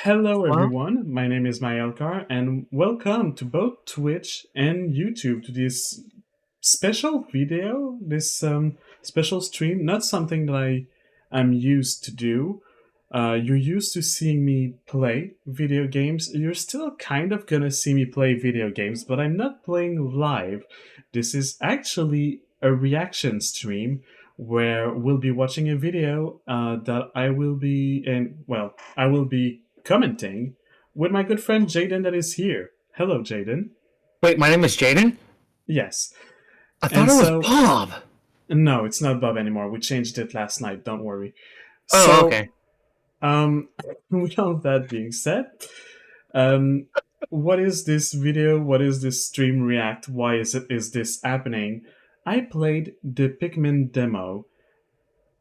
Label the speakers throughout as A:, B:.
A: Hello,
B: Well,
A: everyone. My name is Mayelkar, and welcome to both Twitch and YouTube to this special video, this special stream. Not something that I am used to do. You're used to seeing me play video games. You're still kind of gonna see me play video games, but I'm not playing live. This is actually a reaction stream where we'll be watching a video that I will be commenting with my good friend Jayden that is here. Hello, Jayden.
B: wait, my name is Jayden?
A: Yes.
B: I thought
A: And
B: it was
A: so,
B: Bob.
A: no, it's not Bob anymore. We changed it last night. Don't worry.
B: Oh,
A: So,
B: okay.
A: um, with all that being said, um, what is this video? What is this stream react? Why is this happening? I played the Pikmin demo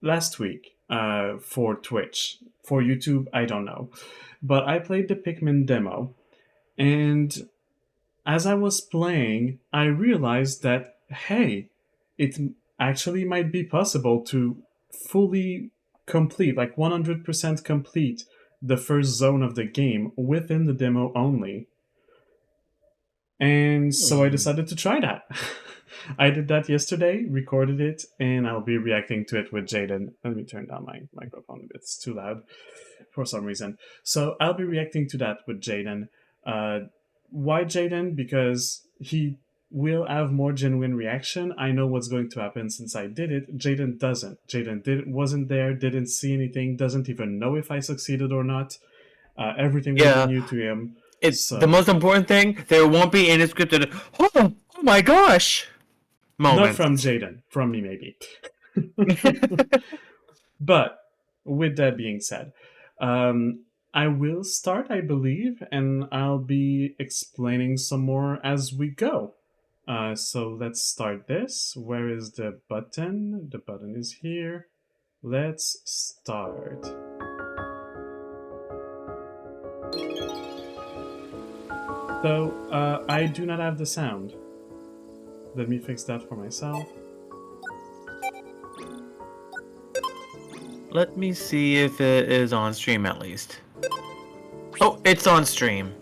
A: last week for Twitch. For YouTube, I don't know. But I played the Pikmin demo, and as I was playing, I realized that, hey, it actually might be possible to fully complete, like 100% complete, the first zone of the game within the demo only. And so I decided to try that. I did that yesterday, recorded it, and I'll be reacting to it with Jayden. Let me turn down my microphone, it's too loud for some reason. So I'll be reacting to that with Jayden. Why Jayden? Because he will have more genuine reaction. I know what's going to happen since I did it. Jayden doesn't. Wasn't there, didn't see anything, doesn't even know if I succeeded or not. Everything will be
B: Yeah,
A: new to him.
B: it's the
A: So
B: most important thing. There won't be any scripted. Oh my gosh!
A: not
B: Moments.
A: from Jayden, from me maybe. But with that being said, I will start, I believe, and I'll be explaining some more as we go. So let's start this. Where is the button? The button is here. Let's start. So I do not have the sound. Let me fix that for myself.
B: Let me see if it is on stream at least. Oh, it's on stream.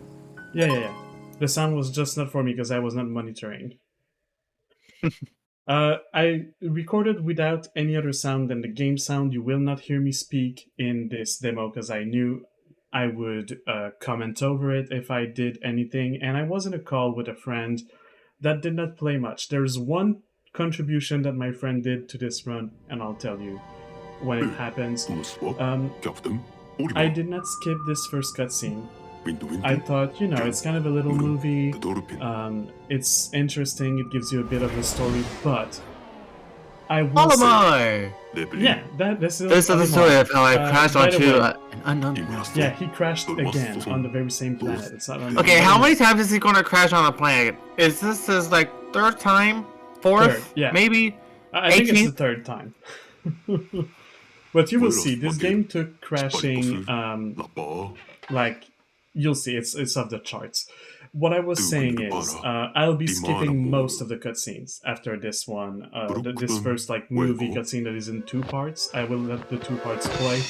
A: Yeah. The sound was just not for me because I was not monitoring. I recorded without any other sound than the game sound. You will not hear me speak in this demo because I knew I would comment over it if I did anything. And I was in a call with a friend that did not play much. There's one contribution that my friend did to this run, and I'll tell you when it happens. I did not skip this first cutscene. I thought, it's kind of a little movie. It's interesting. It gives you a bit of a story, but I will say,
B: Olimar!
A: yeah, this is
B: This is the story of how I crashed
A: by the
B: onto
A: way,
B: an unknown planet.
A: yeah, he crashed again on the very same planet. It's not on
B: Okay, how many times is he going to crash on a planet? Is this his third time? Fourth?
A: Third, yeah.
B: Maybe?
A: I think it's the third time. But you will see, this game took crashing, like, you'll see, it's off the charts. What I was saying is, I'll be skipping most of the cutscenes after this one. This first, movie cutscene that is in two parts, I will let the two parts play.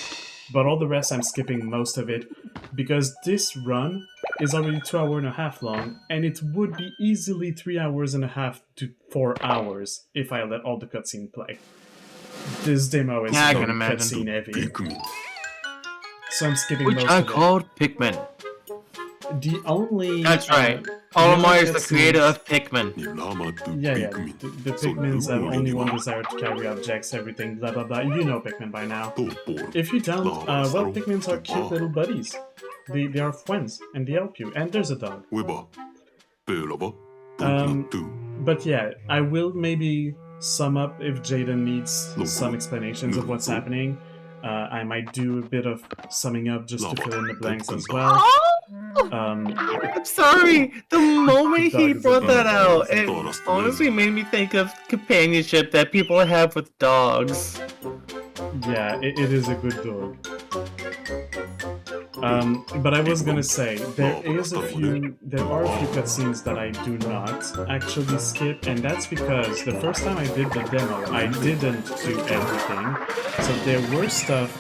A: But all the rest, I'm skipping most of it, because this run is already 2.5 hours long, and it would be easily 3.5 hours to 4 hours if I let all the cutscene play. This demo is very cutscene heavy, so I'm skipping most of it.
B: Called Pikmin.
A: The only...
B: That's right. Olimar is the creator of Pikmin.
A: Yeah. The Pikmins have only one desire to carry objects, everything, blah blah blah. You know Pikmin by now. If you don't, well, Pikmins are cute little buddies. They are friends, and they help you. And there's a dog. But yeah, I will maybe sum up if Jayden needs some explanations of what's happening. I might do a bit of summing up just to fill in the blanks as well.
B: I'm sorry. The moment he brought that out, it honestly made me think of companionship that people have with dogs.
A: Yeah, it is a good dog. But I was gonna say, there are a few cutscenes that I do not actually skip, and that's because the first time I did the demo, I didn't do everything, so there were stuff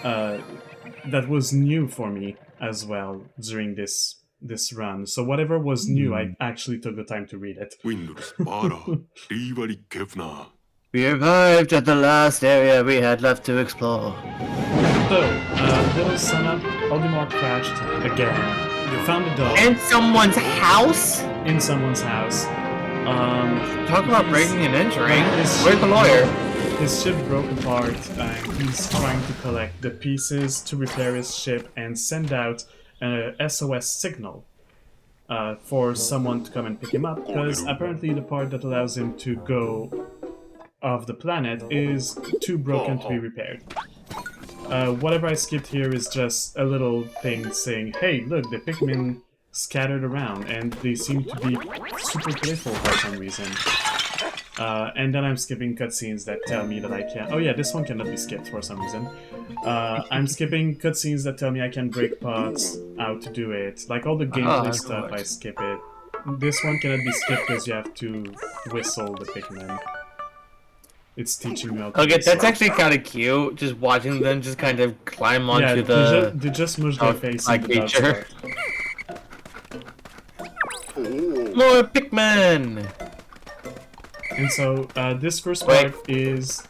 A: that was new for me as well during this run. So whatever was new, I actually took the time to read it.
B: We arrived at the last area we had left to explore.
A: So, little Senna, Olimar crashed again. Found a dog.
B: In someone's house?
A: In someone's house.
B: Talk about breaking and entering.
A: Where's
B: the lawyer?
A: His ship broke apart, and he's trying to collect the pieces to repair his ship and send out an SOS signal for someone to come and pick him up, because apparently the part that allows him to go off the planet is too broken to be repaired. Whatever I skipped here is just a little thing saying, hey, look, the Pikmin scattered around, and they seem to be super playful for some reason. And then I'm skipping cutscenes that tell me that I can... Oh yeah, this one cannot be skipped for some reason. I'm skipping cutscenes that tell me I can break pots, how to do it. Like all the gameplay stuff, I skip it. This one cannot be skipped because you have to whistle the Pikmin. It's teaching me how to whistle.
B: That's actually kind of cute, just watching them just kind of climb onto
A: they just mush their face in the dust.
B: More Pikmin!
A: And so, this first part is...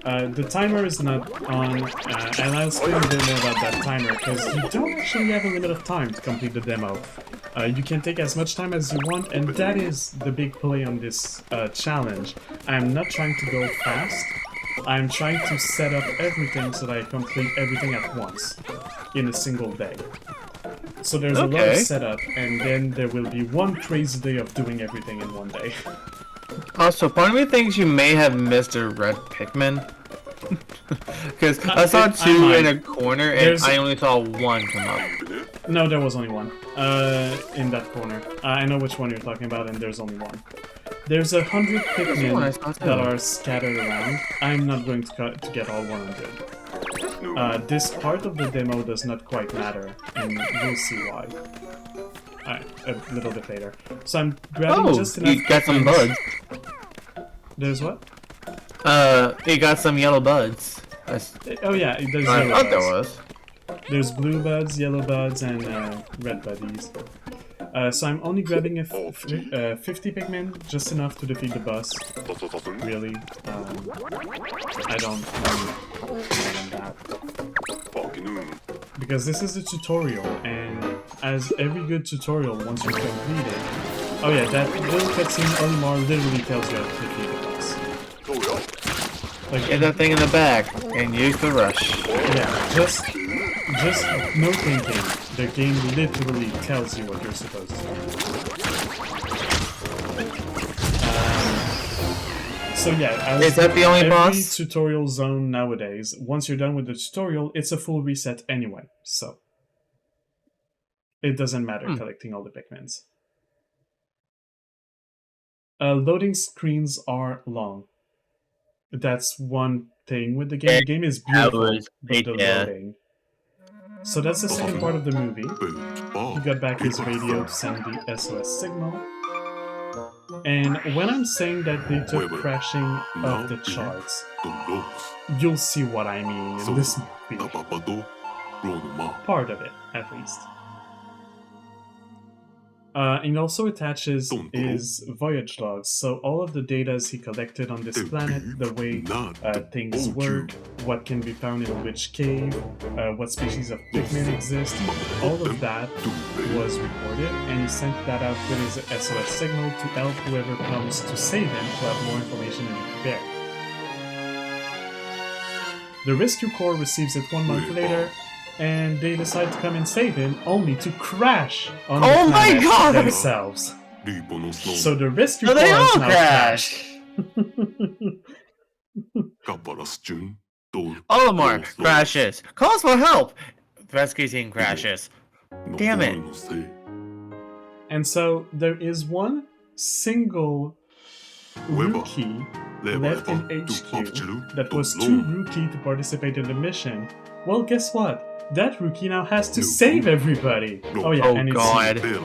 A: the timer is not on, and I'll explain a bit more about that timer, because you don't actually have a limit of time to complete the demo. You can take as much time as you want, and that is the big play on this challenge. I'm not trying to go fast, I'm trying to set up everything so that I complete everything at once, in a single day. So there's a lot of setup, and then there will be one crazy day of doing everything in one day.
B: Also, part of me thinks you may have missed a red Pikmin. Because I saw two in a corner, and I only saw one come up.
A: No, there was only one. In that corner. I know which one you're talking about, and there's only one. There's 100 Pikmin that are scattered around. I'm not going to get all 100. This part of the demo does not quite matter, and you'll see why. A little bit later. So I'm grabbing just enough.
B: You got some buds.
A: There's what?
B: You got some yellow buds.
A: Oh yeah, there's yellow buds.
B: There was.
A: There's blue buds, yellow buds, and red buddies. So I'm only grabbing 50 Pikmin, just enough to defeat the boss. Really. I don't need more than that. Because this is a tutorial, and as every good tutorial, once you complete it... Oh yeah, that little cutscene Olimar literally tells you how to defeat the boss. Like,
B: get that thing in the back, and use the rush.
A: Yeah, just no thinking. The game literally tells you what you're supposed to do. So yeah,
B: is that the only boss?
A: Every tutorial zone nowadays, once you're done with the tutorial, it's a full reset anyway, so it doesn't matter collecting all the Pikmins. Loading screens are long. That's one thing with the game. The game is beautiful with the loading. So that's the second part of the movie. He got back his radio to send the SOS signal. And when I'm saying that they took crashing off the charts, you'll see what I mean in this movie. Part of it, at least. It also attaches his voyage logs, so all of the data he collected on this planet, the way things work, what can be found in which cave, what species of Pikmin exist, all of that was recorded, and he sent that out with his SOS signal to help whoever comes to save him to have more information and be prepared. The Rescue Corps receives it 1 month later, and they decide to come and save him, only to crash on the planet themselves. So the Rescue Corps has now crashed.
B: Olimar crashes. Calls for help. The rescue team crashes. Damn it.
A: And so there is one single rookie left in HQ that was too rookie to participate in the mission. Well, guess what? That rookie now has to save everybody. Oh yeah, and it's
B: God.
A: you.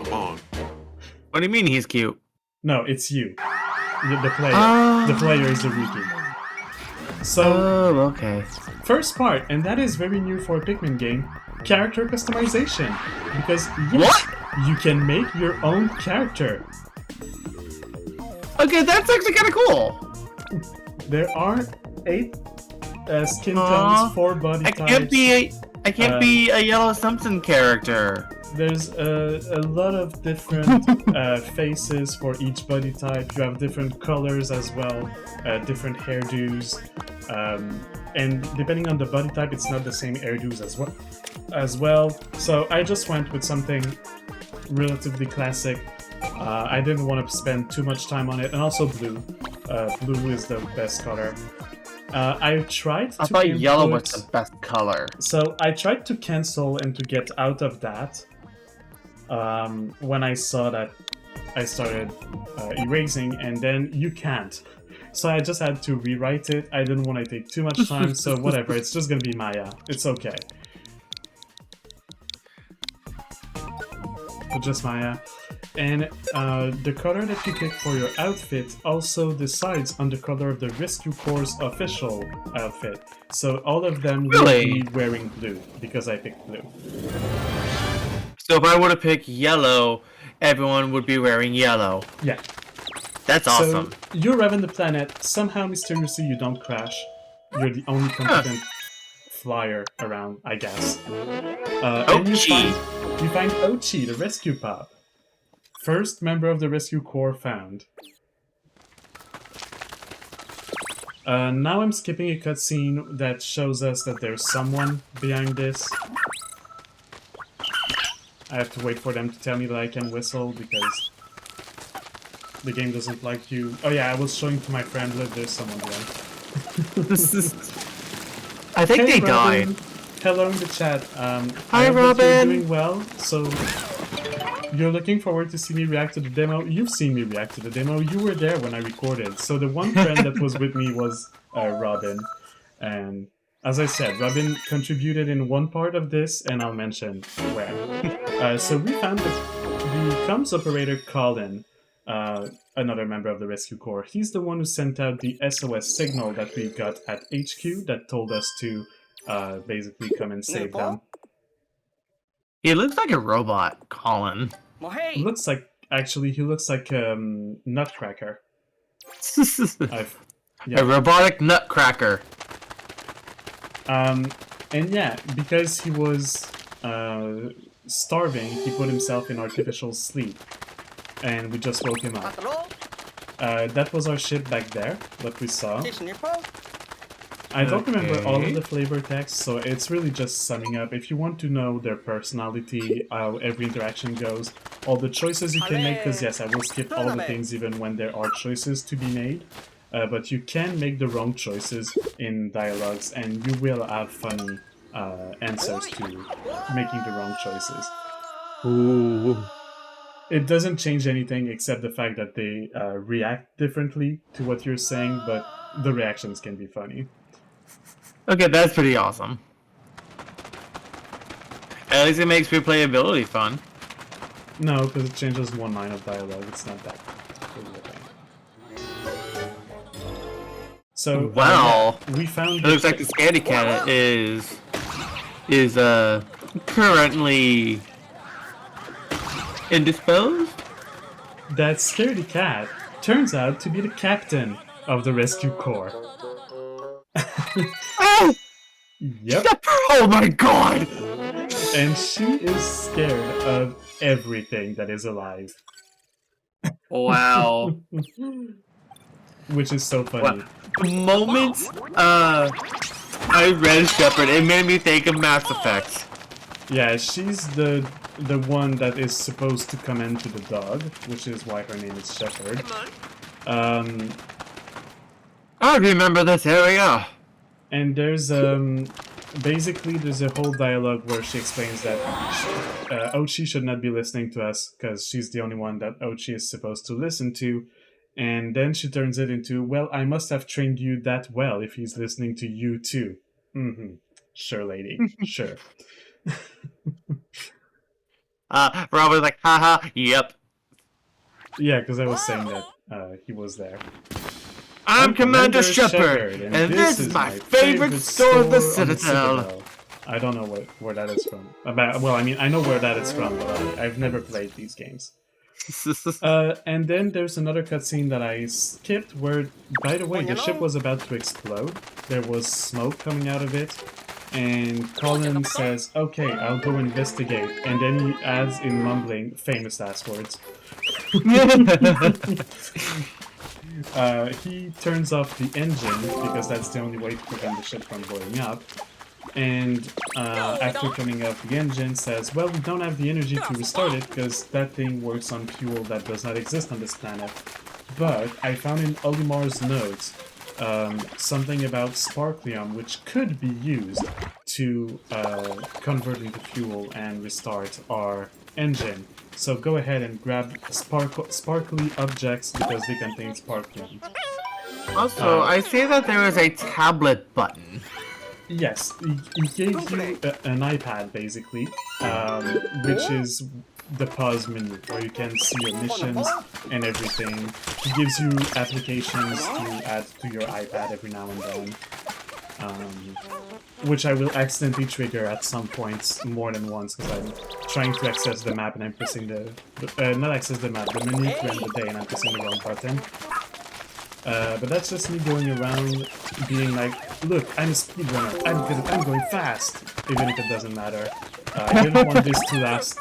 B: What do you mean he's cute?
A: No, it's you. The player. The player is the rookie. So,
B: okay.
A: First part, and that is very new for a Pikmin game, character customization. Because yes, you can make your own character.
B: Okay, that's actually kind of cool.
A: There are 8 skin tones, 4 body types.
B: I can't be a Yellow Simpson character.
A: There's a lot of different faces for each body type. You have different colors as well, different hairdos, and depending on the body type, it's not the same hairdos as well. So I just went with something relatively classic. I didn't want to spend too much time on it, and also blue. Blue is the best color. I thought
B: yellow was the best color.
A: So I tried to cancel and to get out of that when I saw that I started erasing, and then you can't. So I just had to rewrite it. I didn't want to take too much time, so whatever. It's just gonna be Maya. It's okay. Just Maya. And the color that you pick for your outfit also decides on the color of the Rescue Corps' official outfit. So all of them will be wearing blue, because I picked blue.
B: So if I were to pick yellow, everyone would be wearing yellow.
A: Yeah.
B: That's awesome.
A: So you're revving the planet, somehow mysteriously you don't crash. You're the only competent flyer around, I guess. And you find Ochi, the rescue pup. First member of the Rescue Corps found. Now I'm skipping a cutscene that shows us that there's someone behind this. I have to wait for them to tell me that I can whistle because the game doesn't like you. Oh yeah, I was showing to my friend that there's someone behind.
B: I think they
A: Robin.
B: died.
A: Hello in the chat.
B: Hi, Robin.
A: You're doing well, so you're looking forward to see me react to the demo. You've seen me react to the demo. You were there when I recorded. So the one friend that was with me was Robin. And as I said, Robin contributed in one part of this, and I'll mention where. So we found the comms operator Colin, another member of the Rescue Corps. He's the one who sent out the SOS signal that we got at HQ that told us to basically come and save them.
B: He looks like a robot, Colin.
A: Looks like, actually, he looks like Nutcracker.
B: A robotic nutcracker.
A: And yeah, because he was starving, he put himself in artificial sleep. And we just woke him up. That was our ship back there, what we saw. I don't remember all of the flavor text, so it's really just summing up. If you want to know their personality, how every interaction goes, all the choices you can make, because yes, I will skip all the things even when there are choices to be made. But you can make the wrong choices in dialogues, and you will have funny answers to making the wrong choices.
B: Ooh.
A: It doesn't change anything except the fact that they react differently to what you're saying, but the reactions can be funny.
B: Okay, that's pretty awesome. At least it makes replayability fun.
A: No, because it changes one line of dialogue. It's not that big of a thing. So,
B: wow,
A: we found.
B: It looks like the scaredy cat is currently indisposed.
A: That scaredy cat turns out to be the captain of the Rescue Corps.
B: Oh!
A: Yep.
B: Oh my god!
A: And she is scared of everything that is alive.
B: Wow.
A: Which is so funny.
B: Wow. The moment I read Shepard, it made me think of Mass Effect.
A: Yeah, she's the one that is supposed to come into the dog, which is why her name is Shepard.
B: I remember this area.
A: And there's basically there's a whole dialogue where she explains that Ochi should not be listening to us because she's the only one that Ochi is supposed to listen to. And then she turns it into, well, I must have trained you that well if he's listening to you too. Mm-hmm. Sure, lady. Sure.
B: Rob was like, haha, yep.
A: Yeah, because I was saying that he was there.
B: I'm Commander Shepard, and this is my favorite store, the Citadel.
A: I don't know where that is from. Well, I mean, I know where that is from, but I've never played these games. And then there's another cutscene that I skipped where, by the way, the ship was about to explode. There was smoke coming out of it. And Colin says, okay, I'll go investigate. And then he adds in mumbling famous ass words. He turns off the engine because that's the only way to prevent the ship from blowing up. And after turning off the engine, says, well, we don't have the energy to restart it because that thing works on fuel that does not exist on this planet. But I found in Olimar's notes something about sparklium, which could be used to convert into fuel and restart our engine. So go ahead and grab sparkly objects because they contain sparklium.
B: Also, I see that there is a tablet button.
A: Yes, he gave you an iPad, basically, which is the pause menu, where you can see your missions and everything. He gives you applications to add to your iPad every now and then, which I will accidentally trigger at some points more than once, because I'm trying to access the map and I'm pressing not access the map, the menu to end the day, and I'm pressing the wrong button. But that's just me going around being like, look, I'm a speedrunner, I'm going fast, even if it doesn't matter. I didn't want this to last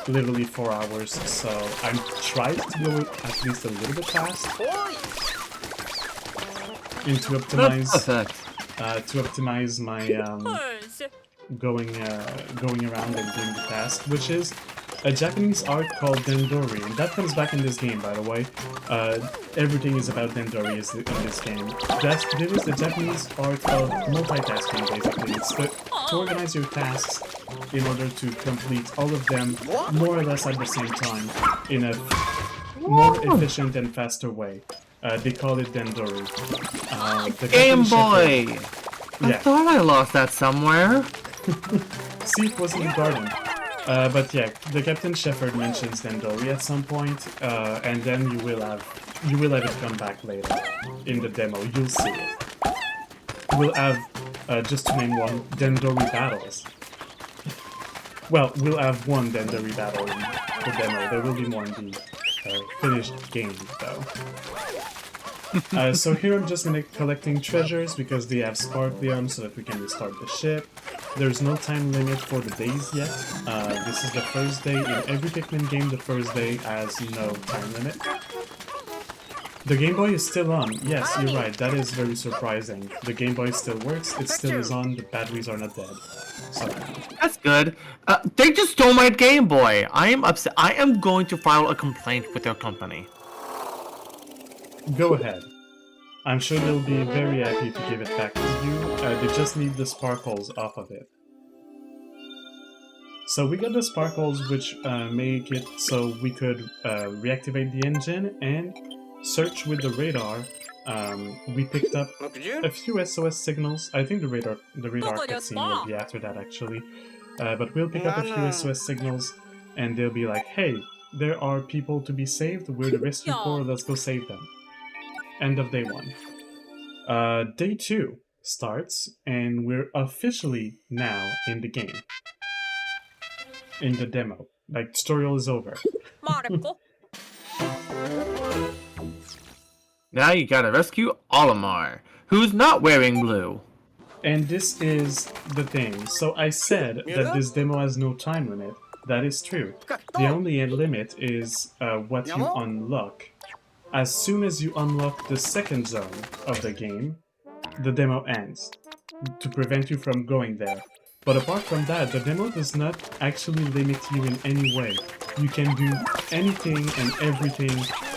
A: literally 4 hours, so I'm trying to go at least a little bit fast. And to optimize my going around and doing the task, which is a Japanese art called Dendori, and that comes back in this game, by the way. Everything is about Dendori in this game. There is the Japanese art of multitasking, basically. It's to organize your tasks in order to complete all of them more or less at the same time in a more efficient and faster way. They call it Dendori. The
B: Game Boy! I thought I lost that somewhere.
A: See, it was in the garden. But yeah, the Captain Shepherd mentions Dendori at some point, and then you will have it come back later in the demo. You'll see it. We'll have, just to name one, Dendori battles. Well, we'll have one Dendori battle in the demo. There will be more in the finished game, though. So here I'm just collecting treasures because they have sparklium so that we can restart the ship. There's no time limit for the days yet. This is the first day. In every Pikmin game, the first day has no time limit. The Game Boy is still on. Yes, you're right. That is very surprising. The Game Boy still works. It still is on. The batteries are not dead. So
B: that's good. They just stole my Game Boy. I am upset. I am going to file a complaint with their company.
A: Go ahead. I'm sure they'll be very happy to give it back to you. They just need the sparkles off of it. So we got the sparkles, which make it so we could reactivate the engine and search with the radar. We picked up a few SOS signals. I think the radar cutscene will be after that, actually. But we'll pick up a few SOS signals, and they'll be like, hey, there are people to be saved. We're the rescue corps. Let's go save them. End of day 1. Day 2 starts, and we're officially now in the game. In the demo. Like, tutorial is over.
B: Now you gotta rescue Olimar, who's not wearing blue.
A: And this is the thing. So I said that this demo has no time limit. That is true. The only limit is what you unlock. As soon as you unlock the second zone of the game, the demo ends, to prevent you from going there. But apart from that, the demo does not actually limit you in any way. You can do anything and everything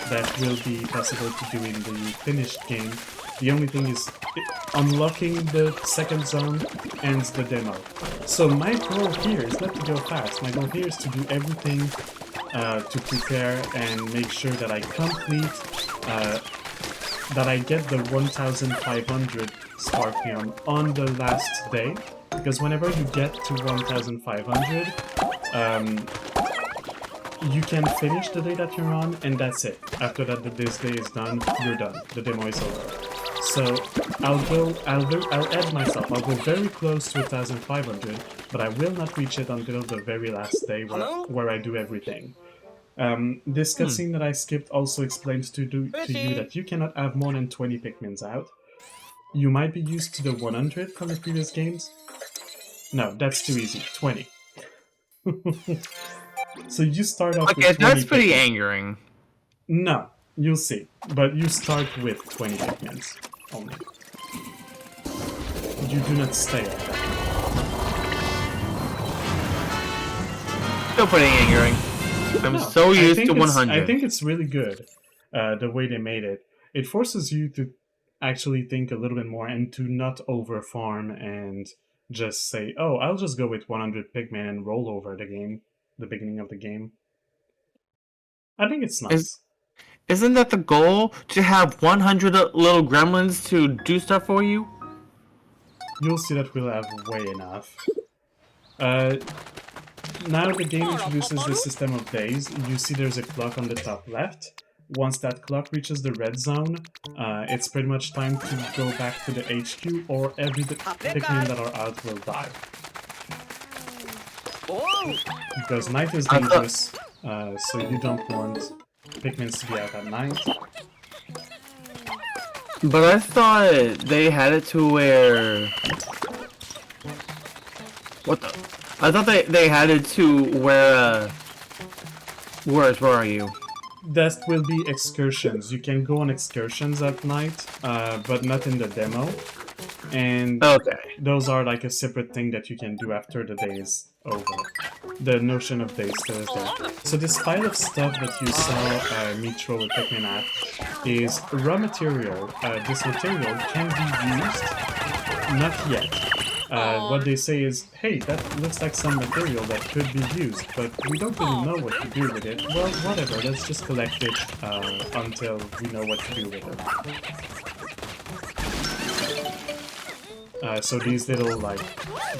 A: that will be possible to do in the finished game. The only thing is unlocking the second zone ends the demo. So my goal here is not to go fast. My goal here is to do everything to prepare and make sure that I complete, that I get the 1,500 Sparkium on the last day, because whenever you get to 1,500, you can finish the day that you're on, and that's it. After that, this day is done, you're done. The demo is over. So I'll add myself. I'll go very close to 1,500, but I will not reach it until the very last day where I do everything. This cutscene that I skipped also explains to you that you cannot have more than 20 Pikmins out. You might be used to the 100 from the previous games. No, that's too easy. 20. So you start off with 20
B: that's pretty
A: Pikmin.
B: angering.
A: No, you'll see. But you start with 20 Pikmins only. You do not stay at that.
B: Still pretty angering. I'm so used to 100.
A: I think it's really good, the way they made it. It forces you to actually think a little bit more and to not over-farm and just say, oh, I'll just go with 100 Pikmin and roll over the beginning of the game. I think it's nice.
B: Isn't that the goal? To have 100 little gremlins to do stuff for you?
A: You'll see that we'll have way enough. Now the game introduces the system of days. You see there's a clock on the top left. Once that clock reaches the red zone, it's pretty much time to go back to the HQ, or every Pikmin that are out will die. Because night is dangerous, so you don't want Pikmins to be out at night.
B: But I thought they had it to where... What the... I thought they had it to where, where are you?
A: That will be excursions. You can go on excursions at night, but not in the demo. And those are like a separate thing that you can do after the day is over. The notion of day still is there. So this pile of stuff that you saw me throw a Pikmin at is raw material. This material can be used, not yet. What they say is, hey, that looks like some material that could be used, but we don't really know what to do with it. Well, whatever, let's just collect it until we know what to do with it. So these little, like,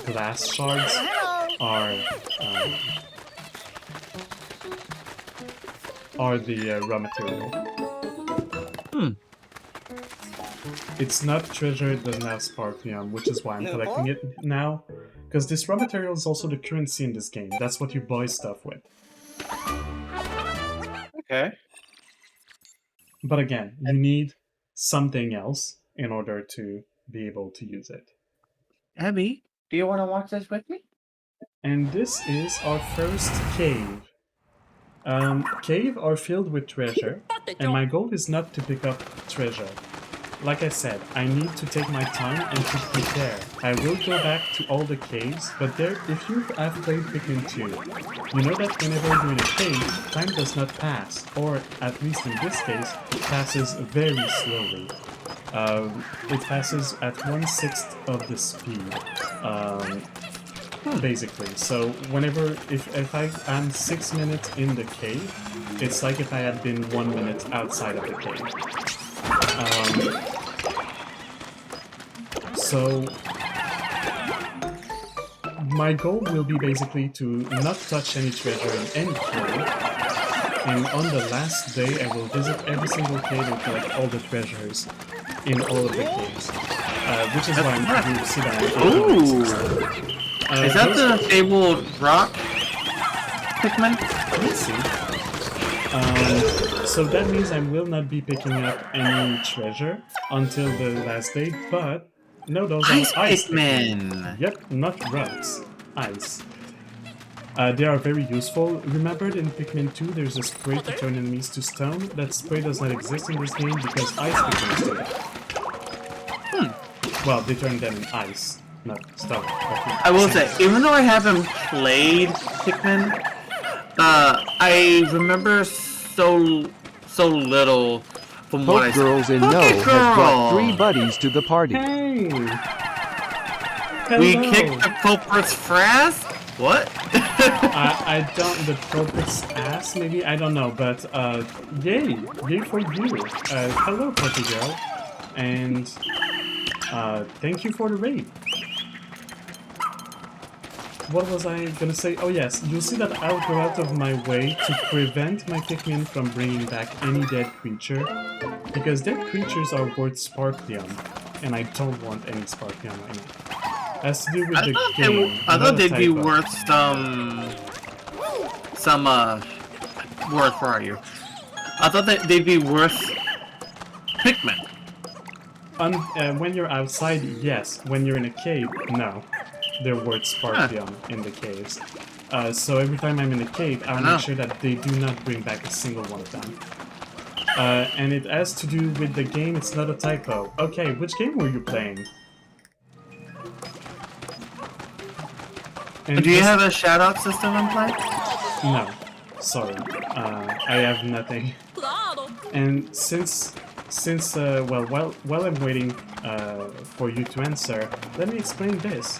A: glass shards are the raw material. It's not treasure, it doesn't have sparklium, which is why I'm collecting it now. Because this raw material is also the currency in this game. That's what you buy stuff with.
B: Okay.
A: But again, you need something else in order to be able to use it.
B: Abby, do you want to watch this with me?
A: And this is our first cave. Caves are filled with treasure, and my goal is not to pick up treasure. Like I said, I need to take my time and to prepare. I will go back to all the caves, but if you have played Pikmin 2, you know that whenever you're in a cave, time does not pass, or at least in this case, it passes very slowly. It passes at 1/6 of the speed, basically. So whenever, if I am 6 minutes in the cave, it's like if I had been 1 minute outside of the cave. So my goal will be basically to not touch any treasure in any cave, and on the last day I will visit every single cave and collect all the treasures in all of the caves, which is why you see that
B: is that the fabled rock Pikmin?
A: Let's see. So that means I will not be picking up any treasure until the last day, but no, those are ice Pikmin. Yep, not rocks. Ice. They are very useful. Remember in Pikmin 2 there's a spray to turn enemies to stone? That spray does not exist in this game because ice Pikmin do it. Well, they turn them in ice, not stone.
B: I will say, even though I haven't played Pikmin, I remember so little from what I saw.
C: Girls in No have brought 3 buddies to the party.
A: Hey!
B: We kicked the culprit's frass? What?
A: I don't, the culprit's ass, maybe? I don't know, but, yay! Yay for you! Hello, Puppy Girl. And, thank you for the raid. what was I gonna say? Oh yes, you'll see that I'll go out of my way to prevent my Pikmin from bringing back any dead creature, because dead creatures are worth Sparklion, and I don't want any Sparklion right now. Has to do with the game.
B: I thought
A: not a
B: they'd be
A: typo.
B: worth where are you? I thought that they'd be worth Pikmin.
A: When you're outside, yes. When you're in a cave, no. They're worth Sparklion in the caves. So every time I'm in a cave, I'll make sure that they do not bring back a single one of them. And it has to do with the game, it's not a typo. Okay, which game were you playing? And
B: Do you have a shout-out system in play?
A: No. Sorry. I have nothing. And since while I'm waiting for you to answer, let me explain this.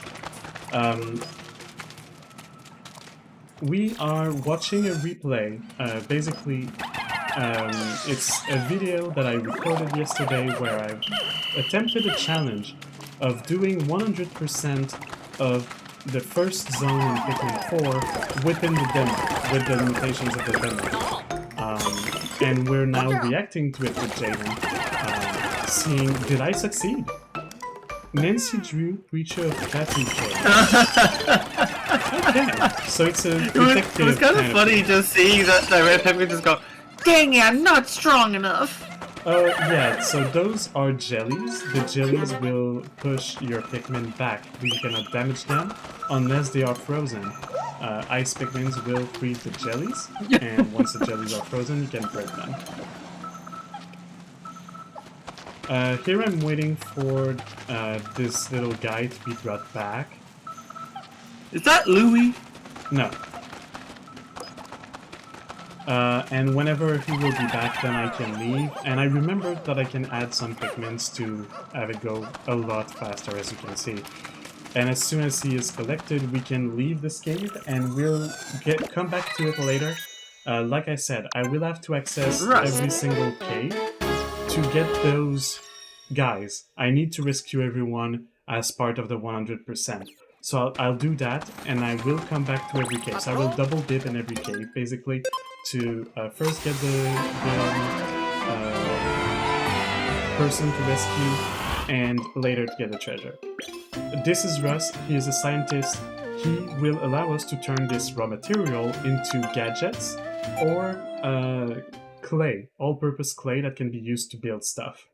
A: We are watching a replay. Basically, it's a video that I recorded yesterday where I attempted a challenge of doing 100% of the first zone in Pikmin 4 within the demo, with the limitations of the demo. And we're now reacting to it with Jayden, seeing, did I succeed? Nancy Drew, Creature of Cathy Cave. Okay, so it's a detective.
B: It was kind of funny just seeing that red Pikmin just go, dang it, I'm not strong enough.
A: Yeah, so those are jellies. The jellies will push your Pikmin back. You cannot damage them unless they are frozen. Ice Pikmins will freeze the jellies, and once the jellies are frozen, you can break them. Here I'm waiting for this little guy to be brought back.
B: Is that Louis?
A: No. And whenever he will be back, then I can leave. And I remembered that I can add some Pikmins to have it go a lot faster, as you can see. And as soon as he is collected, we can leave this cave, and we'll come back to it later. Like I said, I will have to access every single cave to get those guys. I need to rescue everyone as part of the 100%. So I'll do that, and I will come back to every cave. So I will double dip in every cave, basically, to first get the person to rescue, and later to get the treasure. This is Russ. He is a scientist. He will allow us to turn this raw material into gadgets or clay, all-purpose clay that can be used to build stuff.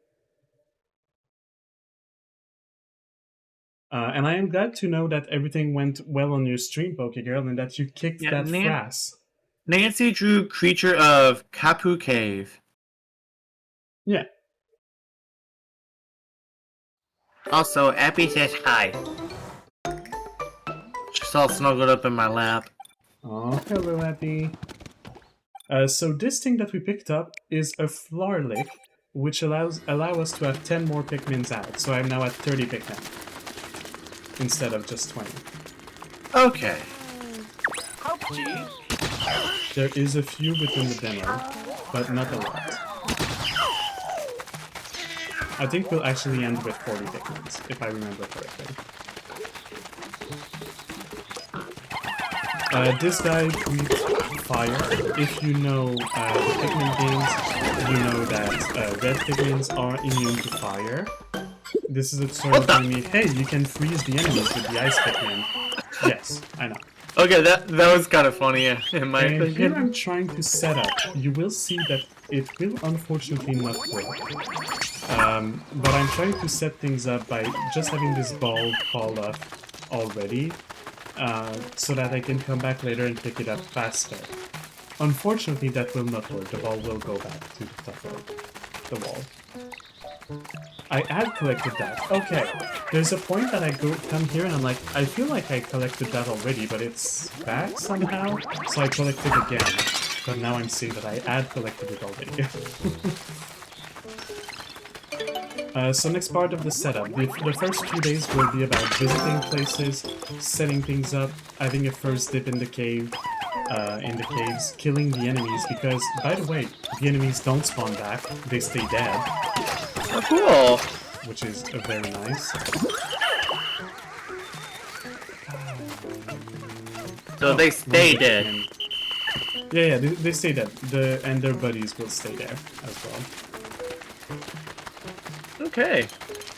A: And I am glad to know that everything went well on your stream, Pokegirl, and that you kicked that frass.
B: Nancy Drew, Creature of Kapu Cave.
A: Yeah.
B: Also, Abby says hi. She's all snuggled up in my lap.
A: Oh, hello, Abby. So this thing that we picked up is a Flarlick, which allow us to have 10 more Pikmins out. So I'm now at 30 Pikmin instead of just 20.
B: Okay.
A: There is a few within the demo, but not a lot. I think we'll actually end with 40 Pikmins, if I remember correctly. This guy breathes fire. If you know the Pikmin games, you know that red Pikmins are immune to fire. This is a sort of telling me, hey, you can freeze the enemies with the ice Pikmin. Yes, I know.
B: Okay, that was kind of funny in my opinion.
A: And here I'm trying to set up. You will see that it will unfortunately not work. But I'm trying to set things up by just having this ball fall off already, so that I can come back later and pick it up faster. Unfortunately, that will not work. The ball will go back to the top of the wall. I had collected that. Okay, there's a point that I come here and I'm like, I feel like I collected that already, but it's back somehow, so I collect it again. But now I'm seeing that I had collected it already. So next part of the setup. The first few days will be about visiting places, setting things up, having a first dip in the cave, in the caves, killing the enemies, because, by the way, the enemies don't spawn back, they stay dead.
B: Oh, cool!
A: Which is very nice.
B: So they stay dead.
A: Yeah, they stay dead. And their buddies will stay there as well.
B: Okay.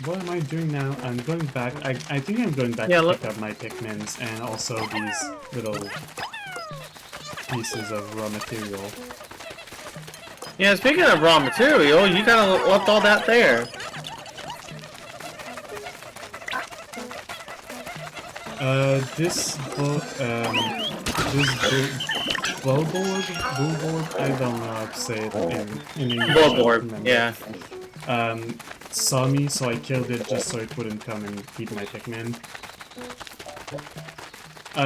A: What am I doing now? I'm going back. I think I'm going back to pick up my Pikmins and also these little pieces of raw material.
B: Yeah, speaking of raw material, you kind of left all that there.
A: This bullboard, I don't know how to say it in English.
B: Bullboard, yeah.
A: Saw me, so I killed it just so it wouldn't come and eat my Pikmin.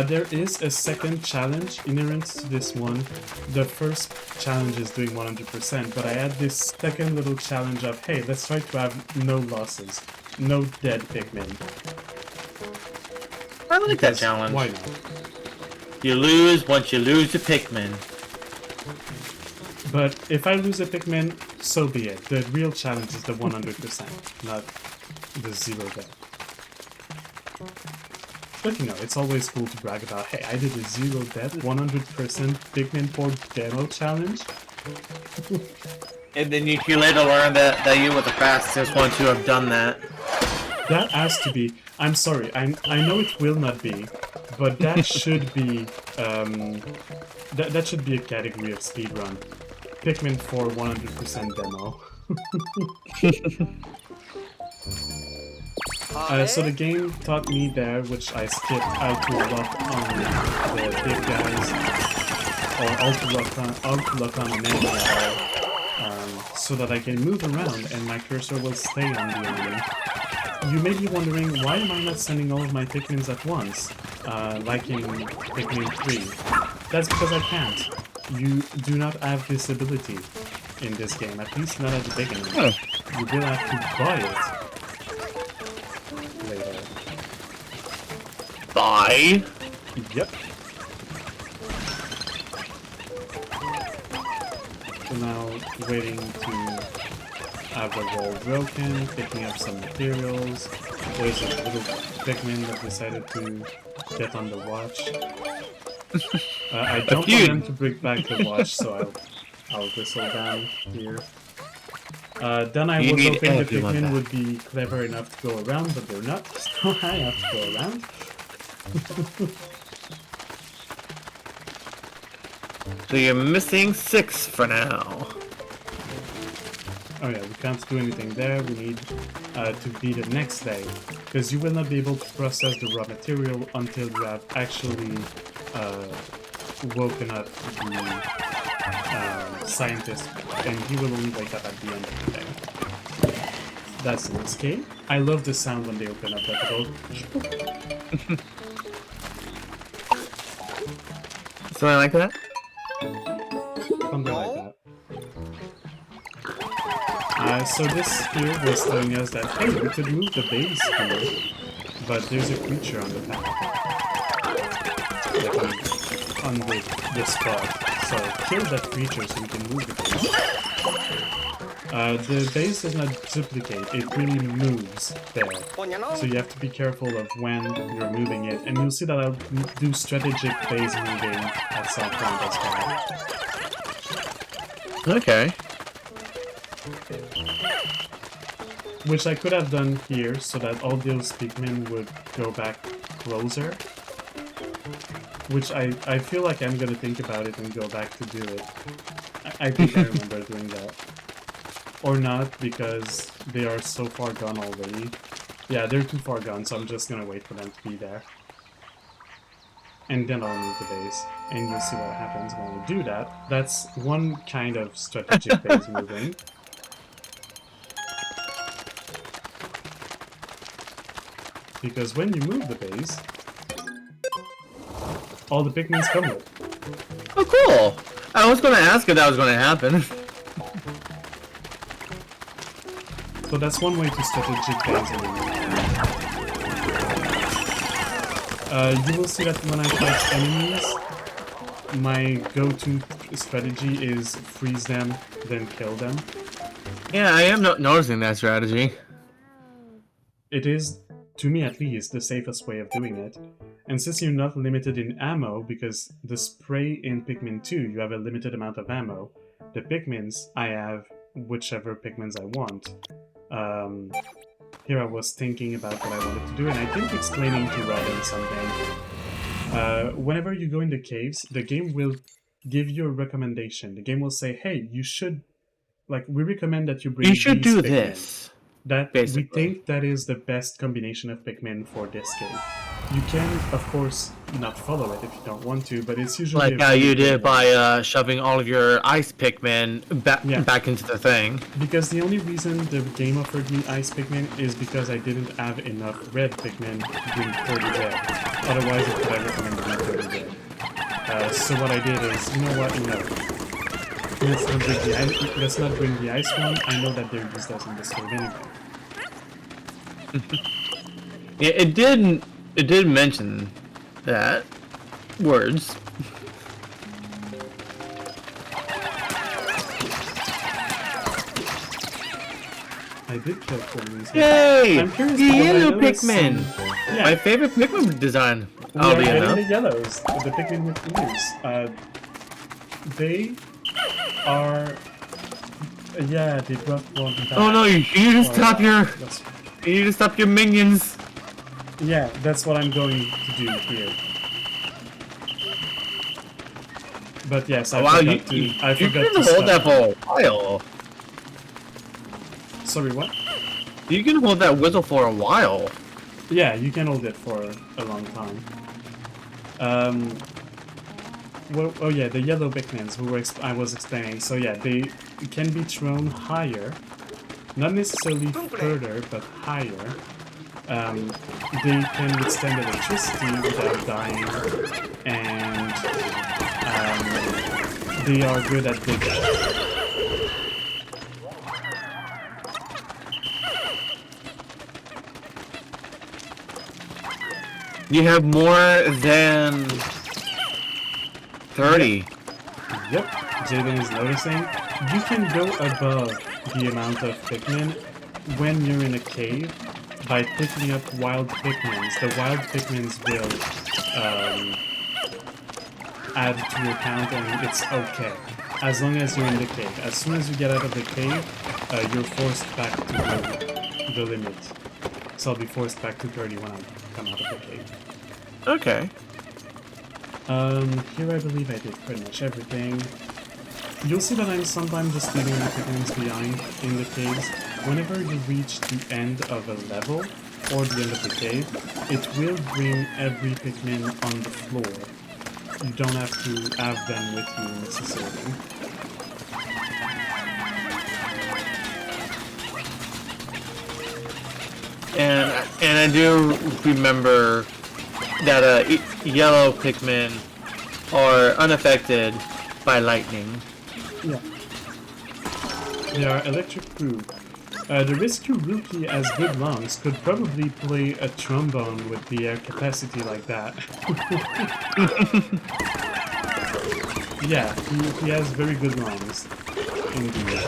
A: There is a second challenge inherent to this one. The first challenge is doing 100%, but I add this second little challenge of, hey, let's try to have no losses, no dead Pikmin.
B: I like that challenge.
A: Why not?
B: You lose once you lose the Pikmin.
A: But if I lose a Pikmin, so be it. The real challenge is the 100%, not the 0 death. But you know, it's always cool to brag about, hey, I did a 0 death, 100% Pikmin 4 demo challenge.
B: And then you later learn that you were the fastest one to have done that.
A: That has to be. I'm sorry. I know it will not be, but that should be. That should be a category of speedrun. Pikmin 4 100% demo. So the game taught me there, which I skipped, how to lock on the big guys, or auto lock on an enemy, so that I can move around and my cursor will stay on the enemy. You may be wondering, why am I not sending all of my Pikmins at once, like in Pikmin 3? That's because I can't. You do not have this ability in this game, at least not at the beginning. You will have to buy it later.
B: Buy?
A: Yep. So now, waiting to have the wall broken, picking up some materials. There's a little Pikmin that decided to get on the watch. I don't want them to bring back the watch, so I'll whistle down here. Then I was hoping the Pikmin would be clever enough to go around, but they're not, so I have to go around.
B: So you're missing 6 for now.
A: Oh yeah, we can't do anything there. We need to be the next day, because you will not be able to process the raw material until you have actually woken up the scientist, and he will only wake up at the end of the day. That's an escape. I love the sound when they open up that door.
B: Something like that?
A: Something like that. So this here was telling us that, hey, we could move the base here, but there's a creature on the path. Like on the spot. So kill that creature so we can move the base. The base does not duplicate, it really moves there. So you have to be careful of when you're moving it, and you'll see that I'll do strategic base moving at some point as well.
B: Okay.
A: Which I could have done here, so that all those Pikmin would go back closer. Which I feel like I'm gonna think about it and go back to do it. I think I remember doing that. Or not, because they are so far gone already. Yeah, they're too far gone, so I'm just gonna wait for them to be there. And then I'll move the base. And you'll see what happens when I do that. That's one kind of strategic base moving. Because when you move the base, all the Pikmins come with.
B: Oh, cool! I was gonna ask if that was gonna happen.
A: So that's one way to strategic base moving. You will see that when I fight enemies, my go-to strategy is freeze them, then kill them.
B: Yeah, I am noticing that strategy.
A: It is, to me at least, the safest way of doing it. And since you're not limited in ammo, because the spray in Pikmin 2, you have a limited amount of ammo, the Pikmins, I have whichever Pikmins I want. Here I was thinking about what I wanted to do, and I think explaining to Robin something. Whenever you go in the caves, the game will give you a recommendation. The game will say, hey, you should, like, we recommend that you bring
B: You should
A: these
B: do
A: Pikmin.
B: this.
A: That
B: basically.
A: We think that is the best combination of Pikmin for this game. You can, of course, not follow it if you don't want to, but it's usually
B: Like how you did by shoving all of your ice Pikmin back into the thing.
A: Because the only reason the game offered me ice Pikmin is because I didn't have enough red Pikmin to bring 30 red. Otherwise, it would have recommended me 30 red. So what I did is, you know what, no. Let's not bring the ice one. I know that they're used in this cave anyway.
B: Yeah, it did mention that words.
A: I did kill Pikmin.
B: Yay!
A: I'm curious.
B: The yellow Pikmin.
A: Yeah.
B: My favorite Pikmin design.
A: We are getting
B: enough.
A: the yellows, the Pikmin with ears. They are. Yeah, they brought one back.
B: Oh no! You need to stop your.
A: That's,
B: You need to stop your minions.
A: yeah, that's what I'm going to do here. But yes, I forgot
B: you
A: to
B: can
A: stop.
B: hold that for a while.
A: Sorry, what?
B: You can hold that whistle for a while.
A: Yeah, you can hold it for a long time. Well, oh yeah, the yellow Pikmins I was explaining. So yeah, they can be thrown higher, not necessarily further, but higher. They can withstand electricity without dying, and they are good at digging.
B: You have more than 30.
A: Yep, Jayden is noticing. You can go above the amount of Pikmin when you're in a cave by picking up wild Pikmins. The wild Pikmins will add to your count, and it's okay. As long as you're in the cave. As soon as you get out of the cave, you're forced back to the limit. So I'll be forced back to 30 when I come out of the cave.
B: Okay.
A: Here I believe I did pretty much everything. You'll see that I'm sometimes just leaving the Pikmins behind in the caves. Whenever you reach the end of a level, or the end of the cave, it will bring every Pikmin on the floor. You don't have to have them with you necessarily.
B: And I do remember that yellow Pikmin are unaffected by lightning.
A: Yeah. They are electric proof. The rescue rookie as good lungs could probably play a trombone with the air capacity like that. Yeah, he has very good lungs. Indeed.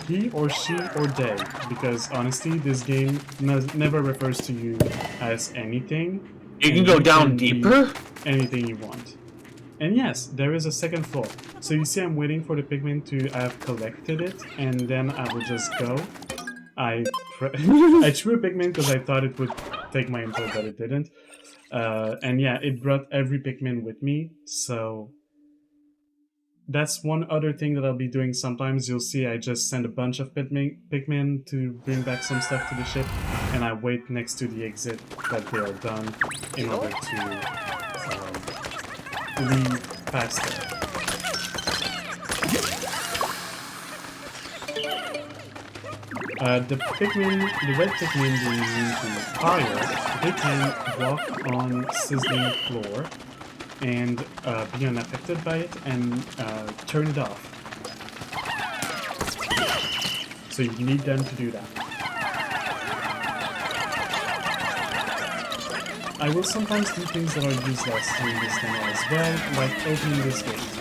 A: He or she or they, because honestly, this game never refers to you as anything.
B: You can go down deeper?
A: Anything you want. And yes, there is a second floor. So you see I'm waiting for the Pikmin to have collected it, and then I will just go. I threw a Pikmin because I thought it would take my info, but it didn't. And yeah, it brought every Pikmin with me, so... That's one other thing that I'll be doing sometimes. You'll see I just send a bunch of Pikmin to bring back some stuff to the ship, and I wait next to the exit that they are done in order to leave past it. The red Pikmin being used in fire, they can walk on sizzling floor and be unaffected by it and turn it off. So you need them to do that. I will sometimes do things that are useless in this demo as well, like opening this gate.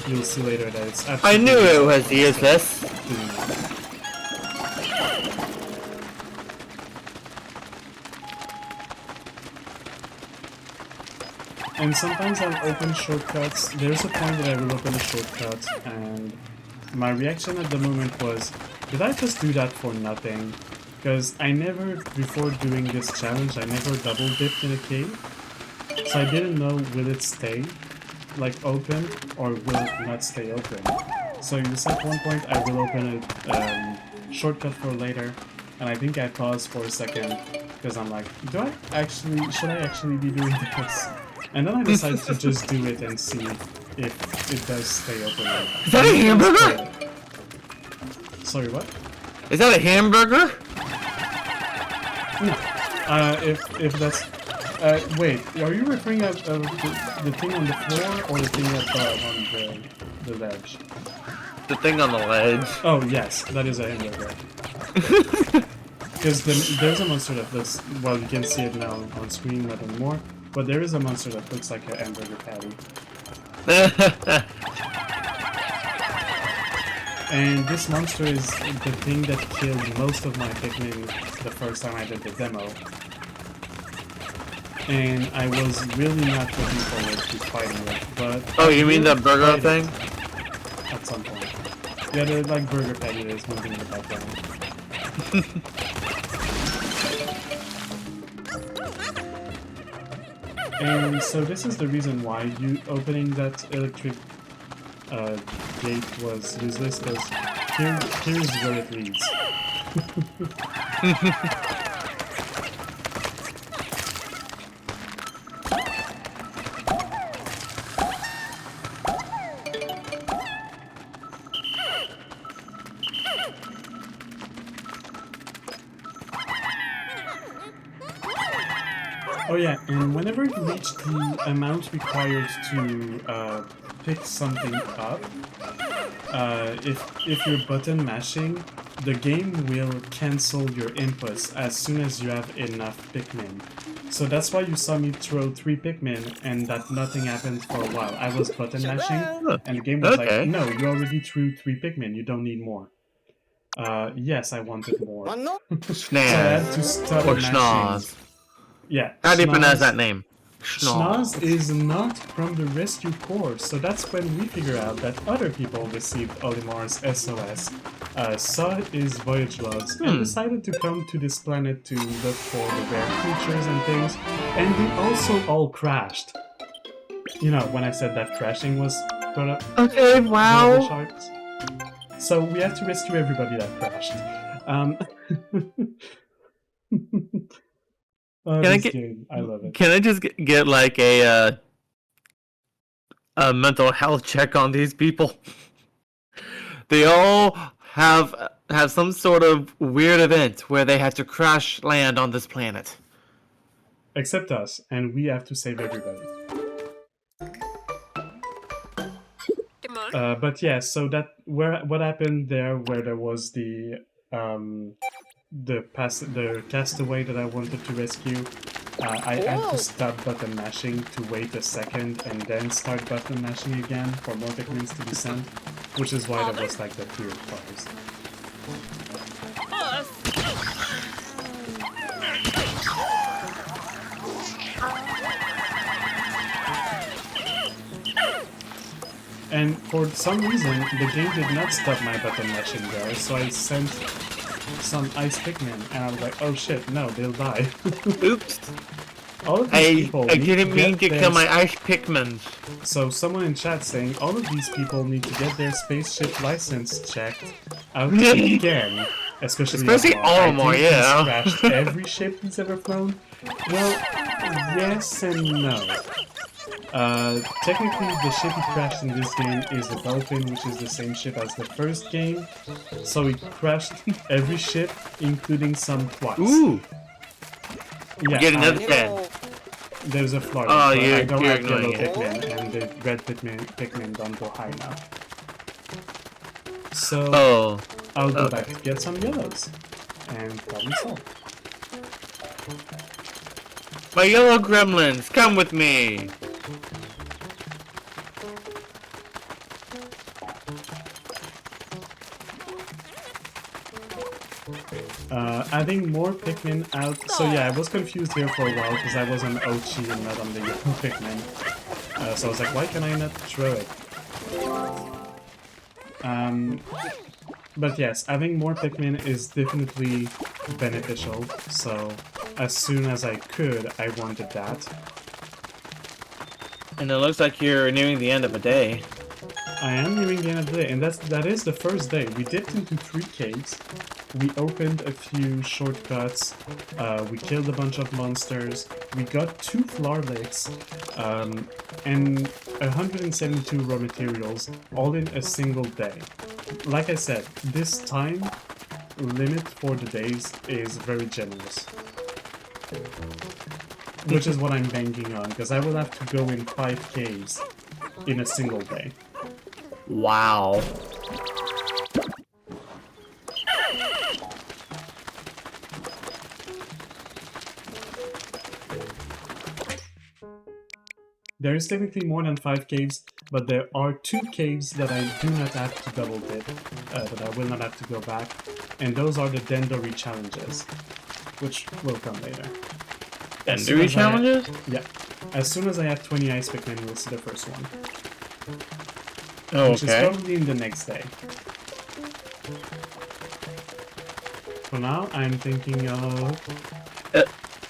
A: You'll see later that it's absolutely
B: I knew it was useless.
A: And sometimes I'll open shortcuts. There's a point that I will open a shortcut, and my reaction at the moment was, did I just do that for nothing? Because I never, before doing this challenge, I never double dipped in a cave. So I didn't know, will it stay like open or will it not stay open? So you at one point I will open a shortcut for later, and I think I paused for a second because I'm like, should I actually be doing this? And then I decided to just do it and see if it does stay open.
B: Is that a hamburger?
A: Sorry, what?
B: Is that a hamburger?
A: No. If that's... wait, are you referring to the thing on the floor or the thing above on the ledge?
B: The thing on the ledge.
A: Oh, yes, that is a hamburger. Because there's a monster that looks... Well, you can see it now on screen, not anymore. But there is a monster that looks like a hamburger patty. And this monster is the thing that killed most of my Pikmin the first time I did the demo. And I was really not looking forward to fighting it, but...
B: Oh, you mean the burger thing?
A: At some point. Yeah, the like burger patty that is moving in the background. And so this is the reason why you opening that electric gate was useless, because here's where it leads. Oh yeah, and whenever you reach the amount required to pick something up, if you're button mashing, the game will cancel your inputs as soon as you have enough Pikmin. So that's why you saw me throw 3 Pikmin and that nothing happened for a while. I was button mashing, and the game was like, no, you already threw 3 Pikmin, you don't need more. Yes, I wanted more. So I had to stop mashing. Yeah.
B: How do you pronounce that name?
A: Schnoz is not from the rescue corps, so that's when we figure out that other people received Olimar's SOS, saw his voyage logs, and decided to come to this planet to look for the rare creatures and things, and they also all crashed. You know, when I said that crashing was part of
B: okay, wow.
A: the sharks. So we have to rescue everybody that crashed. Oh, I love it.
B: Can I just get like a mental health check on these people? They all have some sort of weird event where they have to crash land on this planet.
A: Except us, and we have to save everybody. But yeah, so what happened there, where there was the castaway that I wanted to rescue, I had to stop button mashing to wait a second and then start button mashing again for more Pikmins to be sent, which is why there was like the fear of cars. And for some reason, the game did not stop my button mashing there, so I sent some ice Pikmin, and I was like, oh shit, no, they'll die.
B: Oops.
A: All of these people
B: I didn't mean to kill my ice Pikmins.
A: So someone in chat saying all of these people need to get their spaceship license checked out again. Especially
B: Olimar, yeah.
A: He's crashed every ship he's ever flown. Well, yes and no. Technically, the ship he crashed in this game is the Dolphin, which is the same ship as the first game. So he crashed every ship, including some twice.
B: Ooh!
A: Yeah,
B: Get another 10.
A: There's a flaw.
B: Oh,
A: I don't
B: you're
A: have yellow
B: ignoring it.
A: Pikmin, and the red Pikmin don't go high enough. So, I'll go back to get some yellows. And problem solved.
B: My yellow gremlins, come with me!
A: Adding more Pikmin out. So yeah, I was confused here for a while because I was on Ochi and not on the yellow Pikmin. So I was like, why can I not throw it? But yes, having more Pikmin is definitely beneficial, so as soon as I could, I wanted that.
B: And it looks like you're nearing the end of a day.
A: I am nearing the end of the day, and that is the first day. We dipped into 3 caves, we opened a few shortcuts, we killed a bunch of monsters, we got 2 floor lakes, and 172 raw materials, all in a single day. Like I said, this time limit for the days is very generous. Which is what I'm banking on, because I will have to go in 5 caves in a single day.
B: Wow.
A: There is technically more than 5 caves, but there are 2 caves that I do not have to double dip, that I will not have to go back, and those are the Dendori challenges, which will come later.
B: Dendori challenges?
A: Yeah. As soon as I have 20 ice Pikmin, we'll see the first one.
B: Oh,
A: which is probably in the next day. For now, I'm thinking of...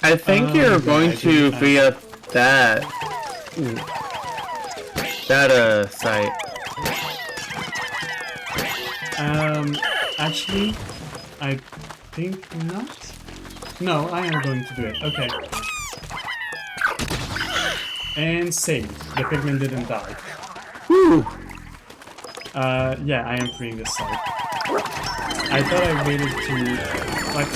B: I think you're going to free up that... that, site.
A: Actually, I think not. No, I am going to do it. Okay. And save. The Pikmin didn't die.
B: Whew!
A: Yeah, I am freeing this side. I thought I waited to... Like,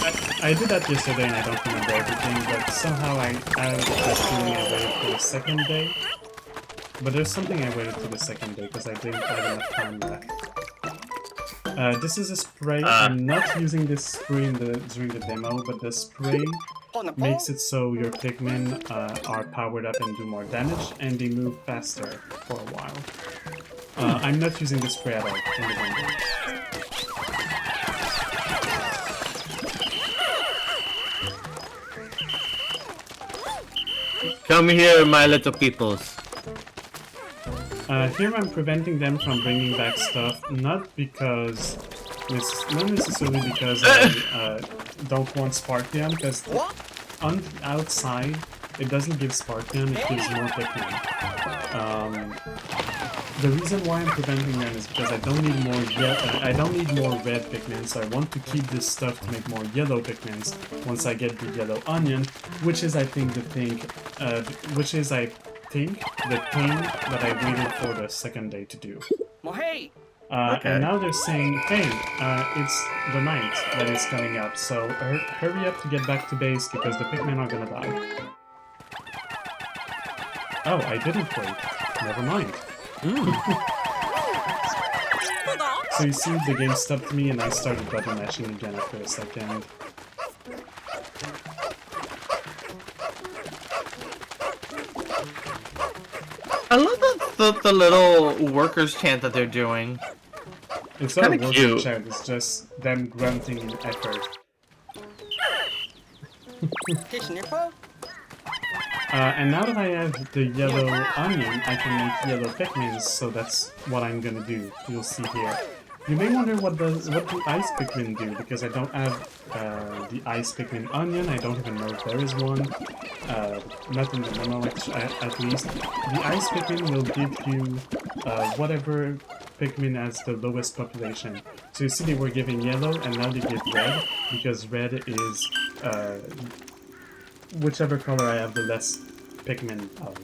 A: I did that yesterday and I don't remember everything, but somehow I had this feeling I waited for the second day. But there's something I waited for the second day, because I didn't have enough time left. This is a spray. I'm not using this spray during the demo, but the spray makes it so your Pikmin are powered up and do more damage, and they move faster for a while. I'm not using the spray at all in the demo.
B: Come here, my little peoples.
A: Here I'm preventing them from bringing back stuff, not necessarily because I don't want Sparkium, because on the outside it doesn't give Sparkium, it gives more Pikmin. The reason why I'm preventing them is because I don't need more red Pikmin, so I want to keep this stuff to make more yellow Pikmins once I get the yellow onion, which is I think the thing that I waited for the second day to do.
B: Okay.
A: And now they're saying, hey, it's the night that is coming up, so hurry up to get back to base because the Pikmin are gonna die. Oh, I didn't wait. Never mind. So you see, the game stopped me and I started button mashing again after a second.
B: I love the little workers chant that they're doing.
A: It's not a worker chant, it's just them grunting in effort. And now that I have the yellow onion, I can make yellow Pikmins, so that's what I'm gonna do. You'll see here. You may wonder what the ice Pikmin do, because I don't have the ice Pikmin onion, I don't even know if there is one. Not in the memo at least. The ice Pikmin will give you whatever Pikmin has the lowest population. So you see they were giving yellow, and now they give red, because red is whichever color I have the less Pikmin of.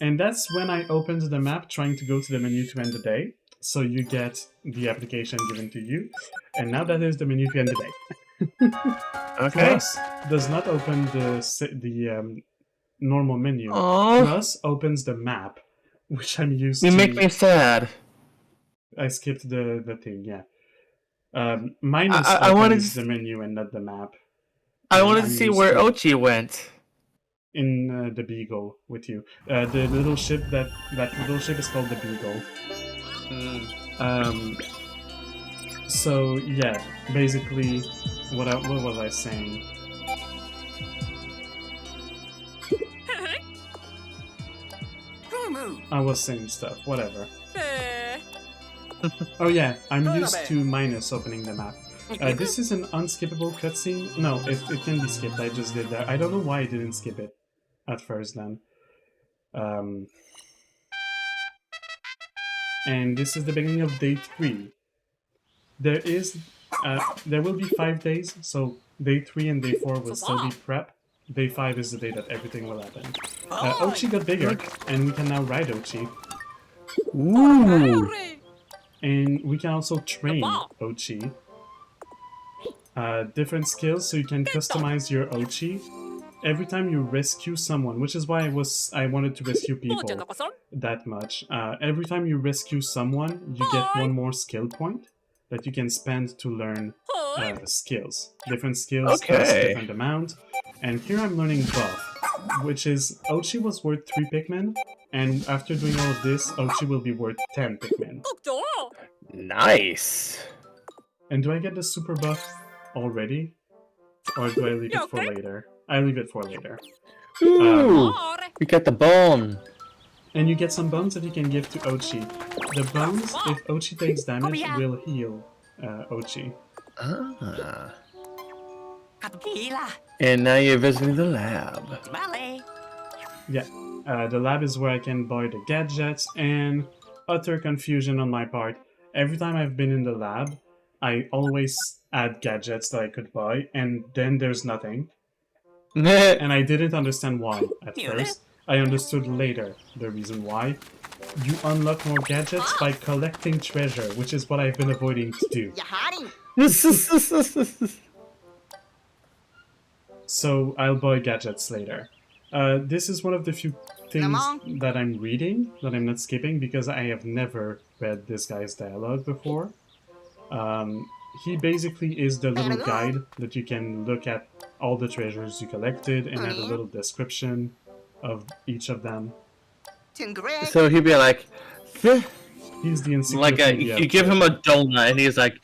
A: And that's when I opened the map trying to go to the menu to end the day. So you get the application given to you. And now that is the menu to end the day.
B: Okay.
A: Plus does not open the normal menu.
B: Aww.
A: Plus opens the map, which I'm used to.
B: You make me sad.
A: I skipped the thing, yeah. Minus opens the menu and not the map.
B: I wanted to see where Ochi went.
A: In the Beagle with you. The little ship that little ship is called the Beagle. So yeah, basically, what was I saying? I was saying stuff, whatever. Oh yeah, I'm used to minus opening the map. This is an unskippable cutscene. No, it can be skipped, I just did that. I don't know why I didn't skip it at first then. And this is the beginning of day 3. There will be 5 days, so day 3 and day 4 will still be prep. Day 5 is the day that everything will happen. Ochi got bigger, and we can now ride Ochi.
B: Ooh.
A: And we can also train Ochi. Different skills, so you can customize your Ochi. Every time you rescue someone, which is why I wanted to rescue people that much. Every time you rescue someone, you get 1 more skill point that you can spend to learn skills. Different skills cost different amount. And here I'm learning buff, which is Ochi was worth 3 Pikmin, and after doing all of this, Ochi will be worth 10 Pikmin.
B: Nice.
A: And do I get the super buff already? Or do I leave it for later? I leave it for later.
B: Ooh, we got the bone.
A: And you get some bones that you can give to Ochi. The bones, if Ochi takes damage, will heal Ochi.
B: Ah. And now you're visiting the lab.
A: Yeah, the lab is where I can buy the gadgets, and utter confusion on my part. Every time I've been in the lab, I always add gadgets that I could buy, and then there's nothing. And I didn't understand why at first. I understood later the reason why. You unlock more gadgets by collecting treasure, which is what I've been avoiding to do. So I'll buy gadgets later. This is one of the few things that I'm reading, that I'm not skipping, because I have never read this guy's dialogue before. He basically is the little guide that you can look at all the treasures you collected and have a little description of each of them.
B: So he'd be like,
A: He's the encyclopedia.
B: you give him a donut and he's like,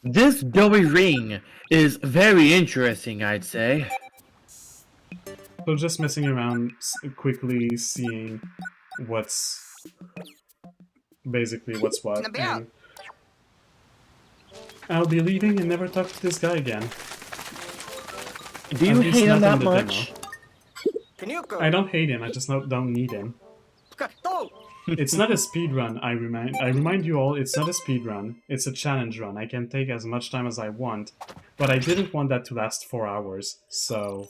B: this doughy ring is very interesting, I'd say.
A: So just messing around, quickly seeing what's basically what's what. And I'll be leaving and never talk to this guy again.
B: Do you hate him that much?
A: I don't hate him, I just don't need him. It's not a speed run, I remind you all, it's not a speed run. It's a challenge run. I can take as much time as I want, but I didn't want that to last 4 hours, so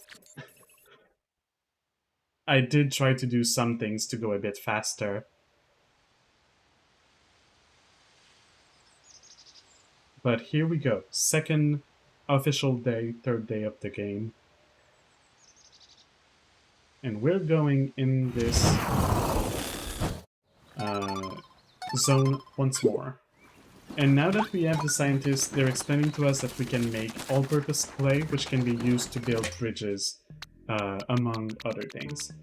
A: I did try to do some things to go a bit faster. But here we go. 2nd official day, 3rd day of the game. And we're going in this zone once more. And now that we have the scientists, they're explaining to us that we can make all-purpose clay, which can be used to build bridges, among other things.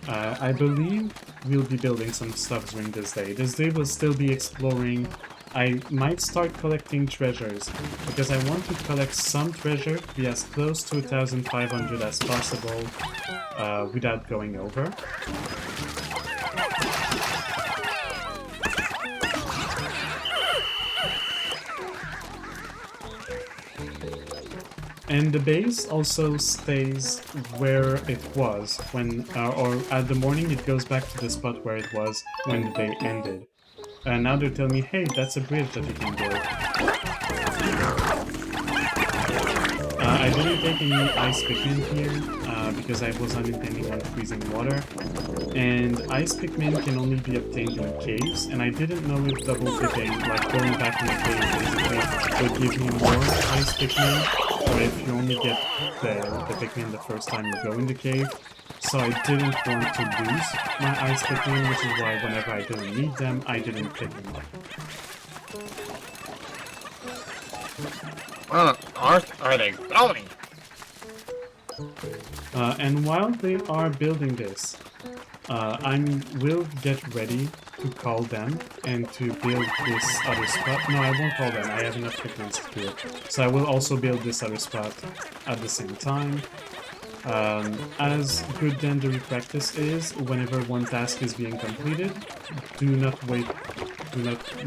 A: I believe we'll be building some stuff during this day. This day will still be exploring. I might start collecting treasures, because I want to collect some treasure, be as close to 1,500 as possible, without going over. And the base also stays where it was when, or at the morning it goes back to the spot where it was when the day ended. And now they're telling me, hey, that's a bridge that you can build. I didn't take any ice Pikmin here, because I was not intending on freezing water. And ice Pikmin can only be obtained in caves, and I didn't know if double dipping, like going back in the cave, basically, would give me more ice Pikmin, or if you only get the Pikmin the first time you go in the cave. So I didn't want to lose my ice Pikmin, which is why whenever I didn't need them, I didn't pick them up.
B: Are they going?
A: And while they are building this, I will get ready to call them and to build this other spot. No, I won't call them. I have enough Pikmin to do it. So I will also build this other spot at the same time. As good Dendery practice is, whenever one task is being completed, do not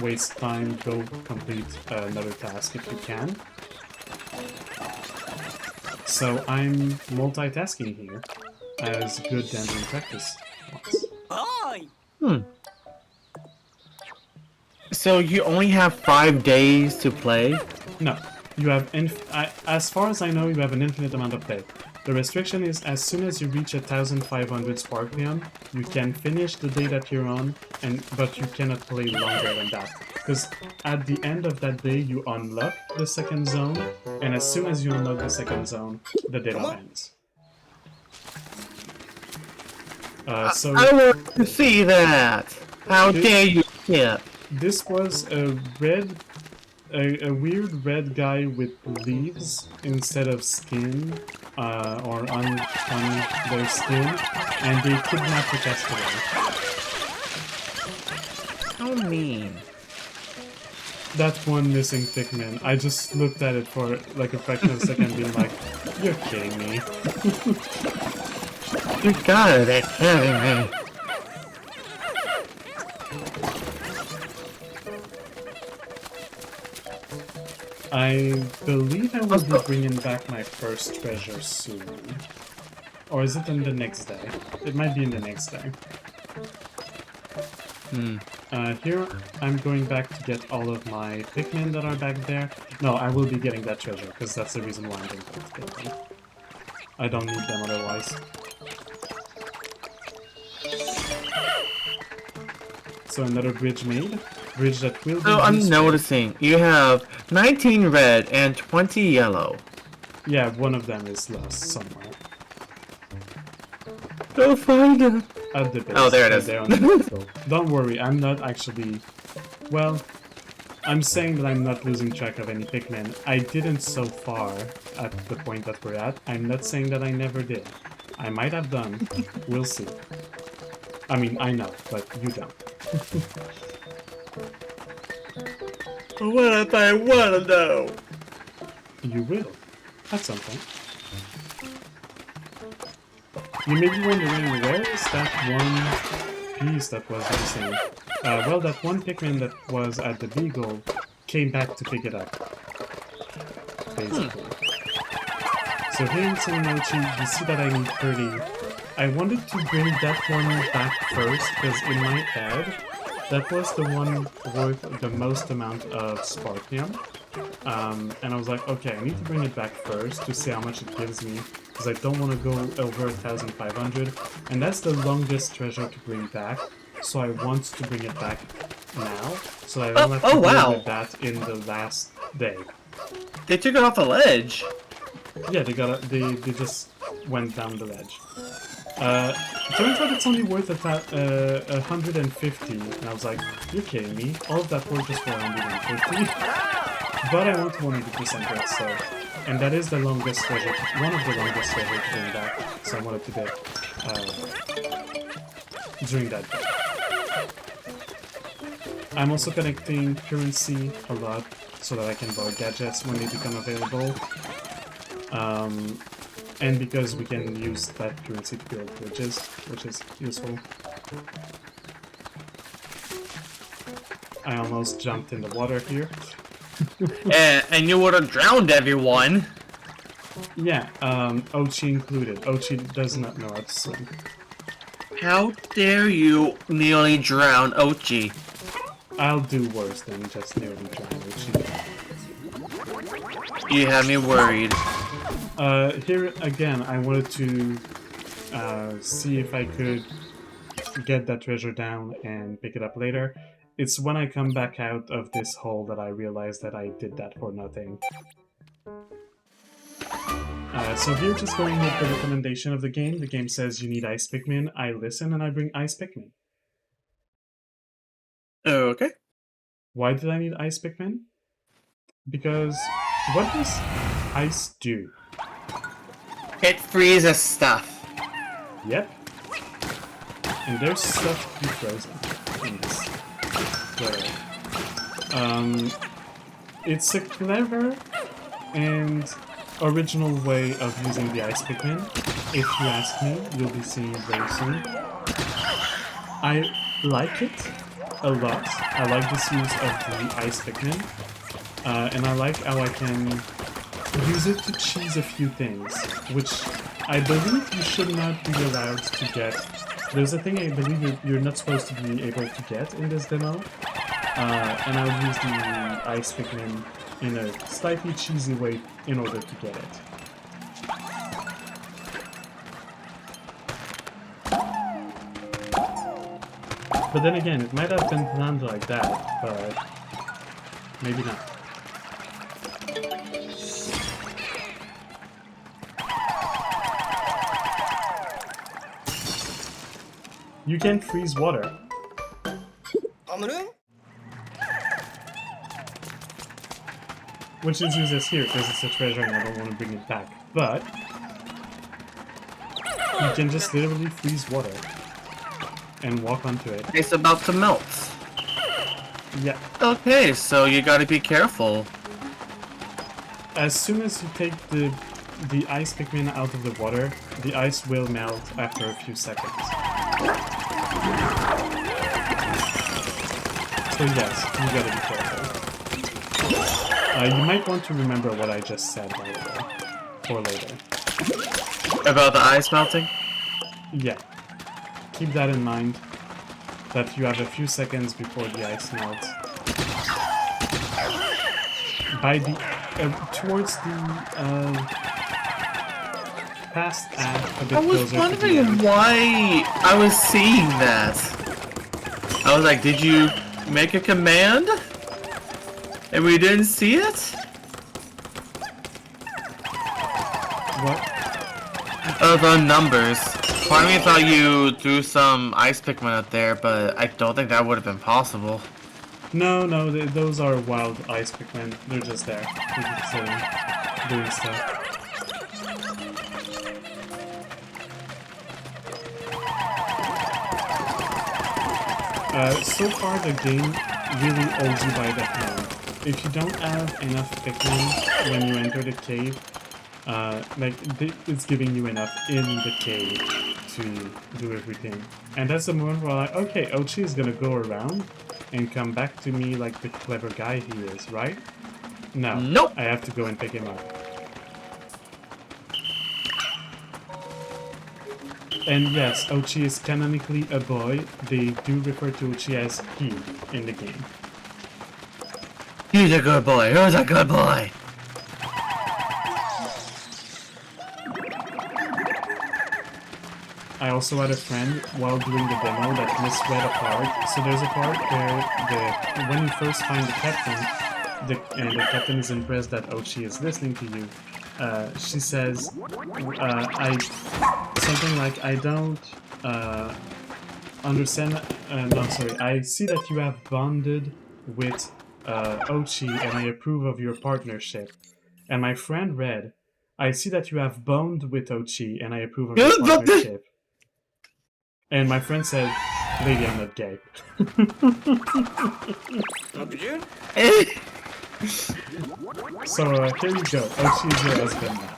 A: waste time, go complete another task if you can. So I'm multitasking here, as good Dendery practice wants.
B: So you only have 5 days to play?
A: No, you have, as far as I know, you have an infinite amount of play. The restriction is as soon as you reach 1,500 Sparklion, you can finish the day that you're on, but you cannot play longer than that. Because at the end of that day, you unlock the second zone, and as soon as you unlock the second zone, the data ends. So
B: I want to see that! How dare you, Kip?
A: This was a weird red guy with leaves instead of skin, or on their skin, and they kidnapped the castaway.
B: How mean.
A: That one missing Pikmin, I just looked at it for like a fraction of a second being like, you're kidding me.
B: You gotta be kidding me.
A: I believe I will be bringing back my first treasure soon. Or is it in the next day? It might be in the next day. Here, I'm going back to get all of my Pikmin that are back there. No, I will be getting that treasure, because that's the reason why I'm going to get them. I don't need them otherwise. So another bridge made. Bridge that will be
B: I'm noticing you have 19 red and 20 yellow.
A: Yeah, one of them is lost somewhere.
B: Go find it.
A: At the base.
B: Oh, there it is.
A: There on the pedestal. Don't worry, I'm not actually... Well, I'm saying that I'm not losing track of any Pikmin. I didn't so far at the point that we're at. I'm not saying that I never did. I might have done. We'll see. I mean, I know, but you don't.
B: What if I wanna know?
A: You will. At some point. You may be wondering, where is that one piece that was missing? Well, that one Pikmin that was at the Beagle came back to pick it up. Basically. So here in Sinnochi, you see that I need 30. I wanted to bring that one back first, because in my head, that was the one worth the most amount of Sparklium. And I was like, okay, I need to bring it back first to see how much it gives me, because I don't want to go over 1,500, and that's the longest treasure to bring back, so I want to bring it back now, so I don't have to deal with that in the last day.
B: They took it off the ledge.
A: Yeah, they just went down the ledge. Turns out it's only worth 150, and I was like, you're kidding me, all of that worth just for 150? But I want 100% red, so... And that is the longest treasure, one of the longest treasure to bring back, so I wanted to get, during that day. I'm also collecting currency a lot, so that I can buy gadgets when they become available. And because we can use that currency to build bridges, which is useful. I almost jumped in the water here.
B: And you would have drowned everyone.
A: Yeah, Ochi included. Ochi does not know how to swim.
B: How dare you nearly drown Ochi?
A: I'll do worse than just nearly drown Ochi.
B: You have me worried.
A: Here again, I wanted to see if I could get that treasure down and pick it up later. It's when I come back out of this hole that I realize that I did that for nothing. So here, just going with the recommendation of the game. The game says you need Ice Pikmin. I listen and I bring Ice Pikmin.
B: Okay.
A: Why did I need Ice Pikmin? Because what does ice do?
B: It freezes stuff.
A: Yep. And there's stuff to be frozen in this player. It's a clever and original way of using the ice Pikmin. If you ask me, you'll be seeing it very soon. I like it a lot. I like this use of the ice Pikmin. And I like how I can use it to cheese a few things, which I believe you should not be allowed to get. There's a thing I believe you're not supposed to be able to get in this demo, and I'll use the ice Pikmin in a slightly cheesy way in order to get it. But then again, it might have been planned like that, but maybe not. You can freeze water. Which is useless here because it's a treasure and I don't want to bring it back. But you can just literally freeze water and walk onto it.
B: It's about to melt.
A: Yeah.
B: Okay, so you gotta be careful.
A: As soon as you take the ice Pikmin out of the water, the ice will melt after a few seconds. So yes, you gotta be careful. You might want to remember what I just said, by the way, for later.
B: About the ice melting?
A: Yeah. Keep that in mind, that you have a few seconds before the ice melts. By the... towards the... past act, a bit
B: I was
A: closer to the
B: wondering
A: end.
B: why I was seeing that. I was like, did you make a command? And we didn't see it?
A: What?
B: The numbers. Part of me thought you threw some ice Pikmin out there, but I don't think that would have been possible.
A: No, those are wild ice Pikmin. They're just there. They're just sitting, doing stuff. So far the game really holds you by the hand. If you don't have enough Pikmin when you enter the cave, it's giving you enough in the cave to do everything. And that's the moment where I'm like, okay, Ochi is gonna go around and come back to me like the clever guy he is, right? No.
B: Nope.
A: I have to go and pick him up. And yes, Ochi is canonically a boy. They do refer to Ochi as he in the game.
B: He's a good boy. Who's a good boy?
A: I also had a friend while doing the demo that misread a part. So there's a part where when you first find the captain, and the captain is impressed that Ochi is listening to you, she says, something like, I don't understand, no, sorry, I see that you have bonded with Ochi and I approve of your partnership. And my friend read, I see that you have boned with Ochi and I approve of your partnership. And my friend said, lady, I'm not gay. So here you go, Ochi is your husband now.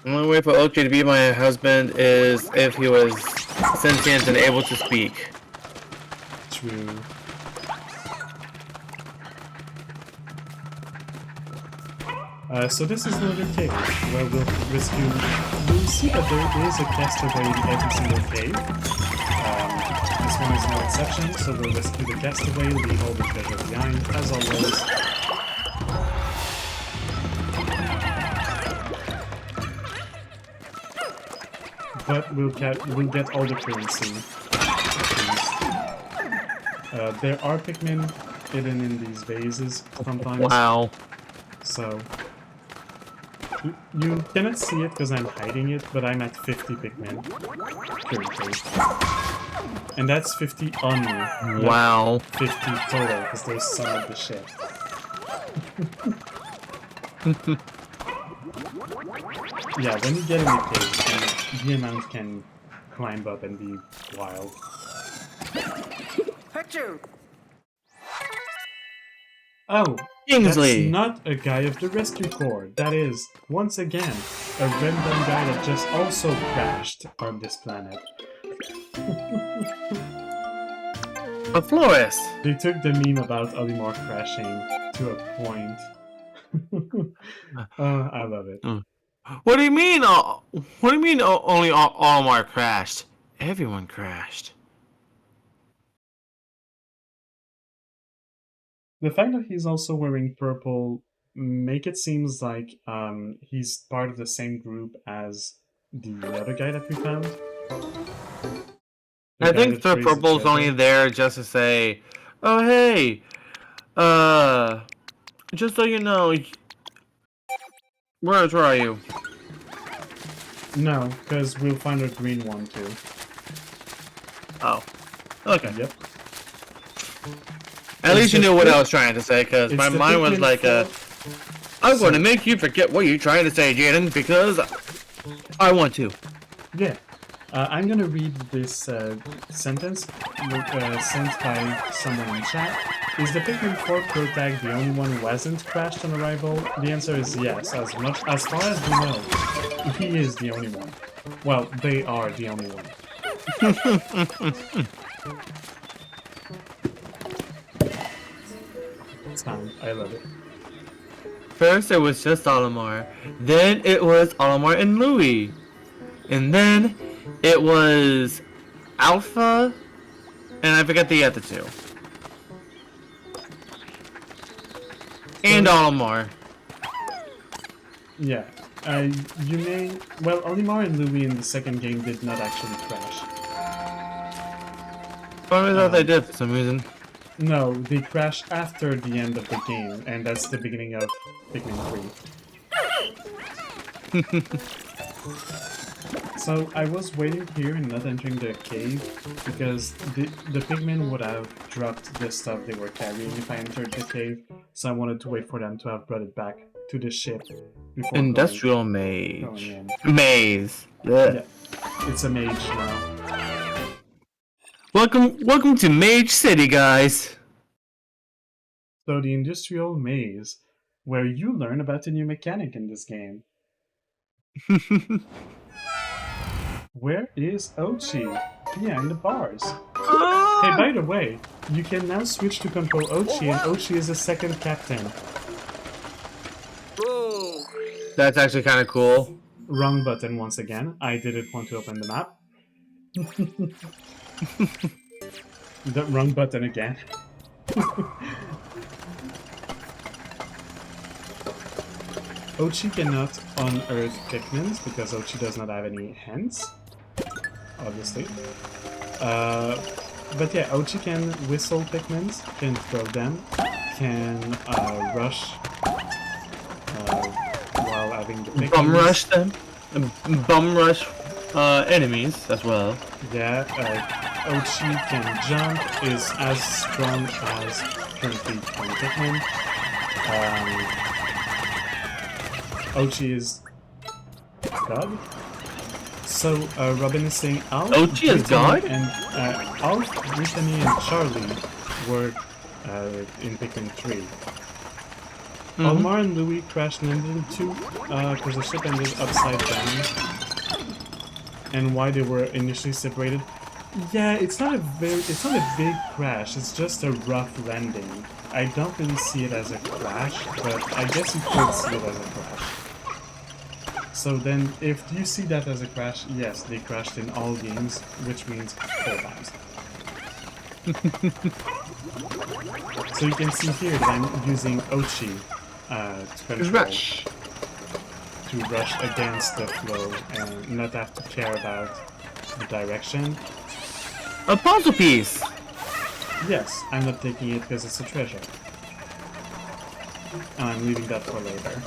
B: The only way for Ochi to be my husband is if he was sentient and able to speak.
A: True. So this is another cave where we'll rescue. You'll see that there is a castaway in every single cave. This one is no exception, so we'll rescue the castaway, leave all the treasure behind, as always. But we'll get all the currency. There are Pikmin hidden in these vases sometimes.
B: Wow.
A: So you cannot see it because I'm hiding it, but I'm at 50 Pikmin currently. And that's 50 on me.
B: Wow.
A: 50 total, because there's some of the shit. Yeah, when you get in the cave, the amount can climb up and be wild. Oh,
B: Kingsley.
A: that's not a guy of the rescue corps. That is, once again, a random guy that just also crashed on this planet.
B: A florist.
A: They took the meme about Olimar crashing to a point. I love it.
B: What do you mean? What do you mean? Only Olimar crashed. Everyone crashed.
A: The fact that he's also wearing purple make it seems like he's part of the same group as the other guy that we found.
B: I think the purple's only there just to say, "Oh hey, just so you know, where are you?"
A: No, because we'll find a green one too.
B: Oh, okay.
A: Yep.
B: At least you knew what I was trying to say, because my mind was like, I'm going to make you forget what you're trying to say, Jayden, because I want to.
A: Yeah. I'm going to read this sentence sent by someone in chat. Is the Pikmin 4 Pro Tag the only one who hasn't crashed on arrival? The answer is yes. As far as we know, he is the only one. Well, they are the only one. Sound. I love it.
B: First it was just Olimar, then it was Olimar and Louie, and then it was Alpha, and I forget the other two. And Olimar.
A: Yeah. You may... Well, Olimar and Louie in the second game did not actually crash.
B: I thought they did for some reason.
A: No, they crash after the end of the game, and that's the beginning of Pikmin 3. So I was waiting here and not entering the cave, because the Pikmin would have dropped the stuff they were carrying if I entered the cave, so I wanted to wait for them to have brought it back to the ship before
B: Industrial
A: going
B: Mage.
A: in.
B: Maze.
A: Yeah, it's a mage now.
B: Welcome to Mage City, guys.
A: So the Industrial Maze, where you learn about a new mechanic in this game. Where is Ochi? Behind the bars. Hey, by the way, you can now switch to control Ochi, and Ochi is a second captain.
B: That's actually kind of cool.
A: Wrong button once again. I didn't want to open the map. The wrong button again. Ochi cannot unearth Pikmins because Ochi does not have any hands, obviously. But yeah, Ochi can whistle Pikmins, can throw them, can rush while having the Pikmins.
B: Bum rush them. Bum rush enemies as well.
A: Yeah, Ochi can jump, is as strong as currently 20 Pikmin. Ochi is God. So Robin is saying Alf,
B: Ochi is God?
A: And Alf, Brittany, and Charlie were in Pikmin 3. Olimar and Louie crashed landing too because the ship ended upside down. And why they were initially separated? Yeah, it's not a big crash. It's just a rough landing. I don't really see it as a crash, but I guess you could see it as a crash. So then, if you see that as a crash, yes, they crashed in all games, which means 4 times. So you can see here that I'm using Ochi to rush against the flow and not have to care about the direction.
B: A puzzle piece!
A: Yes, I'm not taking it because it's a treasure. And I'm leaving that for later.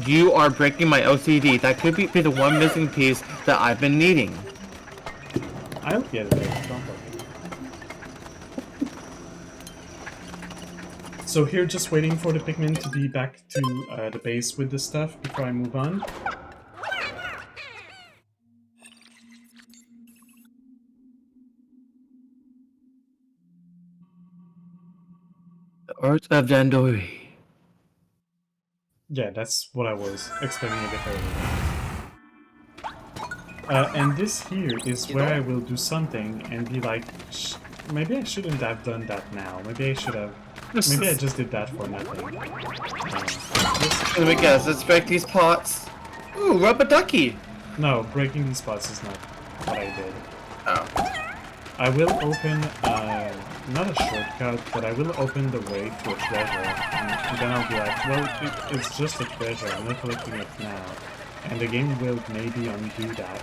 B: You are breaking my OCD. That could be the one missing piece that I've been needing.
A: I'll get it later, don't worry. So here, just waiting for the Pikmin to be back to the base with the stuff before I move on.
B: Art of Dandori.
A: Yeah, that's what I was explaining a bit earlier. And this here is where I will do something and be like, maybe I shouldn't have done that now. Maybe I should have. Maybe I just did that for nothing.
B: Let me guess. Let's break these pots. Ooh, rub a ducky.
A: No, breaking these pots is not what I did.
B: Oh.
A: I will open, not a shortcut, but I will open the way to a treasure. And then I'll be like, well, it's just a treasure. I'm not collecting it now. And the game will maybe undo that.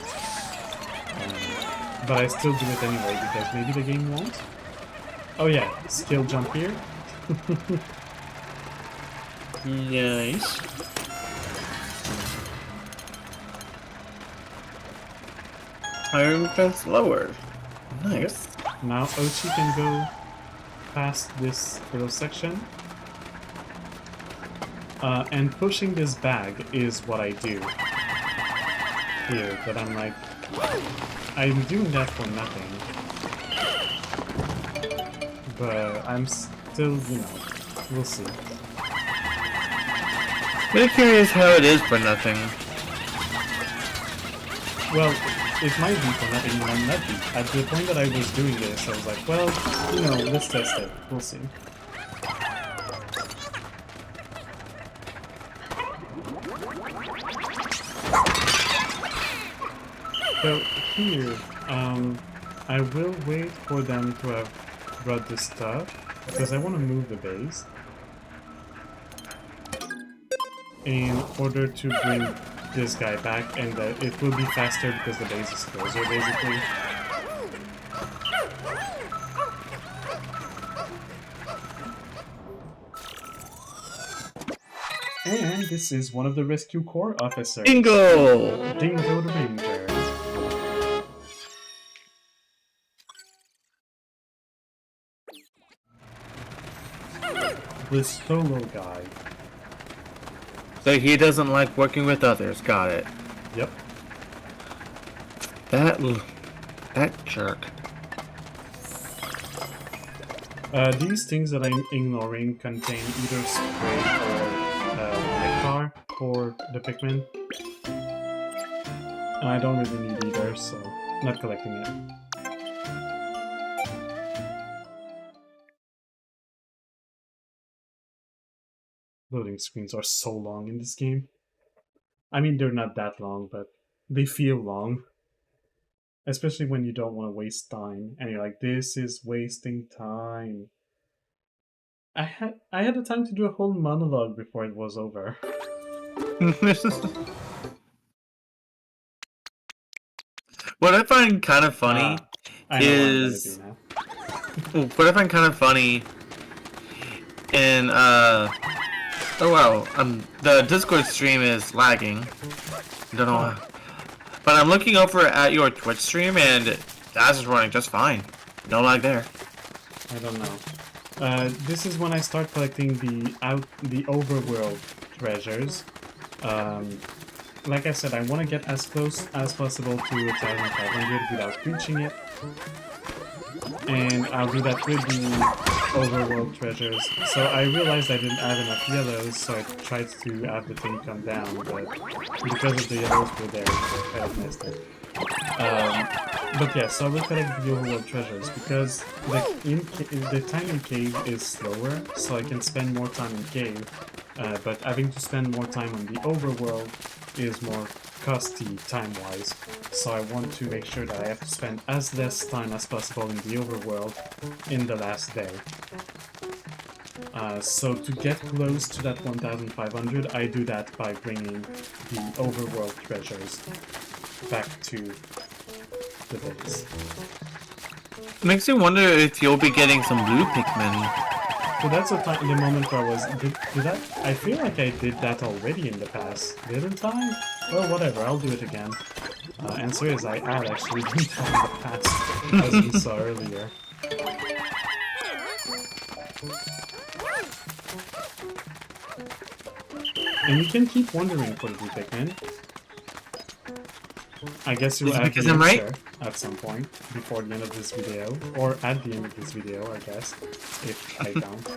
A: But I still do it anyway because maybe the game won't. Oh yeah, skill jump here.
B: Nice. Iron fence lowered. Nice.
A: Now Ochi can go past this little section. And pushing this bag is what I do. Here, but I'm like... I'm doing that for nothing. But I'm still, you know, we'll see.
B: Really curious how it is for nothing.
A: Well, it might be for nothing, it might not be. At the point that I was doing this, I was like, well, you know, let's test it. We'll see. So here, I will wait for them to have brought this stuff, because I want to move the base in order to bring this guy back, and it will be faster because the base is closer, basically. And this is one of the Rescue Corps officers.
B: Bingo!
A: Dingo the Ranger. This solo guy.
B: So he doesn't like working with others. Got it.
A: Yep.
B: That jerk.
A: These things that I'm ignoring contain either spray or nectar for the Pikmin. And I don't really need either, so not collecting it. Loading screens are so long in this game. I mean, they're not that long, but they feel long. Especially when you don't want to waste time. And you're like, this is wasting time. I had the time to do a whole monologue before it was over.
B: What I find kind of funny
A: is...
B: what I find kind of funny in oh wow, the Discord stream is lagging. Don't know why. But I'm looking over at your Twitch stream and that's just running just fine. No lag there.
A: I don't know. This is when I start collecting the overworld treasures. Like I said, I want to get as close as possible to 1,500 without reaching it. And I'll do that with the overworld treasures. So I realized I didn't have enough yellows, so I tried to have the thing come down, but because of the yellows were there, I kind of missed it. But yeah, so I will collect the overworld treasures, because the time in cave is slower, so I can spend more time in cave, but having to spend more time on the overworld is more costly time-wise, so I want to make sure that I have to spend as less time as possible in the overworld in the last day. So to get close to that 1,500, I do that by bringing the overworld treasures back to the base.
B: Makes me wonder if you'll be getting some blue Pikmin.
A: So that's the moment where I was... Did I... I feel like I did that already in the past. Didn't I? Well, whatever, I'll do it again. Answer is I had actually done that in the past, as we saw earlier. And you can keep wondering for the blue Pikmin. I guess you'll have the answer at some point before the end of this video, or at the end of this video, I guess, if I don't.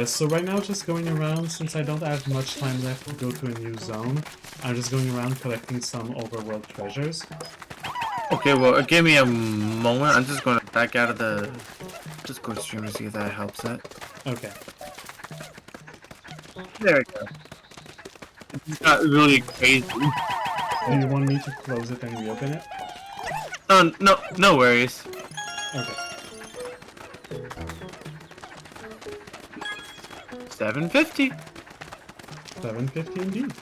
A: So right now, just going around, since I don't have much time left to go to a new zone, I'm just going around collecting some overworld treasures.
B: Okay, well, give me a moment. I'm just going to back out of the Discord stream to see if that helps it.
A: Okay.
B: There we go. It's not really crazy.
A: Do you want me to close it and reopen it?
B: Oh, no worries.
A: Okay.
B: 750.
A: 750 indeed.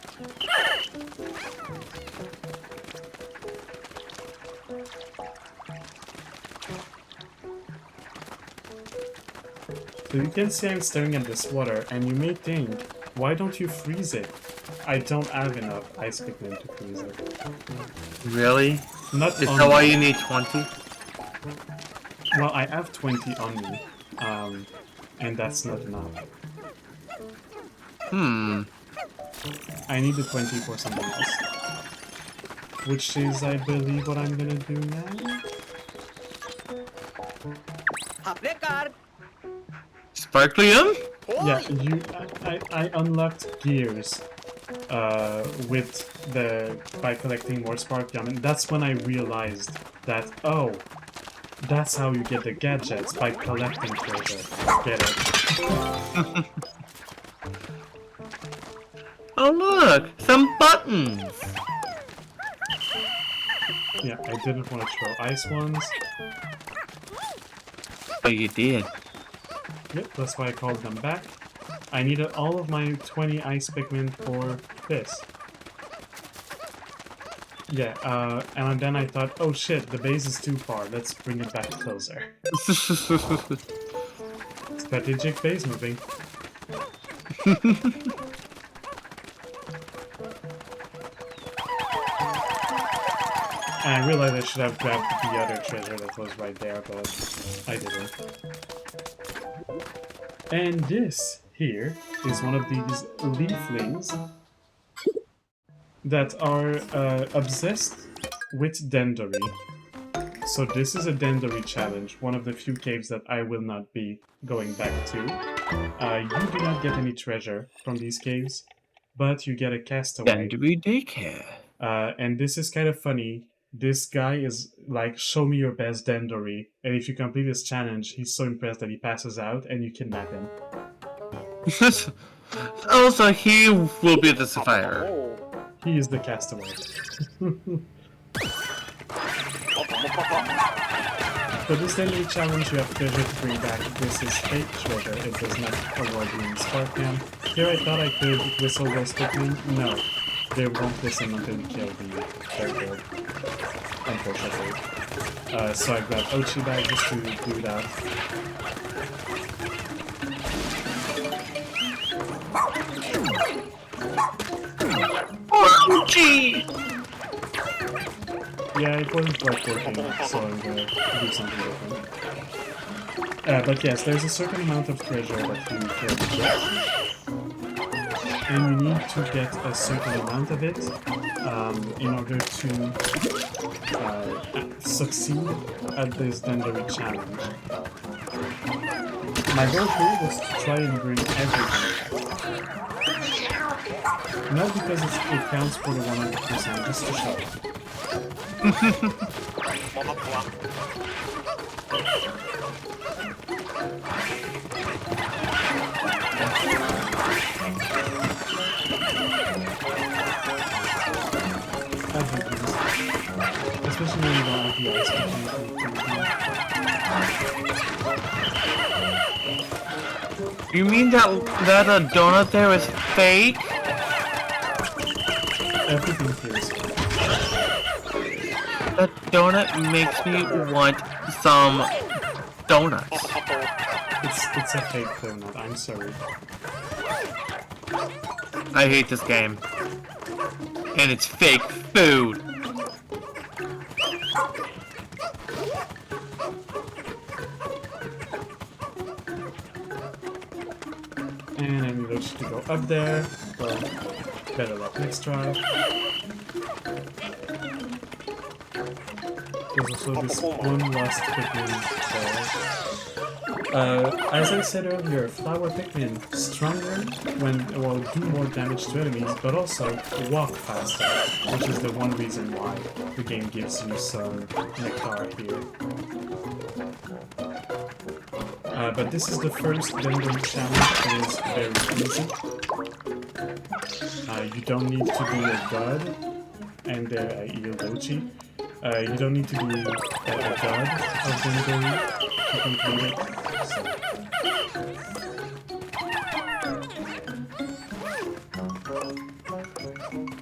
A: So you can see I'm staring at this water, and you may think, why don't you freeze it? I don't have enough ice Pikmin to freeze it.
B: Really?
A: Not
B: Is
A: on
B: that why
A: me.
B: you need 20?
A: Well, I have 20 on me, and that's not enough. I need the 20 for something else. Which is, I believe, what I'm gonna do now.
B: Sparklium?
A: Yeah, I unlocked gears by collecting more Sparkium, and that's when I realized that, oh, that's how you get the gadgets, by collecting treasure. Get it?
B: Oh look, some buttons.
A: Yeah, I didn't want to throw ice ones.
B: But you did.
A: Yep, that's why I called them back. I needed all of my 20 ice Pikmin for this. Yeah, and then I thought, oh shit, the base is too far, let's bring it back closer. Strategic base moving. And I realized I should have grabbed the other treasure that was right there, but I didn't. And this here is one of these leaflings that are obsessed with Dendory. So this is a Dendory challenge, one of the few caves that I will not be going back to. You do not get any treasure from these caves, but you get a castaway.
B: Dendory daycare.
A: And this is kind of funny. This guy is like, show me your best Dendory, and if you complete this challenge, he's so impressed that he passes out and you kidnap him.
B: Also, he will be the survivor.
A: He is the castaway. For this Dendory challenge, you have treasure to bring back. This is fake treasure, it does not award you in Sparkman. Here I thought I could whistle those Pikmin. No, they won't listen until you kill the treasure, unfortunately. So I grabbed Ochi bag just to do that.
B: Ochi!
A: Yeah, it wasn't quite working, so I'm gonna do something different. But yes, there's a certain amount of treasure that you can get. And you need to get a certain amount of it in order to succeed at this Dendory challenge. My goal here was to try and bring everything. Not because it counts for the 100%, just to show it. Especially when you don't have the ice Pikmin.
B: You mean that a donut there is fake?
A: Everything here is fake.
B: That donut makes me want some donuts.
A: It's a fake donut, I'm sorry.
B: I hate this game. And it's fake food.
A: And I need those to go up there. Well, better luck next try. There's also this one last Pikmin there. As I said earlier, flower Pikmin stronger will do more damage to enemies, but also walk faster, which is the one reason why the game gives you some nectar here. But this is the first Dendron challenge. It is very easy. You don't need to be a god, and Yodochi. You don't need to be a god of Dendron to complete it. So.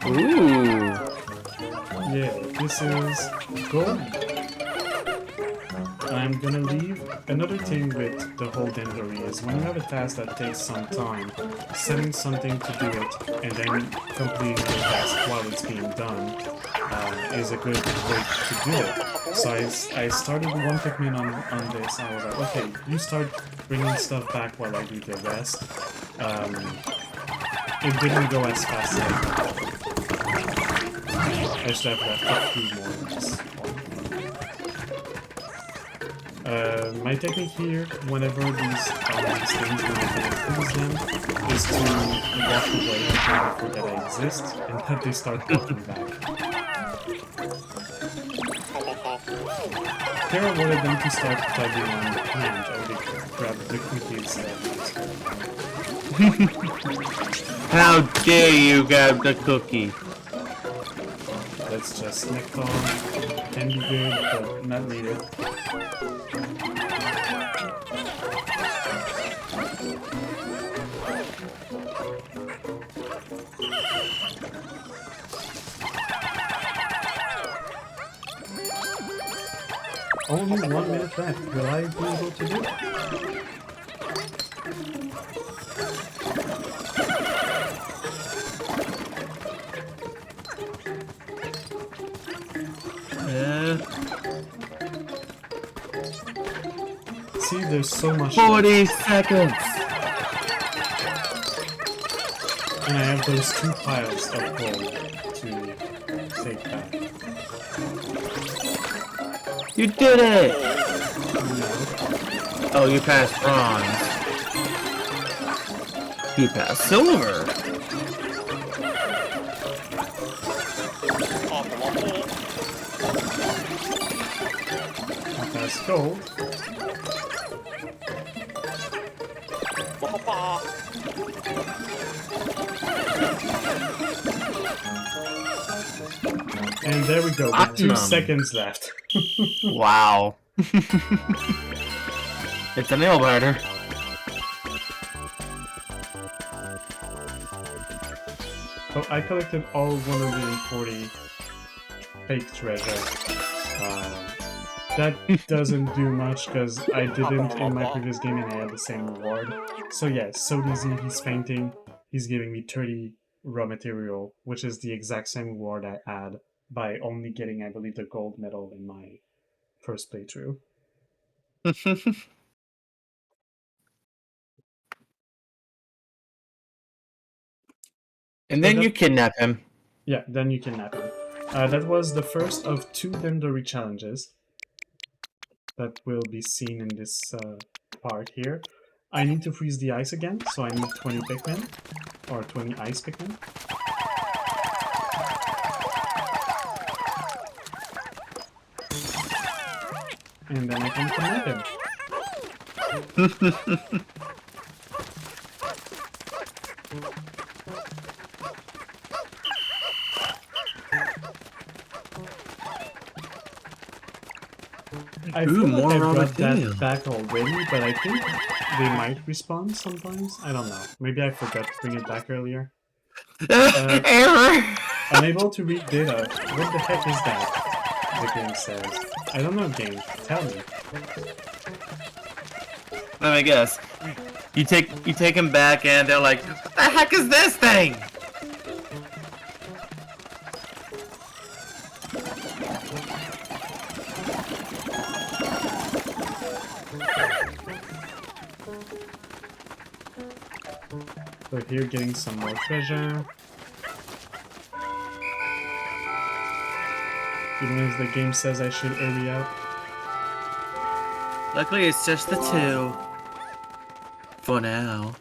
B: Ooh.
A: Yeah, this is gold. I'm gonna leave. Another thing with the whole Dendery is when you have a task that takes some time, setting something to do it and then completing the task while it's being done is a good way to do it. So I started one Pikmin on this. I was like, okay, you start bringing stuff back while I do the rest. It didn't go as fast as I thought. I should have left a few more of this. My technique here, whenever these things, when I use them, is to walk away and forget that I exist, and that they start walking back. Here I wanted them to start tugging on the plant, or they grab the cookie instead.
B: How dare you grab the cookie?
A: That's just nectar. Can be good, but not needed. Only 1 minute left. Will I be able to do it? See, there's so much
B: 40 seconds!
A: And I have those 2 piles of gold to take back.
B: You did it!
A: No.
B: Oh, you passed bronze. You passed silver.
A: I passed gold. And there we go, with 2 seconds left.
B: Wow. It's a nail biter.
A: So I collected all 140 fake treasure. That doesn't do much because I didn't in my previous game and I had the same reward. So yeah, so easy, he's fainting. He's giving me 30 raw material, which is the exact same reward I had by only getting, I believe, the gold medal in my first playthrough.
B: And then you kidnap him.
A: Yeah, then you kidnap him. That was the first of 2 Dendori challenges that will be seen in this part here. I need to freeze the ice again, so I need 20 Pikmin, or 20 ice Pikmin. And then I can kidnap him. I feel like I brought that back already, but I think they might respawn sometimes. I don't know. Maybe I forgot to bring it back earlier.
B: Error!
A: Unable to read data. What the heck is that? The game says. I don't know, game. Tell me.
B: Let me guess. You take him back and they're like, what the heck is this thing?
A: We're here getting some more treasure. Even if the game says I should hurry up.
B: Luckily, it's just the 2. For now.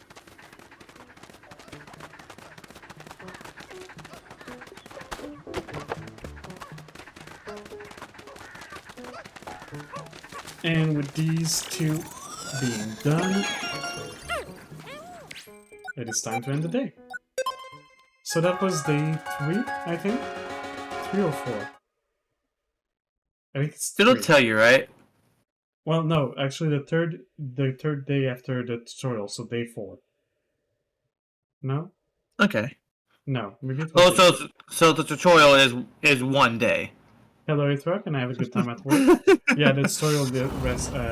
A: And with these two being done, it is time to end the day. So that was day 3, I think? 3 or 4? I think it's 3.
B: It'll tell you, right?
A: Well, no, actually the third day after the tutorial, so day 4. No?
B: Okay.
A: No, maybe it
B: Oh,
A: was day 3.
B: so the tutorial is 1 day.
A: Hello, Ithra, can I have a good time at work? Yeah, the tutorial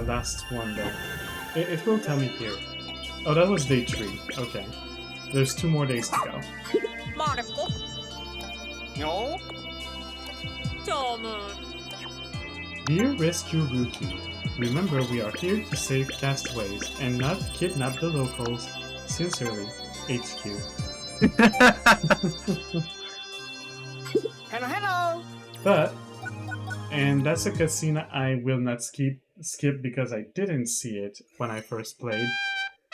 A: lasts 1 day. It will tell me here. Oh, that was day 3. Okay. There's 2 more days to go.
D: 말했고.
E: 요?
D: 점은
A: Dear Rescue Rookie, remember we are here to save castaways and not kidnap the locals. Sincerely, HQ.
E: Hello.
A: But, and that's a cutscene I will not skip because I didn't see it when I first played.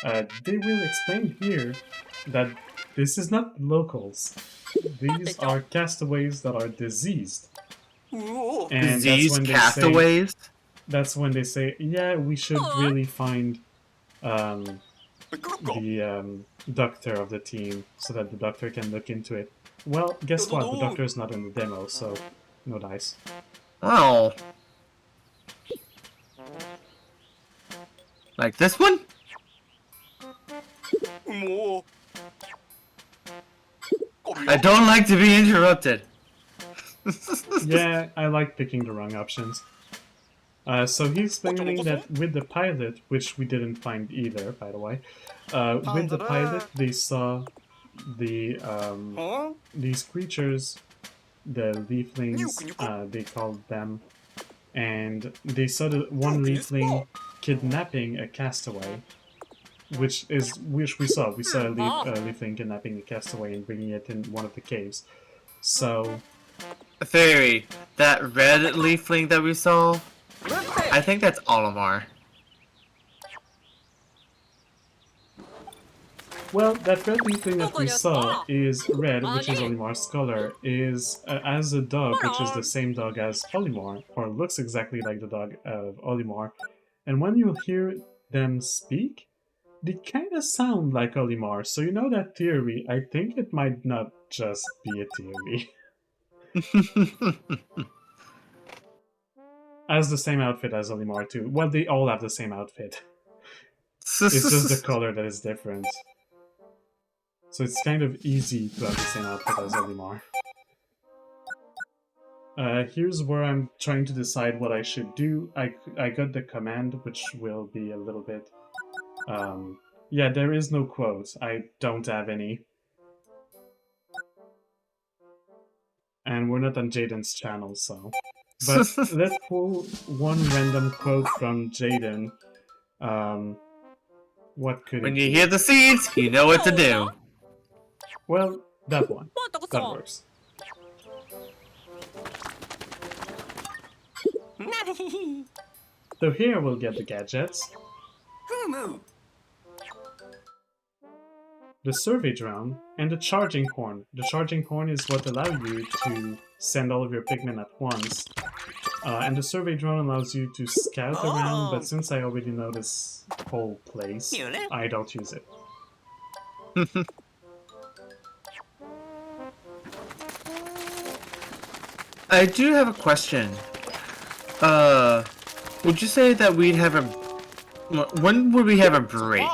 A: They will explain here that this is not locals. These are castaways that are diseased. And
B: Disease castaways?
A: That's when they say, yeah, we should really find the doctor of the team so that the doctor can look into it. Well, guess what? The doctor is not in the demo, so no dice.
B: Oh. Like this one?
E: 뭐?
B: I don't like to be interrupted.
A: Yeah, I like picking the wrong options. So he's explaining that with the pilot, which we didn't find either, by the way, with the pilot they saw the
E: 어?
A: these creatures, the leaflings, they called them, and they saw the one leafling kidnapping a castaway, which we saw. We saw a leafling kidnapping a castaway and bringing it in one of the caves. So.
B: Theory. That red leafling that we saw, I think that's Olimar.
A: Well, that red leafling that we saw is red, which is Olimar's color, is as a dog, which is the same dog as Olimar, or looks exactly like the dog of Olimar. And when you hear them speak, they kind of sound like Olimar. So you know that theory, I think it might not just be a theory. Has the same outfit as Olimar too. Well, they all have the same outfit. It's just the color that is different. So it's kind of easy to have the same outfit as Olimar. Here's where I'm trying to decide what I should do. I got the command, which will be a little bit... yeah, there is no quote. I don't have any. And we're not on Jayden's channel, so... But let's pull one random quote from Jayden. What could
B: When
A: it
B: you
A: be?
B: hear the seeds, you know what to do.
A: Well, that one.
D: 뭐었다고
A: That
D: 써?
A: works. So here we'll get the gadgets. The survey drone and the charging horn. The charging horn is what allows you to send all of your Pikmin at once. And the survey drone allows you to scout around, but since I already know this whole place, I don't use it.
B: I do have a question. Would you say that we'd have a... When would we have a break?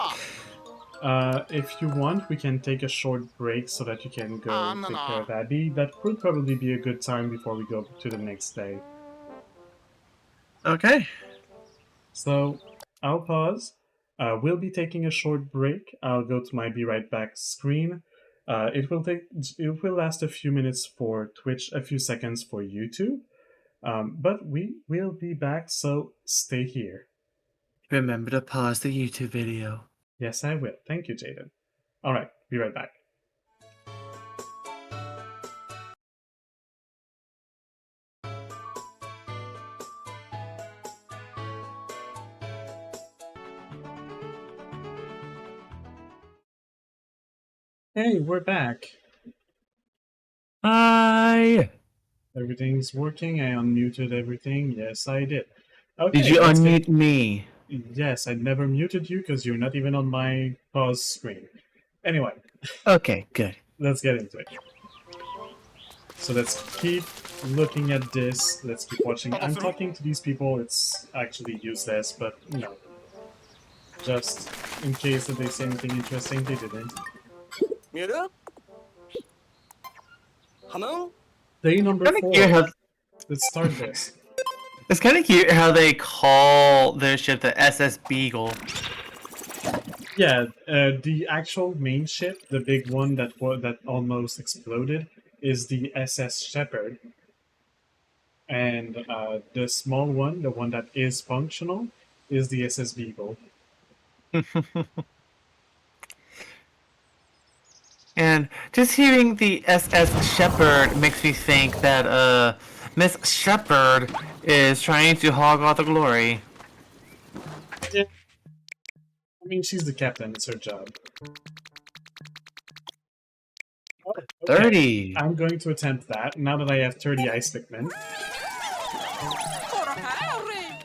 A: If you want, we can take a short break so that you can go take care of Abby. That would probably be a good time before we go to the next day.
B: Okay.
A: So, I'll pause. We'll be taking a short break. I'll go to my Be Right Back screen. It will last a few minutes for Twitch, a few seconds for YouTube. But we will be back, so stay here.
B: Remember to pause the YouTube video.
A: Yes, I will. Thank you, Jayden. Alright, be right back. Hey, we're back.
B: Hi.
A: Everything's working. I unmuted everything. Yes, I did.
B: Did
A: Okay,
B: you
A: let's
B: unmute me?
A: Yes, I never muted you because you're not even on my pause screen. Anyway,
B: Okay, good.
A: let's get into it. So let's keep looking at this. Let's keep watching. I'm talking to these people. It's actually useless, but just in case that they say anything interesting, they didn't.
E: 見えるハムン
A: Day number
B: Kind of cute
A: 4.
B: how
A: Let's start this.
B: it's kind of cute how they call their ship the SS Beagle.
A: Yeah, the actual main ship, the big one that almost exploded, is the SS Shepherd, and the small one, the one that is functional, is the SS Beagle.
B: And just hearing the SS Shepherd makes me think that Miss Shepherd is trying to hog all the glory.
A: Yeah, I mean she's the captain; it's her job. Oh, okay.
B: 30.
A: I'm going to attempt that now that I have 30 ice Pikmin.
D: For Harry.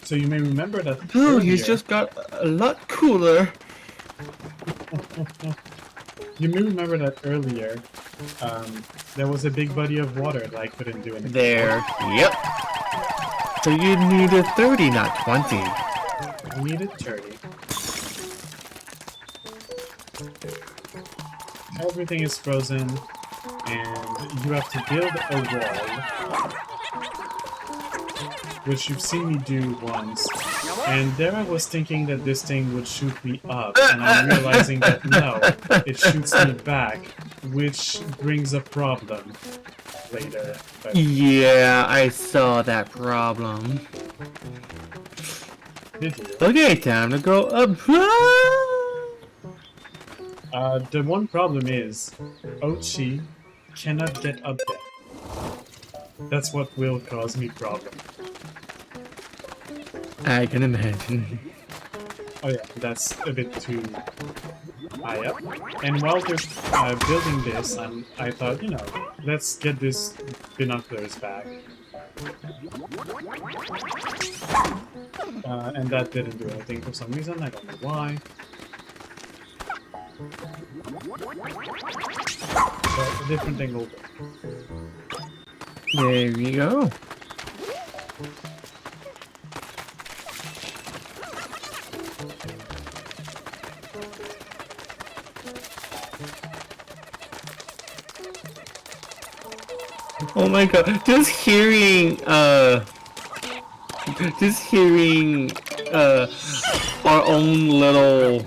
A: So you may remember that
B: Oh,
A: earlier,
B: he's just got a lot cooler.
A: you may remember that earlier, there was a big body of water that I couldn't do anything.
B: There. Yep. So you needed 30, not 20.
A: I needed 30. Everything is frozen, and you have to build a wall, which you've seen me do once. And there I was thinking that this thing would shoot me up, and I'm realizing that no, it shoots me back, which brings a problem later. But
B: Yeah, I saw that problem.
A: did you?
B: Okay, time to go up.
A: The one problem is, Ochi cannot get up there. That's what will cause me problem.
B: I can imagine.
A: Oh yeah, that's a bit too high up. And while they're building this, I thought, let's get this binoculars back. And that didn't do anything for some reason, I don't know why. But a different thing will do.
B: There we go. Oh my god, just hearing our own little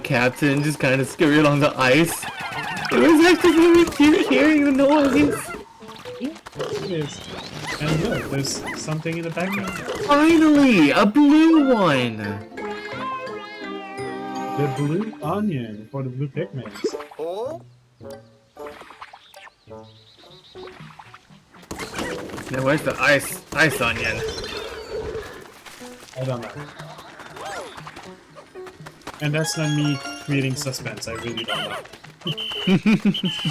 B: captain just kind of scurry along the ice. It was actually really cute hearing the noise.
A: It is. And look, there's something in the background.
B: Finally, a blue one.
A: The blue onion for the blue Pikmins.
E: お
B: Now where's the ice onion?
A: I don't know. And that's not me creating suspense, I really don't know.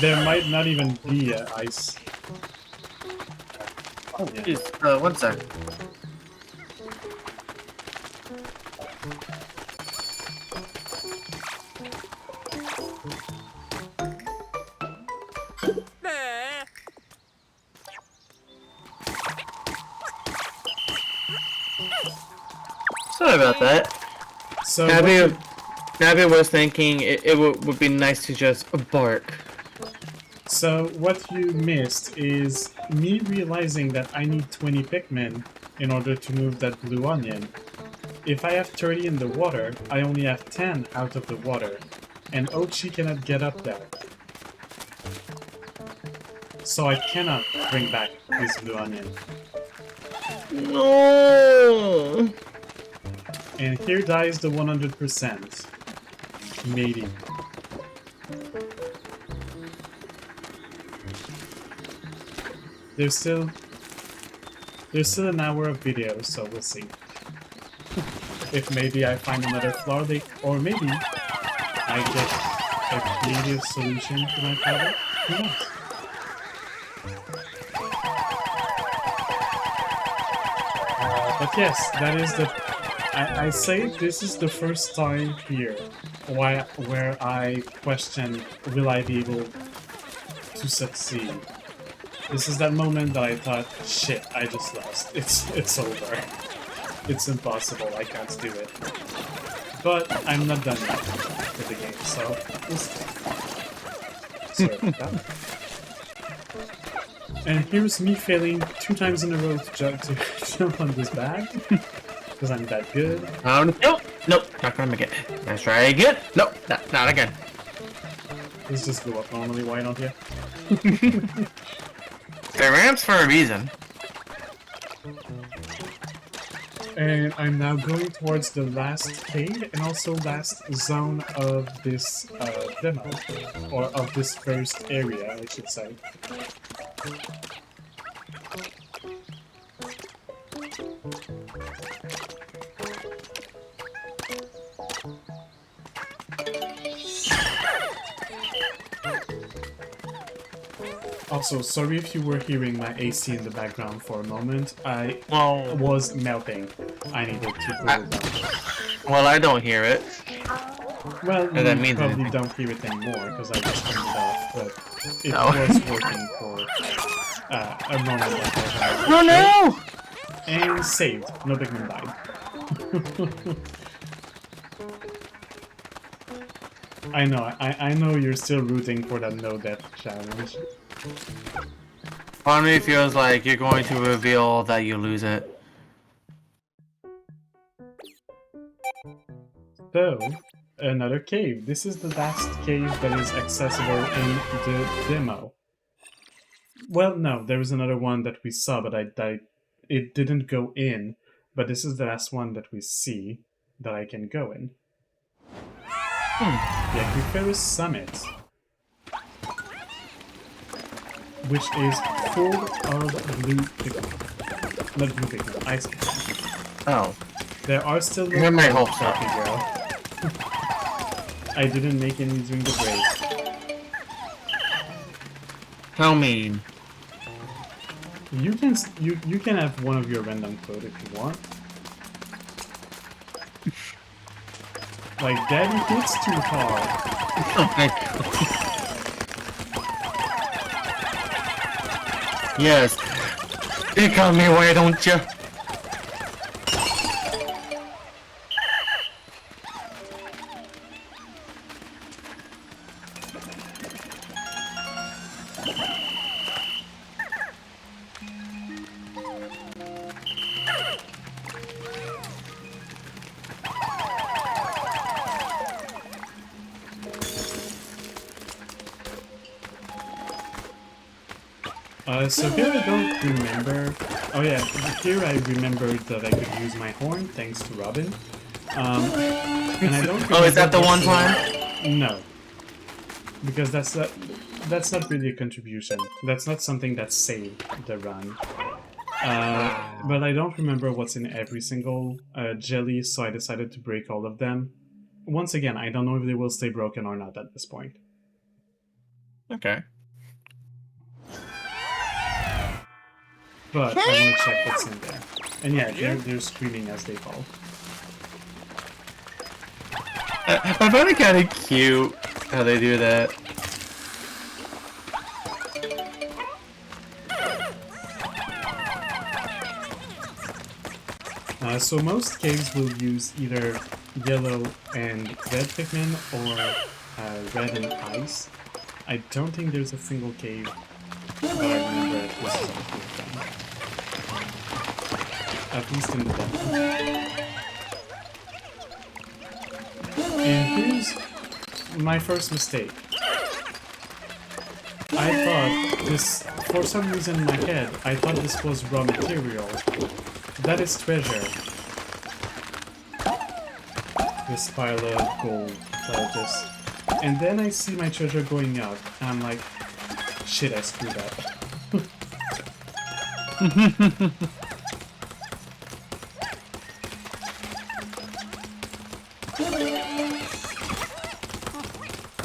A: There might not even be an ice. Oh, yeah.
B: Jeez, one sec.
D: 네.
B: Sorry about that.
A: So
B: Nabby was thinking it would be nice to just bark.
A: So what you missed is me realizing that I need 20 Pikmin in order to move that blue onion. If I have 30 in the water, I only have 10 out of the water, and Ochi cannot get up there. So I cannot bring back this blue onion.
B: No.
A: And here dies the 100%. Maybe. There's still an hour of video, so we'll see. If maybe I find another flower, or maybe I get a creative solution to my problem. Who knows? But yes, that is the. I say this is the first time here where I question, will I be able to succeed? This is that moment that I thought, shit, I just lost. It's over. It's impossible. I can't do it. But I'm not done yet with the game, so we'll see. Sorry about that. And here's me failing 2 times in a row to jump on this bag. Because I'm that good.
B: Nope, not gonna make it. Let's try again. Nope, not again.
A: Let's just go up normally, why not you?
B: They're ramps for a reason.
A: And I'm now going towards the last cave and also last zone of this demo. Or of this first area, I should say. Also, sorry if you were hearing my AC in the background for a moment. I was melting. I needed to cool it down.
B: Well, I don't hear it.
A: Well,
B: that
A: you
B: means
A: probably
B: anything.
A: don't hear it anymore because I just turned it off, but it
B: No.
A: was working for a moment.
B: Oh no!
A: And saved. No Pikmin died. I know you're still rooting for that no death challenge.
B: Part of me feels like you're going to reveal that you lose it.
A: So, another cave. This is the last cave that is accessible in the demo. Well, no, there was another one that we saw, but it didn't go in. But this is the last one that we see that I can go in. The Aquiferous Summit. Which is full of blue Pikmin. Not blue Pikmin, ice Pikmin.
B: Oh.
A: There are still no
B: Here's my hopes
A: happy girl. I didn't make any during the break.
B: How mean.
A: You can have one of your random code if you want. Like Daddy hits too hard.
B: Yes. Pick on me, why don't you?
A: So here I don't remember. Oh yeah, here I remembered that I could use my horn thanks to Robin. And I don't.
B: Oh, is that the one
A: remember-
B: time?
A: No, because that's not really a contribution. That's not something that saved the run. But I don't remember what's in every single jelly, so I decided to break all of them. Once again, I don't know if they will stay broken or not at this point.
B: Okay.
A: But I want to check what's in there. And yeah, they're screaming as they fall.
B: I find it kind of cute how they do that.
A: So most caves will use either yellow and red Pikmin or red and ice. I don't think there's a single cave that I remember this is all done. At least in the demo. And here's my first mistake. I thought this, for some reason in my head, I thought this was raw material. That is treasure. This pile of gold, like this. And then I see my treasure going up, and I'm like, shit, I screwed up.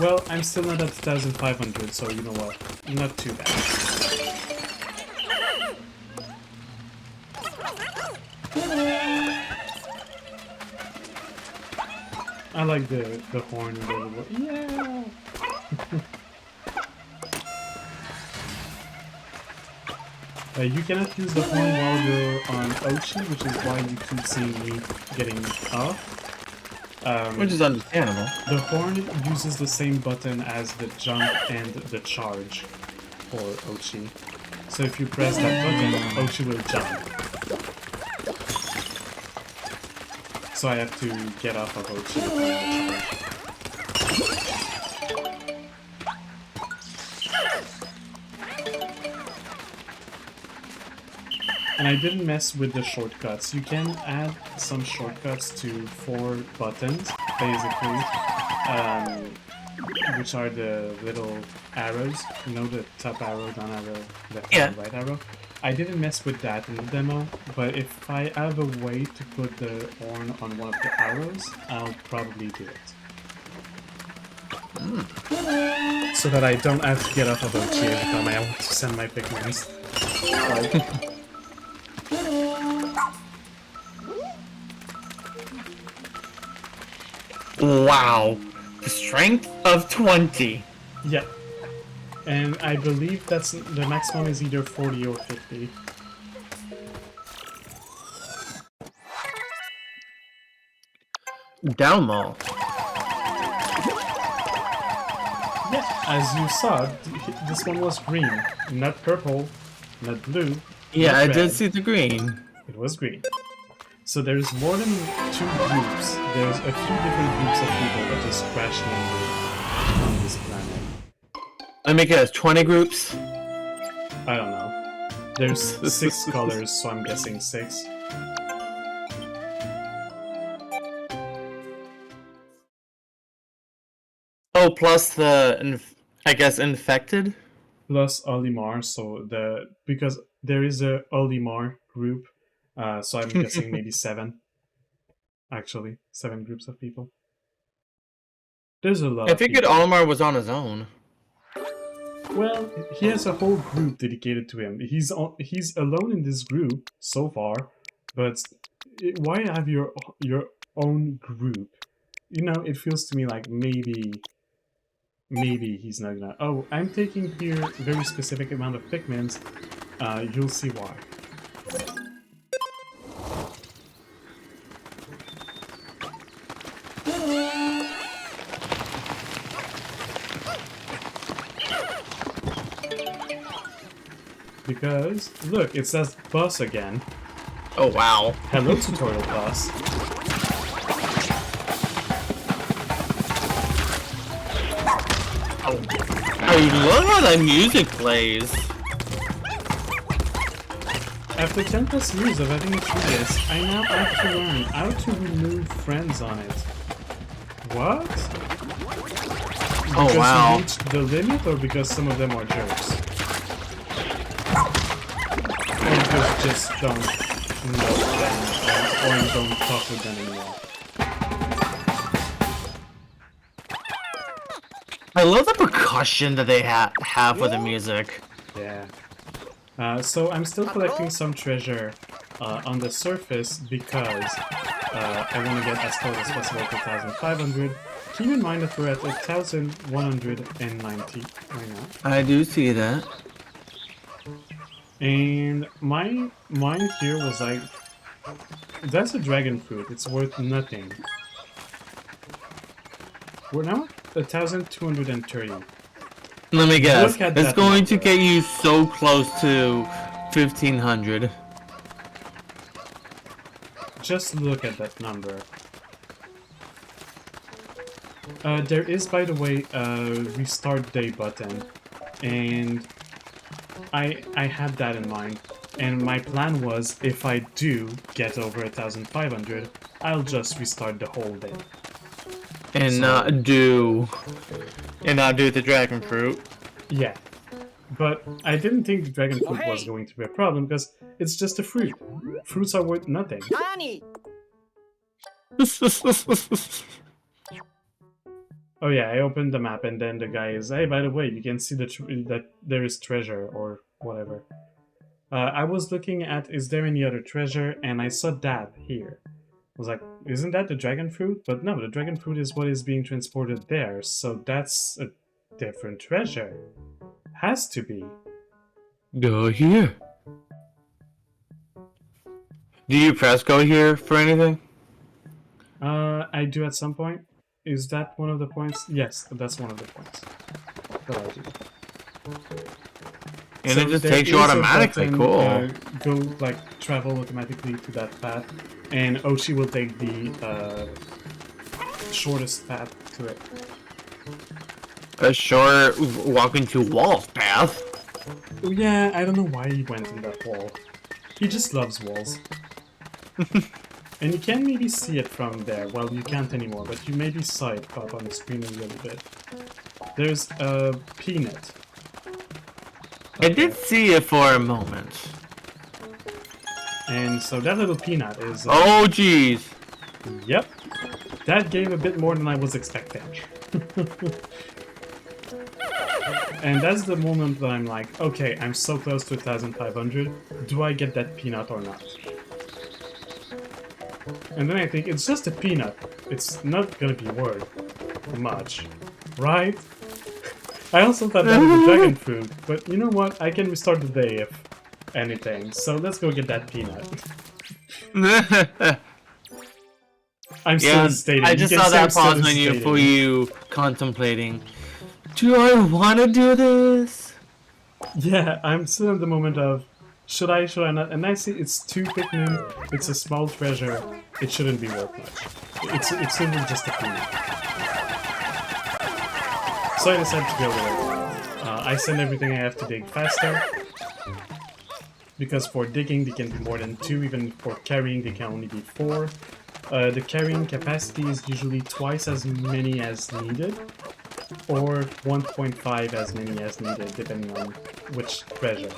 A: Well, I'm still not at 2,500, so you know what? Not too bad. I like the horn. Yeah! You cannot use the horn while you're on Ochi, which is why you keep seeing me getting off.
B: Which is understandable.
A: The horn uses the same button as the jump and the charge for Ochi. So if you press that button, Ochi will jump. So I have to get off of Ochi and charge. And I didn't mess with the shortcuts. You can add some shortcuts to 4 buttons, basically, which are the little arrows. You know, the top arrow, down arrow, left arrow, right arrow. I didn't mess with that in the demo, but if I have a way to put the horn on one of the arrows, I'll probably do it. So that I don't have to get off of Ochi every time I want to send my Pikmins. Like,
B: Wow. The strength of 20.
A: yeah. And I believe that's the maximum is either 40 or 50.
B: Dalmo.
A: Yeah, as you saw, this one was green, not purple, not blue.
B: Yeah,
A: not
B: I
A: red.
B: did see the green.
A: It was green. So there's more than 2 groups. There's a few different groups of people that just crash landed on this planet.
B: Let me guess, 20 groups?
A: I don't know. There's 6 colors, so I'm guessing 6.
B: Oh, plus the, I guess, infected?
A: Plus Olimar, so because there is a Olimar group, so I'm guessing maybe 7. Actually, 7 groups of people. There's a lot
B: I
A: of
B: figured
A: people.
B: Olimar was on his own.
A: Well, he has a whole group dedicated to him. He's alone in this group so far, but why have your own group? You know, it feels to me like maybe he's not gonna. Oh, I'm taking here a very specific amount of Pikmins. You'll see why. Because, look, it says boss again.
B: Oh, wow.
A: Hello, tutorial boss.
B: I love how that music plays.
A: After 10 plus years of having it through this, I now have to learn how to remove friends on it. What?
B: Oh,
A: Because
B: wow.
A: you reached the limit, or because some of them are jerks? Or because you just don't know them, or you don't talk with them anymore?
B: I love the percussion that they have with the music.
A: Yeah. So I'm still collecting some treasure on the surface because I want to get as close as possible to 1,500. Keep in mind that we're at 1,190 right now.
B: I do see that.
A: And mine here was like, that's a dragon fruit. It's worth nothing. We're now at 1,230.
B: Let me guess.
A: Look at
B: It's
A: that
B: going to
A: number.
B: get you so close to 1,500.
A: Just look at that number. There is, by the way, a restart day button, and I had that in mind. And my plan was, if I do get over 1,500, I'll just restart the whole day.
B: And not do the dragon fruit.
A: Yeah. But I didn't think the dragon fruit was going to be a problem, because it's just a fruit. Fruits are worth nothing. Oh yeah, I opened the map and then the guy is, hey, by the way, you can see that there is treasure or whatever. I was looking at, is there any other treasure? And I saw that here. I was like, isn't that the dragon fruit? But no, the dragon fruit is what is being transported there, so that's a different treasure. Has to be.
B: Go here. Do you press go here for anything?
A: I do at some point. Is that one of the points? Yes, that's one of the points that I do.
B: And
A: So
B: it just
A: there
B: takes you
A: is a
B: automatically.
A: button,
B: Cool.
A: Go, like, travel automatically to that path, and Oshi will take the shortest path to it.
B: A short walking to walls path.
A: Oh, yeah, I don't know why he went in that wall. He just loves walls. And you can maybe see it from there. Well, you can't anymore, but you maybe saw it pop on the screen a little bit. There's a peanut.
B: I did see it for a moment.
A: And so that little peanut is...
B: Oh, jeez.
A: Yep. That gave a bit more than I was expecting. And that's the moment that I'm like, okay, I'm so close to 1,500. Do I get that peanut or not? And then I think it's just a peanut. It's not gonna be worth much, right? I also thought that was a dragon fruit, but you know what? I can restart the day if anything. So let's go get that peanut. I'm still stating.
B: I just saw that pause menu for you contemplating. Do I want to do this?
A: Yeah, I'm still at the moment of should I not? And I see it's 2 Pikmin. It's a small treasure. It shouldn't be worth much. It's simply just a peanut. So I decided to go with it. I send everything I have to dig faster. Because for digging they can be more than 2, even for carrying they can only be 4. The carrying capacity is usually twice as many as needed, or 1.5 as many as needed, depending on which treasure.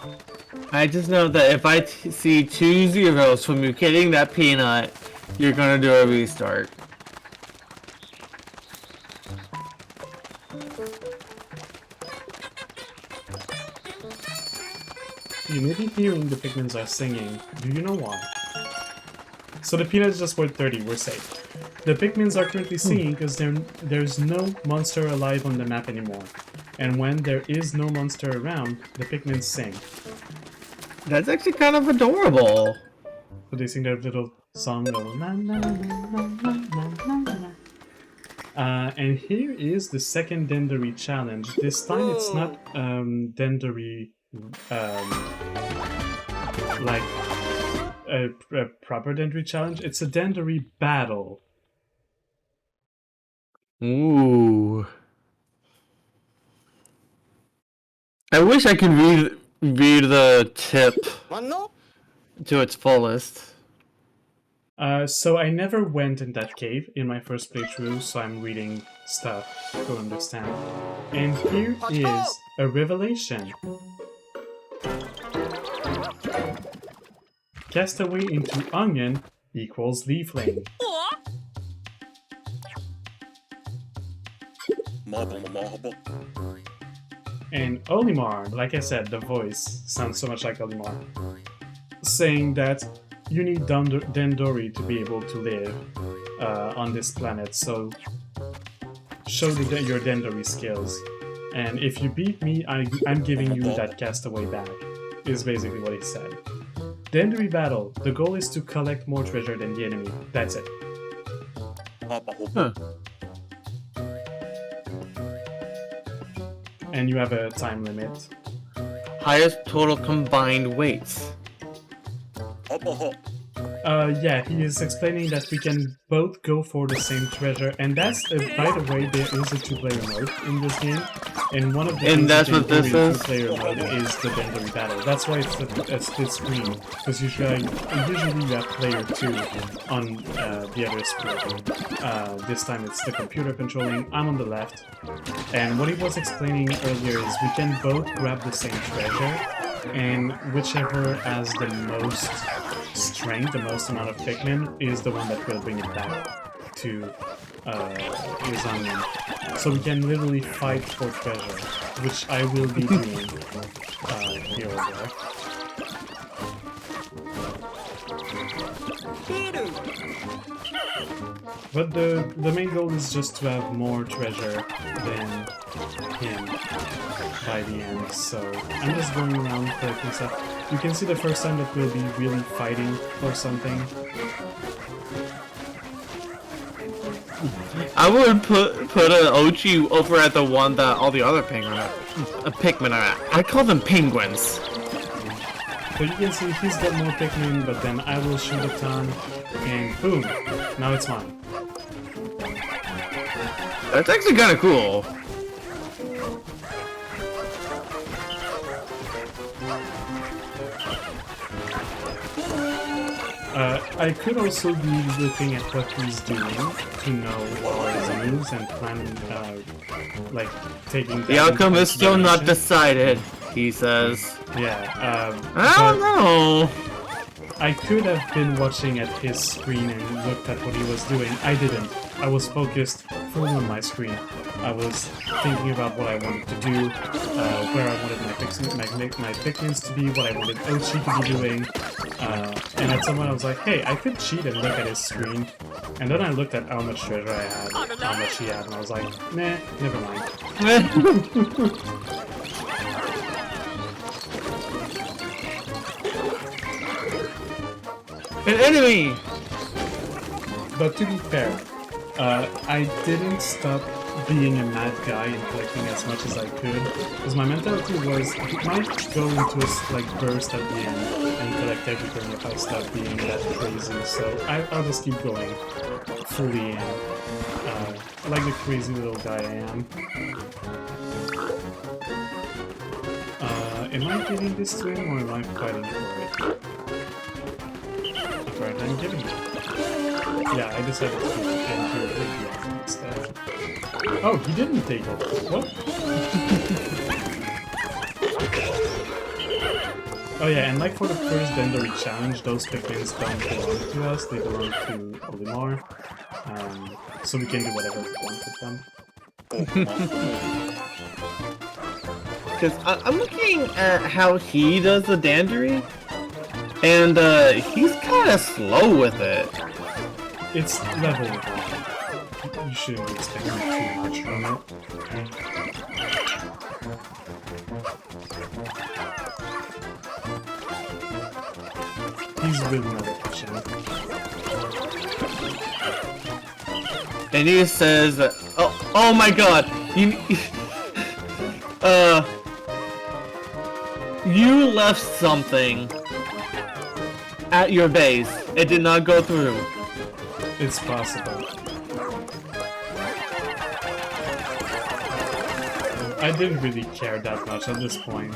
B: I just know that if I see 2 zeros from you getting that peanut, you're gonna do a restart.
A: You may be hearing the Pikmins are singing. Do you know why? So the peanut is just worth 30, we're safe. The Pikmins are currently singing because there's no monster alive on the map anymore. And when there is no monster around, the Pikmins sing.
B: That's actually kind of adorable.
A: So they sing their little song, na na na na na na na. And here is the second Dendery challenge. This time it's not Dendery like a proper Dendery challenge. It's a Dendery battle.
B: Ooh. I wish I could read the tip to its fullest.
A: So I never went in that cave in my first playthrough, so I'm reading stuff to understand. And here is a revelation. Castaway into onion equals leafling. And Olimar, like I said, the voice sounds so much like Olimar, saying that you need Dendori to be able to live on this planet, so show your Dendori skills. And if you beat me, I'm giving you that castaway back, is basically what he said. Dendori battle, the goal is to collect more treasure than the enemy, that's it.
B: Huh.
A: And you have a time limit.
B: Highest total combined weights.
A: Yeah, he is explaining that we can both go for the same treasure, and that's, by the way, there is a 2-player mode in this game, and one of the
B: And that's what this is?
A: 2-player mode is the Dendori battle. That's why it's a split screen, because usually you have player 2 on the other screen. This time it's the computer controlling, I'm on the left, and what he was explaining earlier is we can both grab the same treasure, and whichever has the most strength, the most amount of Pikmin, is the one that will bring it back to his onion. So we can literally fight for treasure, which I will be doing here or there. But the main goal is just to have more treasure than him by the end, so I'm just going around collecting stuff. You can see the first time that we'll be really fighting for something.
B: I would put an Ochi over at the one that all the other Pikmin are at. I call them penguins.
A: So you can see he's got more Pikmin, but then I will shoot a ton, and boom, now it's mine.
B: That's actually kind of cool.
A: I could also be looking at what he's doing to know what are his moves and plan, like, taking...
B: The outcome is still not decided, he says.
A: Yeah,
B: I don't know.
A: I could have been watching at his screen and looked at what he was doing. I didn't. I was focused fully on my screen. I was thinking about what I wanted to do, where I wanted my Pikmins to be, what I wanted Ochi to be doing, and at some point I was like, hey, I could cheat and look at his screen. And then I looked at how much treasure I had, how much he had, and I was like, nah, never mind.
B: An enemy!
A: But to be fair, I didn't stop being a mad guy and collecting as much as I could, because my mentality was, it might go into a like burst at the end and collect everything if I stop being that crazy, so I'll just keep going fully in, like the crazy little guy I am. Am I giving this to him or am I fighting for it? Alright, I'm giving it. Yeah, I decided to give it and to it instead. Oh, he didn't take it. What? Oh yeah, and like for the first Dendery challenge, those Pikmins don't belong to us, they belong to Olimar. So we can do whatever we want with them.
B: Because I'm looking at how he does the Dandery, and he's kind of slow with it.
A: It's level 1. You shouldn't be expecting too much from it. He's really not efficient.
B: And he says, oh my god, you left something at your base. It did not go through.
A: It's possible. I didn't really care that much at this point.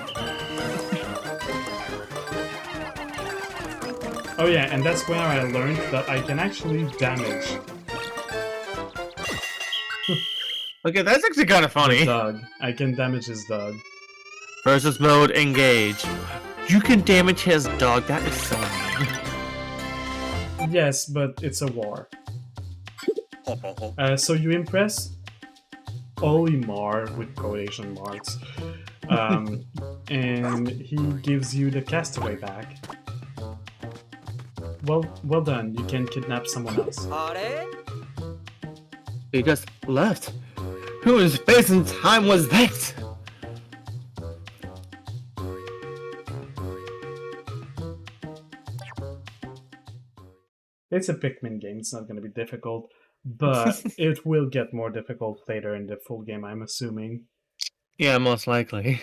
A: Oh yeah, and that's where I learned that I can actually damage
B: Okay, that's actually kind of
A: the
B: funny.
A: dog. I can damage his dog.
B: Versus mode, engage. You can damage his dog. That is so mean.
A: Yes, but it's a war. So you impress Olimar with quotation marks, and he gives you the castaway back. Well done. You can kidnap someone else.
B: He just left. Who in space and time was that?
A: It's a Pikmin game. It's not going to be difficult, but it will get more difficult later in the full game, I'm assuming.
B: Yeah, most likely.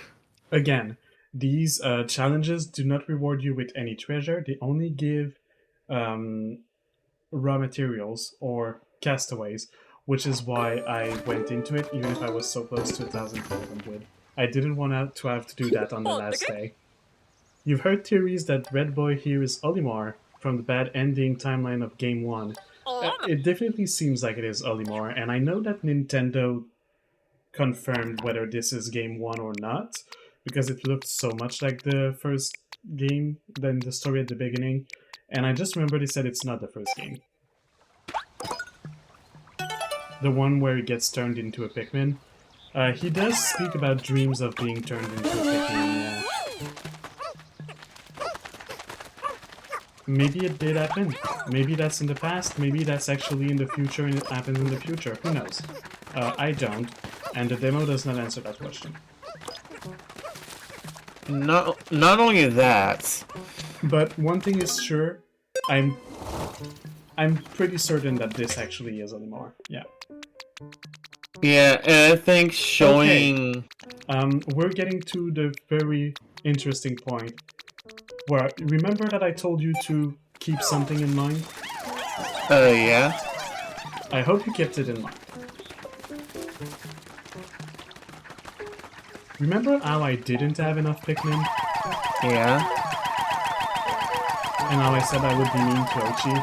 A: Again, these challenges do not reward you with any treasure. They only give raw materials or castaways, which is why I went into it, even if I was so close to 1,500. I didn't want to have to do that on the last day. You've heard theories that Red Boy here is Olimar from the bad ending timeline of Game 1. It definitely seems like it is Olimar, and I know that Nintendo confirmed whether this is Game 1 or not, because it looked so much like the first game than the story at the beginning, and I just remember they said it's not the first game. the one where he gets turned into a Pikmin. He does speak about dreams of being turned into a Pikmin, yeah. Maybe it did happen. Maybe that's in the past, maybe that's actually in the future and it happens in the future. Who knows? I don't, and the demo does not answer that question.
B: Not only that,
A: but one thing is sure, I'm pretty certain that this actually is Olimar. Yeah.
B: Yeah, and I think showing...
A: Okay. We're getting to the very interesting point. Where, remember that I told you to keep something in mind?
B: Yeah?
A: I hope you kept it in mind. Remember how I didn't have enough Pikmin?
B: Yeah?
A: And how I said I would be mean to Ochi?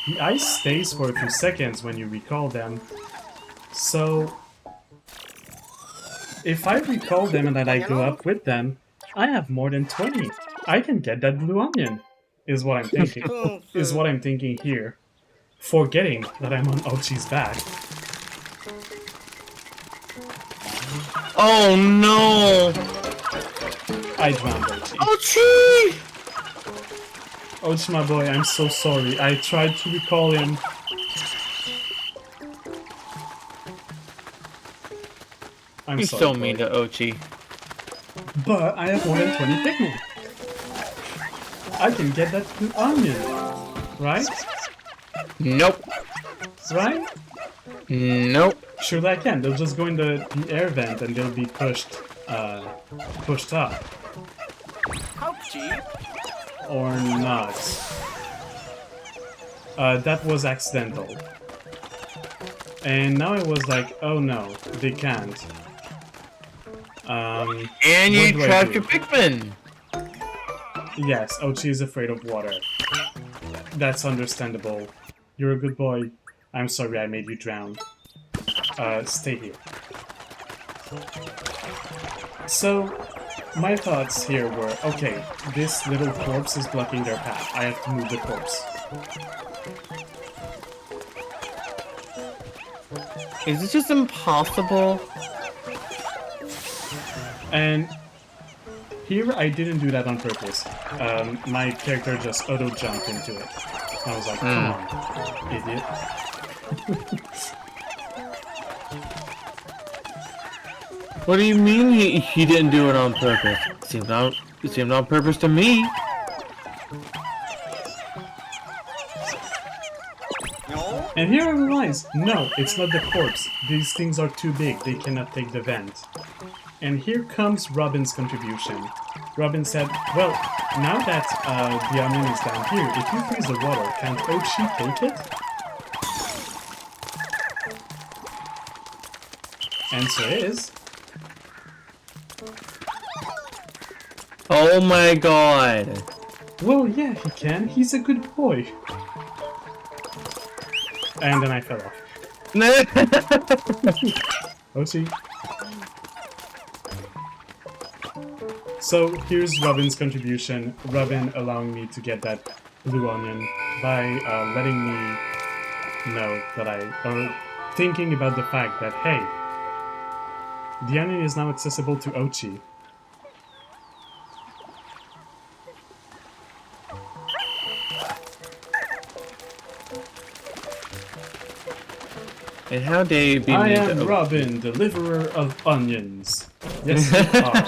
A: The ice stays for a few seconds when you recall them. So... if I recall them and that I go up with them, I have more than 20. I can get that blue onion, is what I'm thinking. Is what I'm thinking here. Forgetting that I'm on Ochi's back.
B: Oh no!
A: I drowned Ochi.
B: Ochi!
A: Ochi, my boy, I'm so sorry. I tried to recall him. I'm
B: You're
A: sorry,
B: so
A: boy.
B: mean to Ochi.
A: But I have more than 20 Pikmin. I can get that blue onion. Right?
B: Nope.
A: Right?
B: Nope.
A: Sure I can. They'll just go in the air vent and they'll be pushed up.
E: How cheap?
A: Or not. That was accidental. And now I was like, oh no, they can't.
B: And you
A: what do I
B: trapped
A: do?
B: your Pikmin!
A: Yes, Ochi is afraid of water. That's understandable. You're a good boy. I'm sorry I made you drown. Stay here. So, my thoughts here were, okay, this little corpse is blocking their path. I have to move the corpse.
B: Is it just impossible?
A: And here I didn't do that on purpose. My character just auto-jumped into it. I was like, come on, idiot.
B: What do you mean he didn't do it on purpose? It seemed on purpose to me.
E: No?
A: And here I realized, no, it's not the corpse. These things are too big, they cannot take the vent. And here comes Robin's contribution. Robin said, well, now that the onion is down here, if you freeze the water, can't Ochi take it? Answer is...
B: Oh my god.
A: well, yeah, he can. He's a good boy. And then I fell off. Ochi. So here's Robin's contribution. Robin allowing me to get that blue onion by letting me know that or thinking about the fact that, hey, the onion is now accessible to Ochi.
B: And how dare you be
A: I
B: mean
A: am
B: to
A: Robin, deliverer of onions. Yes, you are.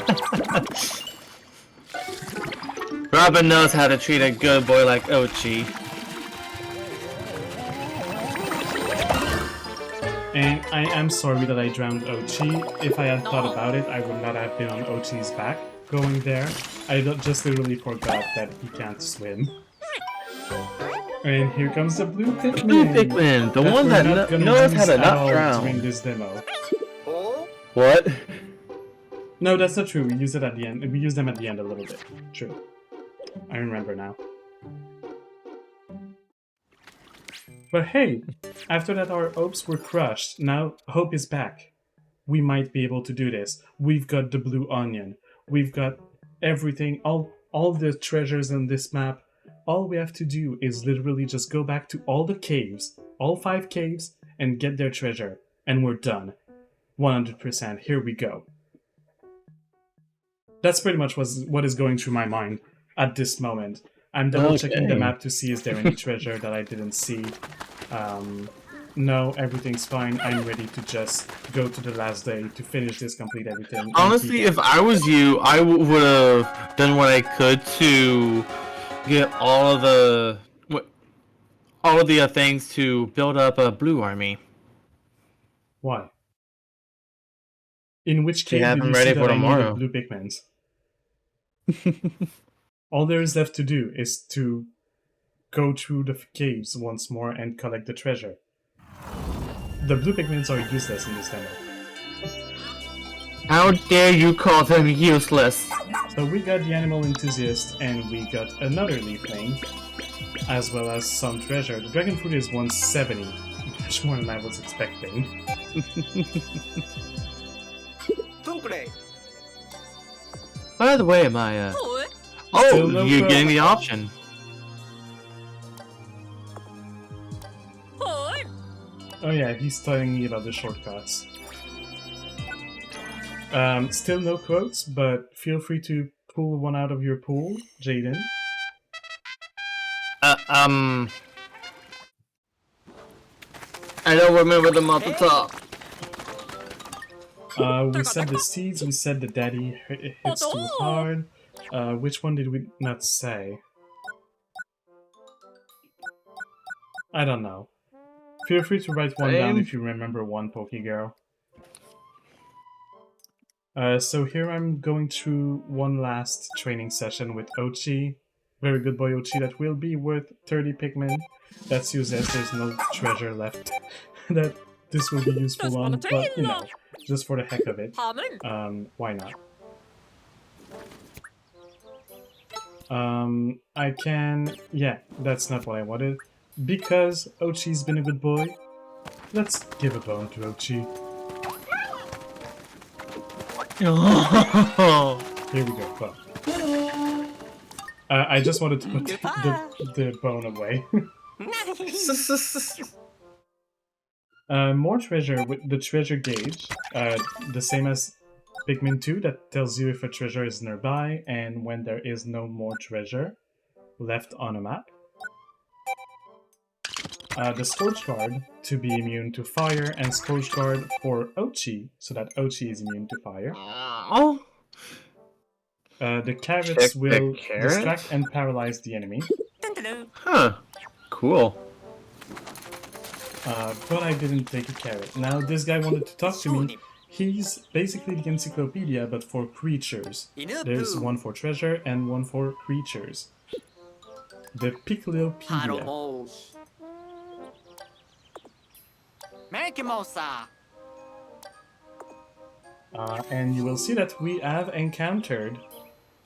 B: Robin knows how to treat a good boy like Ochi.
A: And I am sorry that I drowned Ochi. If I had thought about it, I would not have been on Ochi's back going there. I just literally forgot that he can't swim. And here comes the blue Pikmin.
B: Blue Pikmin, the one
A: we're
B: that
A: not gonna
B: knows how
A: use
B: to
A: at
B: not
A: all
B: drown.
A: during this demo.
E: Oh?
B: What?
A: No, that's not true. We use it at the end. We use them at the end a little bit. True. I remember now. But hey, after that our hopes were crushed, now hope is back. We might be able to do this. We've got the blue onion. We've got everything, all the treasures on this map. all we have to do is literally just go back to all the caves, all 5 caves, and get their treasure. And we're done. 100%. Here we go. That's pretty much what is going through my mind at this moment. I'm double checking the
B: Okay.
A: map to see is there any treasure that I didn't see. No, everything's fine. I'm ready to just go to the last day to finish this, complete everything. and
B: Honestly,
A: keep
B: if I was you, I would have done what I could to get all of the things to build up a blue army.
A: Why? In which
B: They
A: cave
B: have
A: did
B: them
A: you
B: ready
A: see
B: for
A: that I
B: tomorrow.
A: needed blue pigments? All there is left to do is to go through the caves once more and collect the treasure. The blue pigments are useless in this demo.
B: How dare you call them useless?
A: So we got the animal enthusiast and we got another leafling, as well as some treasure. The dragon fruit is 170, much more than I was expecting.
E: Tungre.
B: By the way, my
D: Oi.
A: Still
B: oh,
A: no
B: you're
A: pro-
B: getting the option.
D: Oi.
A: Oh yeah, he's telling me about the shortcuts. Still no quotes, but feel free to pull one out of your pool, Jayden.
B: I don't remember them off the top.
A: We said the seeds, we said the daddy hits too hard. Which one did we not say? I don't know. Feel free to write one down if you remember one, Pokegirl. So here I'm going through one last training session with Ochi. Very good boy Ochi, that will be worth 30 Pikmin. That's useless, there's no treasure left that this will be useful on, but you know, just for the heck of it.
D: Hamen.
A: Why not? I can... yeah, that's not what I wanted. Because Ochi's been a good boy, let's give a bone to Ochi. Here we go, bone. I just wanted to put the bone away. More treasure with the treasure gauge, the same as Pikmin 2, that tells you if a treasure is nearby and when there is no more treasure left on a map. The Scorch Guard to be immune to fire, and Scorch Guard for Ochi, so that Ochi is immune to fire.
B: Oh,
A: The carrots
B: Check the
A: will
B: carrot?
A: distract and paralyze the enemy.
B: huh. Cool.
A: But I didn't take a carrot. Now, this guy wanted to talk to me. He's basically the encyclopedia, but for creatures. There's one for treasure and one for creatures. The Piccolopedia. And you will see that we have encountered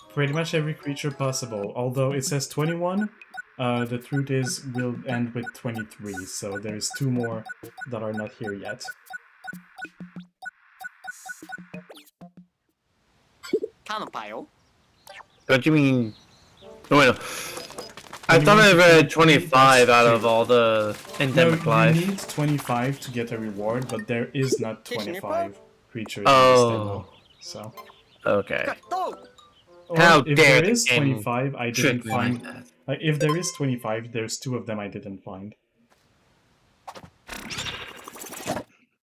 A: pretty much every creature possible. Although it says 21, the truth is we'll end with 23, so there's 2 more that are not here yet.
B: What do you mean? Oh, wait, no. I thought I read 25 out of all the
A: No,
B: endemic
A: you
B: life.
A: need 25 to get a reward, but there is not 25 creatures in this
B: Oh.
A: demo. So,
B: Okay.
A: or
B: How
A: if
B: dare
A: there is
B: the game
A: 25, I
B: trick
A: didn't
B: me
A: find.
B: like that.
A: Like, if there is 25, there's 2 of them I didn't find.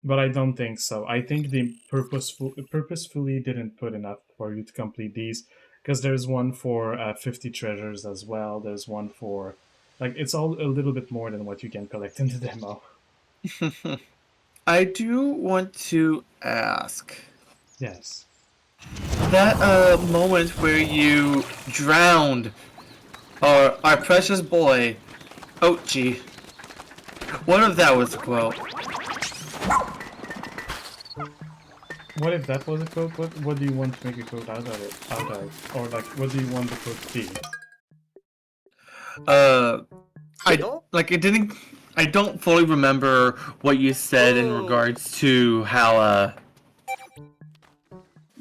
A: But I don't think so. I think they purposefully didn't put enough for you to complete these. Because there's one for 50 treasures as well. There's one for... like, it's all a little bit more than what you can collect in the demo.
B: I do want to ask.
A: Yes.
B: That moment where you drowned our precious boy, Ochi. What if that was a quote?
A: What if that was a quote? What do you want to make a quote out of? Or, like, what do you want the quote to be?
B: I don't fully remember what you said in regards to how,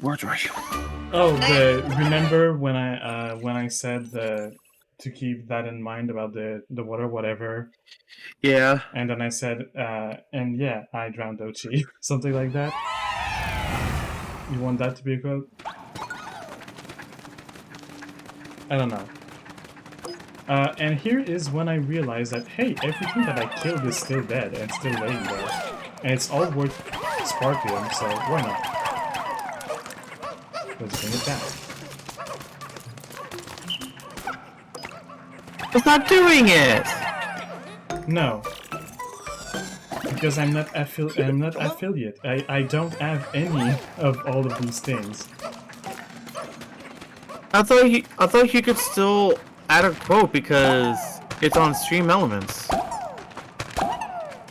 B: where are you?
A: Oh, remember when I said to keep that in mind about the water, whatever.
B: Yeah.
A: And then I said, and yeah, I drowned Ochi. Something like that. You want that to be a quote? I don't know. And here is when I realized that, hey, everything that I killed is still dead and still laying there. And it's all worth Sparpium, so why not? Let's bring it back.
B: It's not doing it!
A: No. Because I'm not affiliate. I don't have any of all of these things.
B: I thought he could still add a quote because it's on Stream Elements.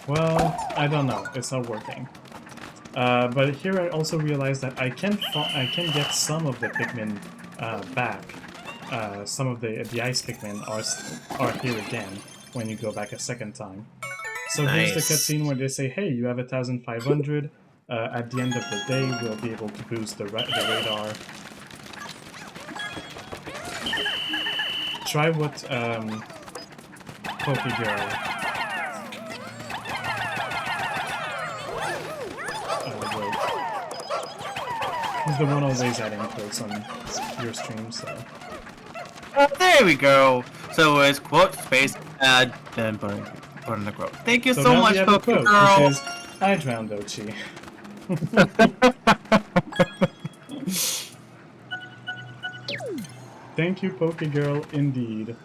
A: Well, I don't know. It's not working. But here I also realized that I can get some of the Pikmin back. Some of the ice Pikmin are here again when you go back a second time. So here's the cutscene where they say, hey, you have 1,500. At the end of the day, we'll be able to boost the radar. Try what Pokegirl wrote. He's the one always adding quotes on your stream, so...
B: Oh, there we go! So it's quote space add then put in the quote. Thank you so
A: now
B: much,
A: we have a quote,
B: Pokegirl!
A: which is, I drowned Ochi. Thank you, Pokegirl, indeed.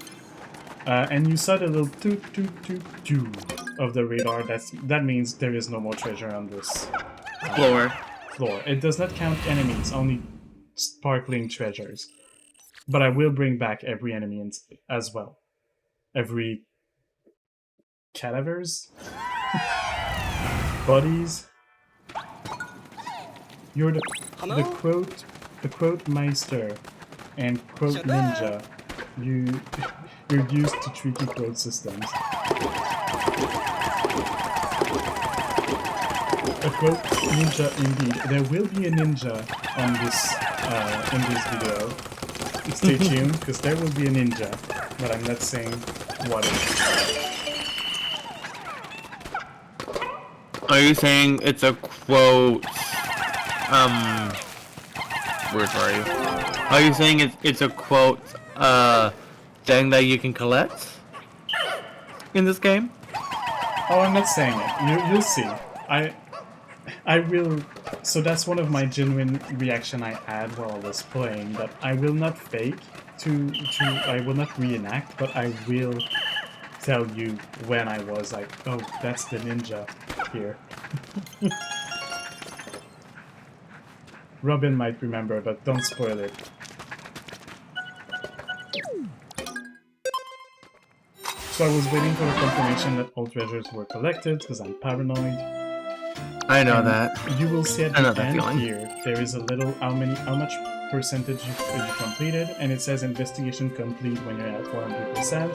A: And you saw the little toot toot toot toot of the radar. That means there is no more treasure on this
B: Floor.
A: It does not count enemies, only sparkling treasures. But I will bring back every enemy as well. Every cadavers? Bodies? You're the quote meister and quote ninja. You're used to tricky quote systems. A quote ninja indeed. There will be a ninja on this in this video. Stay tuned, because there will be a ninja, but I'm not saying what it is.
B: Are you saying it's a quote? Where are you? Are you saying it's a quote? Thing that you can collect in this game?
A: Oh, I'm not saying it. You'll see. I will. So that's one of my genuine reaction I had while I was playing. That I will not fake I will not reenact, but I will tell you when I was like, oh, that's the ninja here. Robin might remember, but don't spoil it. So I was waiting for the confirmation that all treasures were collected, because I'm paranoid.
B: I know that.
A: You will see at the end
B: feeling.
A: here, there is a little how much percentage you completed, and it says investigation complete when you're at 100%.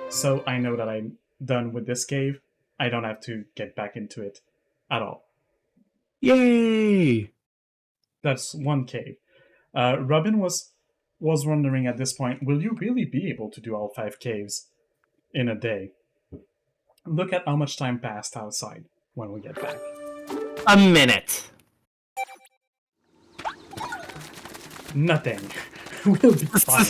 A: So I know that I'm done with this cave. I don't have to get back into it at all.
B: Yay!
A: That's one cave. Robin was wondering at this point, will you really be able to do all 5 caves in a day? Look at how much time passed outside when we get back.
B: A minute.
A: Nothing. We'll be fine.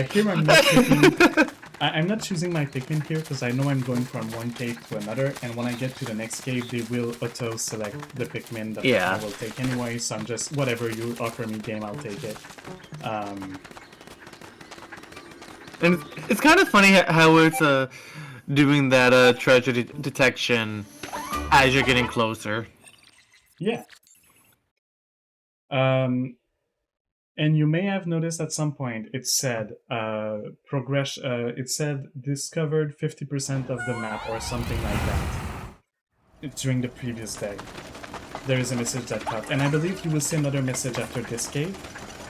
A: Here I'm not picking... I'm not choosing my Pikmin here because I know I'm going from one cave to another, and when I get to the next cave, they will auto-select the Pikmin that I will take anyway, so I'm just, whatever you offer me, game, I'll take it.
B: And it's kind of funny how it's doing that treasure detection as you're getting closer.
A: Yeah. And you may have noticed at some point it said it said discovered 50% of the map or something like that during the previous day. There is a message that popped, and I believe you will see another message after this cave.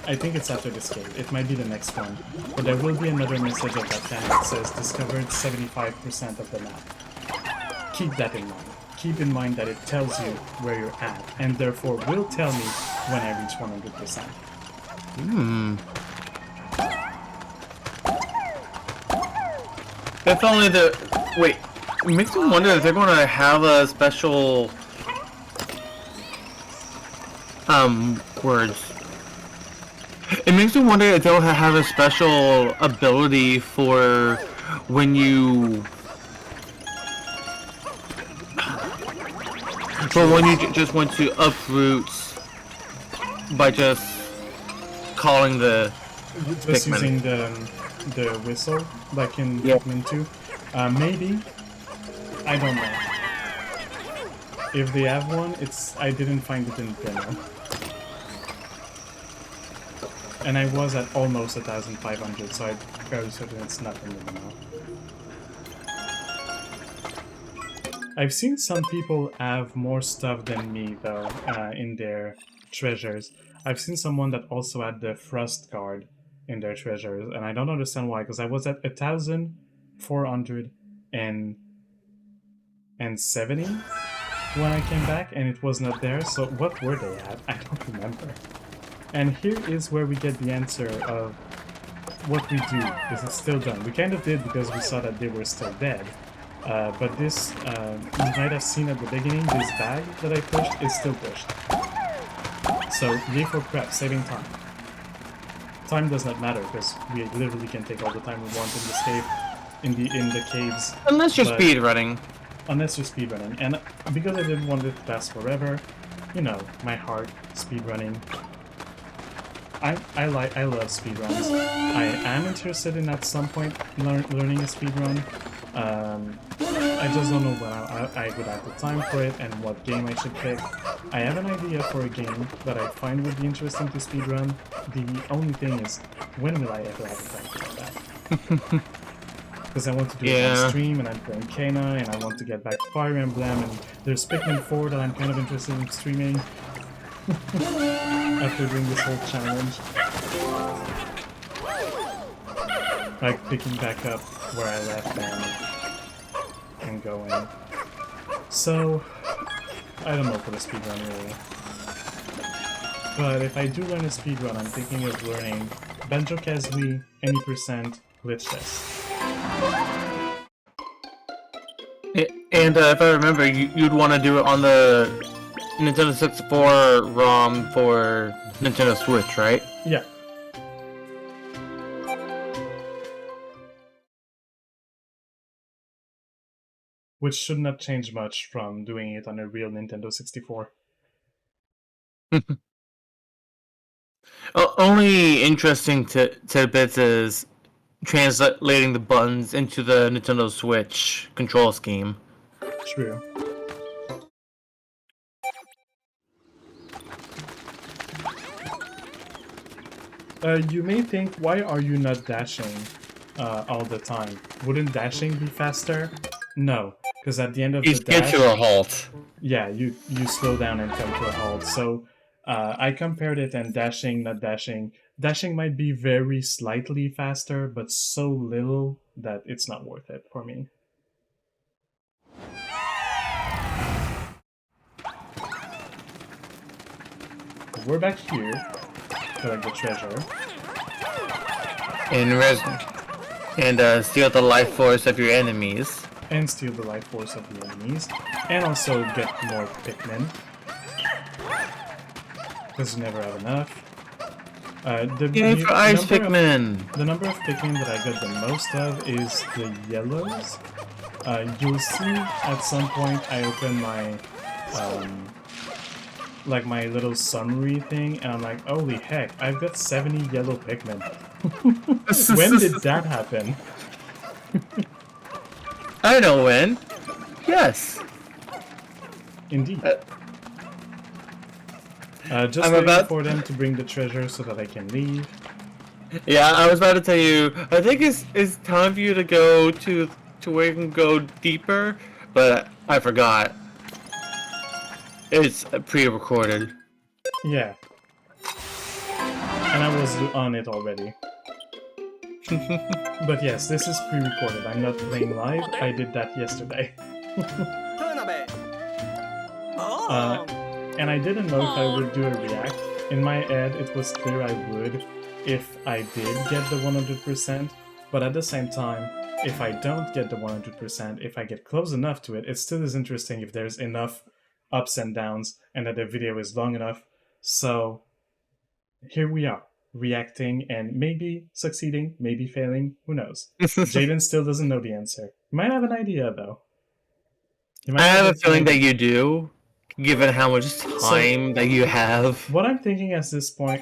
A: I think it's after this cave. It might be the next one, but there will be another message at that time that says discovered 75% of the map. Keep that in mind. Keep in mind that it tells you where you're at, and therefore will tell me when I reach 100%.
B: If only the... Wait, it makes me wonder if they're going to have a special... words. It makes me wonder if they'll have a special ability for when you... For when you just want to uproot by just calling the
A: Just
B: Pikmin.
A: using the whistle, like in
B: Yeah.
A: Pikmin 2. Maybe. I don't know. If they have one, I didn't find it in demo. And I was at almost 1,500, so I'm fairly certain it's not in the demo. I've seen some people have more stuff than me, though, in their treasures. I've seen someone that also had the Frost card in their treasures, and I don't understand why, because I was at 1,470 when I came back, and it was not there, so what were they at? I don't remember. And here is where we get the answer of what we do. Is it still done? We kind of did because we saw that they were still dead. But this, you might have seen at the beginning, this bag that I pushed is still pushed. So, yay for prep, saving time. Time does not matter because we literally can take all the time we want in this cave, in the caves.
B: Unless you're
A: but-
B: speedrunning.
A: Unless you're speedrunning. And because I didn't want it to last forever, you know, my heart, speedrunning. I love speedruns. I am interested in at some point learning a speedrun. I just don't know when I would have the time for it and what game I should pick. I have an idea for a game that I find would be interesting to speedrun. The only thing is, when will I ever have the time to do that? Because I want to do it on stream, and I'm playing Kena, and I want to get back to Fire Emblem, and there's Pikmin 4 that I'm kind of interested in streaming. After doing this whole challenge. Like picking back up where I left and going. So, I don't know for the speedrun really. But if I do learn a speedrun, I'm thinking of learning Banjo-Kazooie, any percent, glitchless.
B: And if I remember, you'd want to do it on the Nintendo 64 ROM for Nintendo Switch, right?
A: Yeah. Which should not change much from doing it on a real Nintendo 64.
B: Only interesting tidbits is translating the buttons into the Nintendo Switch control scheme.
A: True. You may think, why are you not dashing all the time? Wouldn't dashing be faster? No, because at the end of the dash...
B: get to a halt.
A: Yeah, you slow down and come to a halt. So I compared it, and dashing, not dashing. Dashing might be very slightly faster, but so little that it's not worth it for me. We're back here. Collect the treasure.
B: And steal the life force of your enemies.
A: And steal the life force of the enemies. And also get more Pikmin. Because you never have enough.
B: Yay for Ice Pikmin!
A: The number of Pikmin that I got the most of is the yellows. You'll see at some point I open my like my little summary thing, and I'm like, holy heck, I've got 70 yellow Pikmin. When did that happen?
B: I know when. Yes.
A: Indeed. Just
B: I'm
A: waiting
B: about
A: for them to bring the treasure so that I can leave.
B: Yeah, I was about to tell you. I think it's time for you to go to where you can go deeper, but I forgot. It's pre-recorded.
A: Yeah. And I was on it already. But yes, this is pre-recorded. I'm not playing live. I did that yesterday. And I didn't know if I would do a react. In my head, it was clear I would if I did get the 100%. But at the same time, if I don't get the 100%, if I get close enough to it, it still is interesting if there's enough ups and downs and that the video is long enough. So here we are, reacting and maybe succeeding, maybe failing, who knows. Jayden still doesn't know the answer. He might have an idea though.
B: I have a feeling that you do, given how much time that you have.
A: What I'm thinking at this point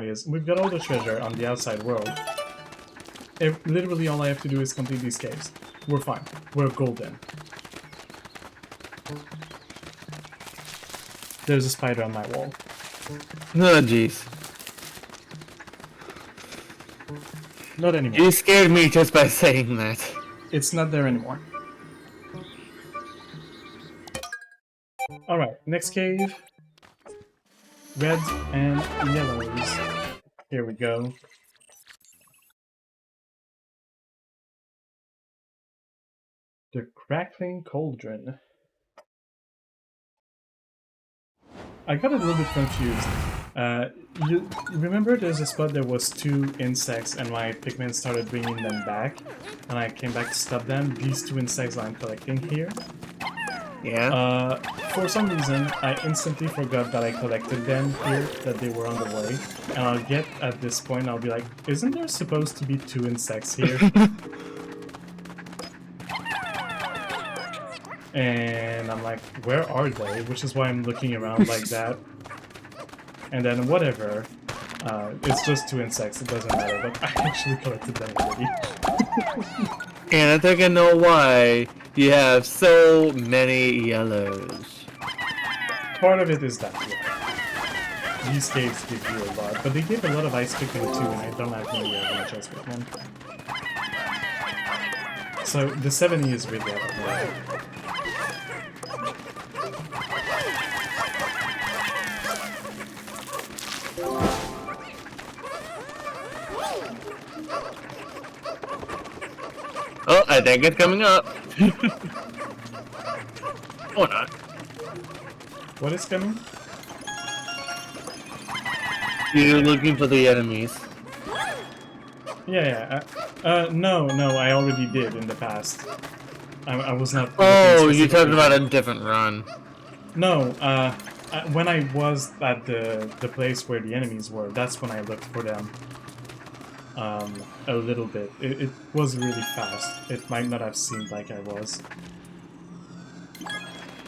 A: is we've got all the treasure on the outside world. Literally all I have to do is complete these caves. We're fine. We're golden. There's a spider on my wall.
B: Oh jeez.
A: Not anymore.
B: You scared me just by saying that.
A: It's not there anymore. Alright, next cave. Red and yellows. Here we go. The Crackling Cauldron. I got a little bit confused. You remember there's a spot there was 2 insects and my Pikmin started bringing them back and I came back to stop them? These 2 insects I'm collecting here.
B: Yeah.
A: For some reason, I instantly forgot that I collected them here, that they were on the way. And I'll get at this point, I'll be like, isn't there supposed to be 2 insects here? And I'm like, where are they? Which is why I'm looking around like that. And then whatever. It's just 2 insects, it doesn't matter, but I actually collected them already.
B: And I think I know why you have so many yellows.
A: Part of it is that, yeah. These caves give you a lot, but they give a lot of ice Pikmin too, and I don't have nearly as much ice Pikmin. So the 70 is really out of the way.
B: Oh, I think it's coming up. Or not.
A: What is coming?
B: You're looking for the enemies.
A: Yeah. No, I already did in the past. I was not...
B: Oh, you're talking about a different run.
A: No, when I was at the place where the enemies were, that's when I looked for them. A little bit. It was really fast. It might not have seemed like I was.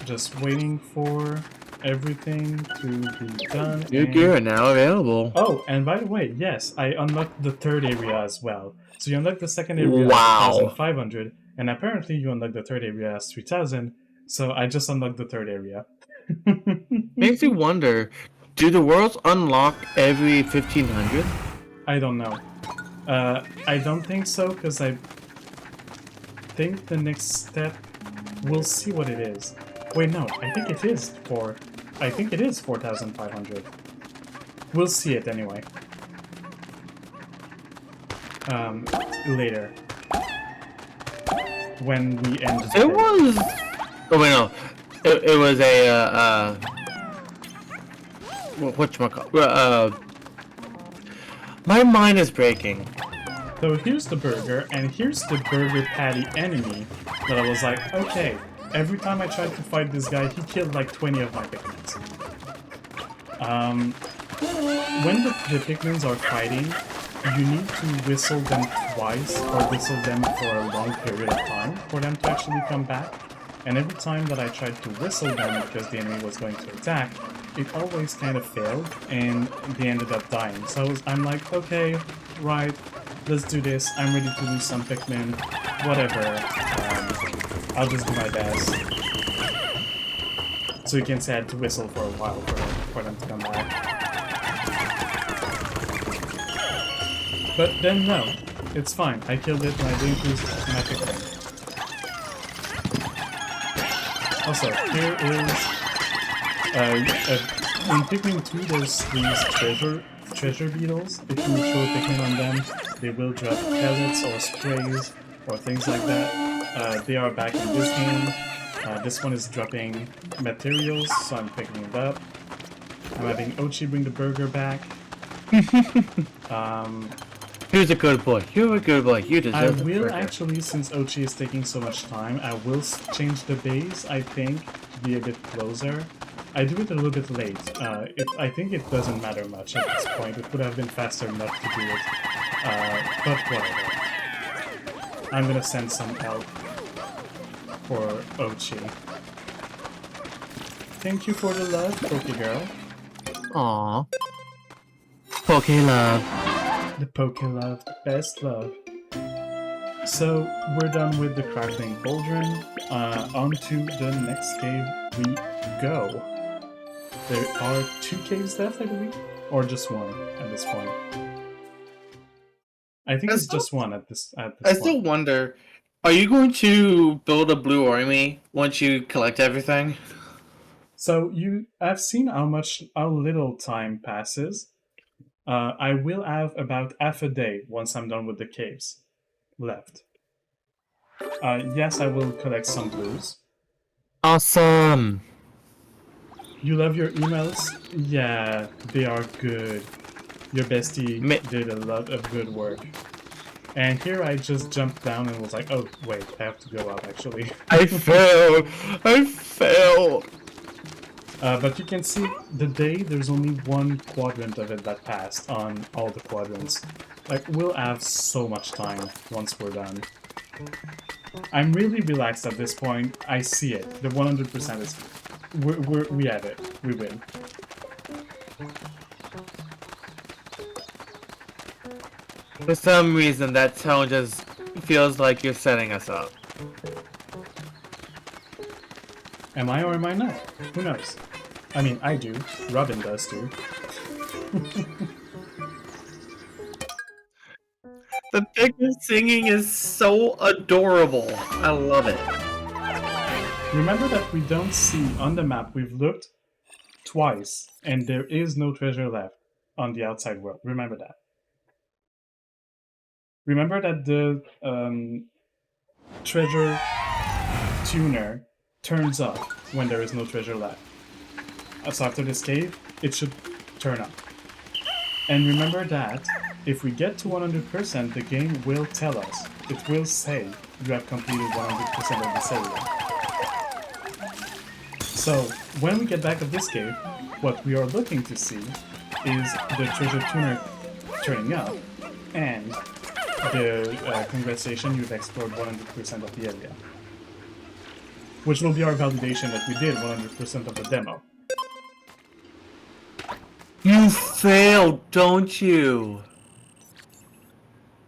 A: Just waiting for everything to be done.
B: New gear are now available.
A: Oh, and by the way, yes, I unlocked the 3rd area as well. So you unlocked the 2nd area
B: Wow.
A: as 1,500, and apparently you unlocked the 3rd area as 3,000, so I just unlocked the 3rd area.
B: Makes you wonder, do the worlds unlock every 1500?
A: I don't know. I don't think so, because I think the next step, we'll see what it is. Wait, no, I think it is 4,500. We'll see it anyway. Later. When we end the
B: It
A: day.
B: was... Oh wait, no. It was a, whatchamacallit? My mind is breaking.
A: So here's the burger, and here's the burger patty enemy that I was like, okay, every time I tried to fight this guy, he killed like 20 of my Pikmins. When the Pikmins are fighting, you need to whistle them twice, or whistle them for a long period of time for them to actually come back. And every time that I tried to whistle them because the enemy was going to attack, it always kind of failed, and they ended up dying. So I'm like, okay, right, let's do this. I'm ready to lose some Pikmin. Whatever. I'll just do my best. So you can say I had to whistle for a while for them to come back. But then no, it's fine. I killed it and I didn't lose my Pikmin. Also, here is in Pikmin 2 there's these treasure beetles. If you throw Pikmin on them, they will drop pellets or sprays or things like that. They are back in this game. This one is dropping materials, so I'm picking it up. I'm having Ochi bring the burger back.
B: Here's a good boy. You're a good boy. You
A: I
B: deserve the
A: will
B: burger.
A: actually, since Ochi is taking so much time, I will change the base, I think, to be a bit closer. I do it a little bit late. I think it doesn't matter much at this point. It would have been faster not to do it. But whatever. I'm gonna send some help for Ochi. Thank you for the love, Poke Girl.
B: Aww. Poke love.
A: The Poke love, the best love. So we're done with the crackling cauldron. On to the next cave we go. There are 2 caves left, I believe, or just one at this point. I think it's just one at this
B: I
A: point.
B: still wonder, are you going to build a blue army once you collect everything?
A: So I've seen how little time passes. I will have about half a day once I'm done with the caves left. Yes, I will collect some blues.
B: Awesome.
A: You love your emails? Yeah, they are good. Your bestie did a lot of good work. And here I just jumped down and was like, oh, wait, I have to go up, actually.
B: I failed. I failed.
A: But you can see the day, there's only one quadrant of it that passed on all the quadrants. Like, we'll have so much time once we're done. I'm really relaxed at this point. I see it. The 100% is... We have it. We win.
B: For some reason, that tone just feels like you're setting us up.
A: Am I or am I not? Who knows? I mean, I do. Robin does too.
B: The Pikmin singing is so adorable. I love it.
A: Remember that we don't see on the map. We've looked twice, and there is no treasure left on the outside world. Remember that. Remember that the treasure tuner turns off when there is no treasure left. So after this cave, it should turn up. And remember that if we get to 100%, the game will tell us. It will say you have completed 100% of this area. So when we get back of this cave, what we are looking to see is the treasure tuner turning up and the congratulations, you've explored 100% of the area. Which will be our validation that we did 100% of the demo.
B: You failed, don't you?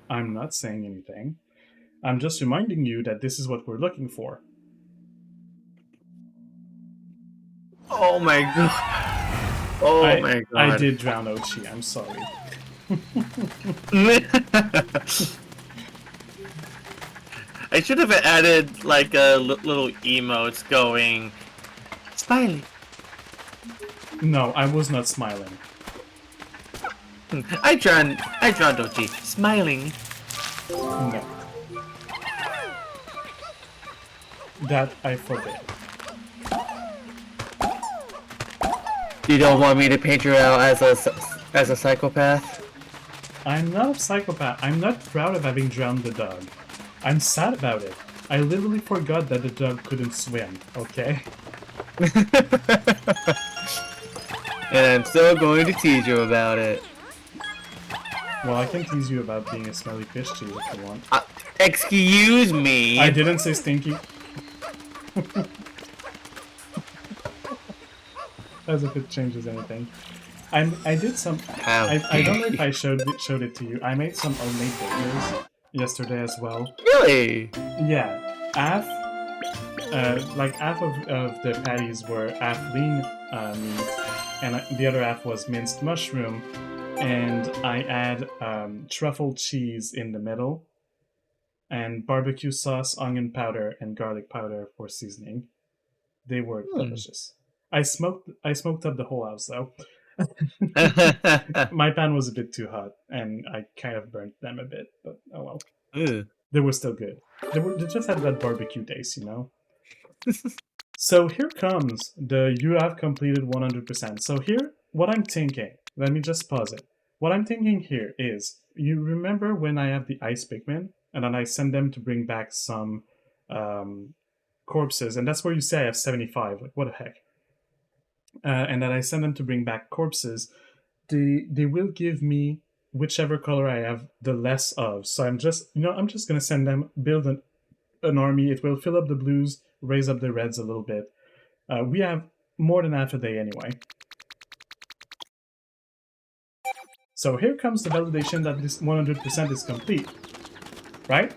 A: I'm not saying anything. I'm just reminding you that this is what we're looking for.
B: Oh my god. Oh my god.
A: I did drown Ochi, I'm sorry.
B: I should have added like a little emotes going smiley.
A: No, I was not smiling.
B: I drowned Ochi. Smiling.
A: No. That I forbid.
B: You don't want me to paint you out as a psychopath?
A: I'm not a psychopath. I'm not proud of having drowned the dog. I'm sad about it. I literally forgot that the dog couldn't swim, okay?
B: And I'm still going to tease you about it.
A: Well, I can tease you about being a smelly fish too if you want.
B: Excuse me.
A: I didn't say stinky. As if it changes anything. I did some... I don't know if I showed it to you. I made some homemade burgers yesterday as well.
B: Really?
A: Yeah. Half of the patties were half lean meat, and the other half was minced mushroom, and I add truffle cheese in the middle, and barbecue sauce, onion powder, and garlic powder for seasoning. They were delicious. I smoked up the whole house though. My pan was a bit too hot, and I kind of burnt them a bit, but oh well.
B: Ew.
A: They were still good. They just had that barbecue taste, you know? So here comes the you have completed 100%. So here, what I'm thinking, let me just pause it. what I'm thinking here is, you remember when I have the ice Pikmin, and then I send them to bring back some corpses, and that's where you say I have 75. Like, what the heck? And then I send them to bring back corpses. They will give me whichever color I have the less of. So I'm just gonna send them, build an army. It will fill up the blues, raise up the reds a little bit. We have more than half a day anyway. So here comes the validation that this 100% is complete, right?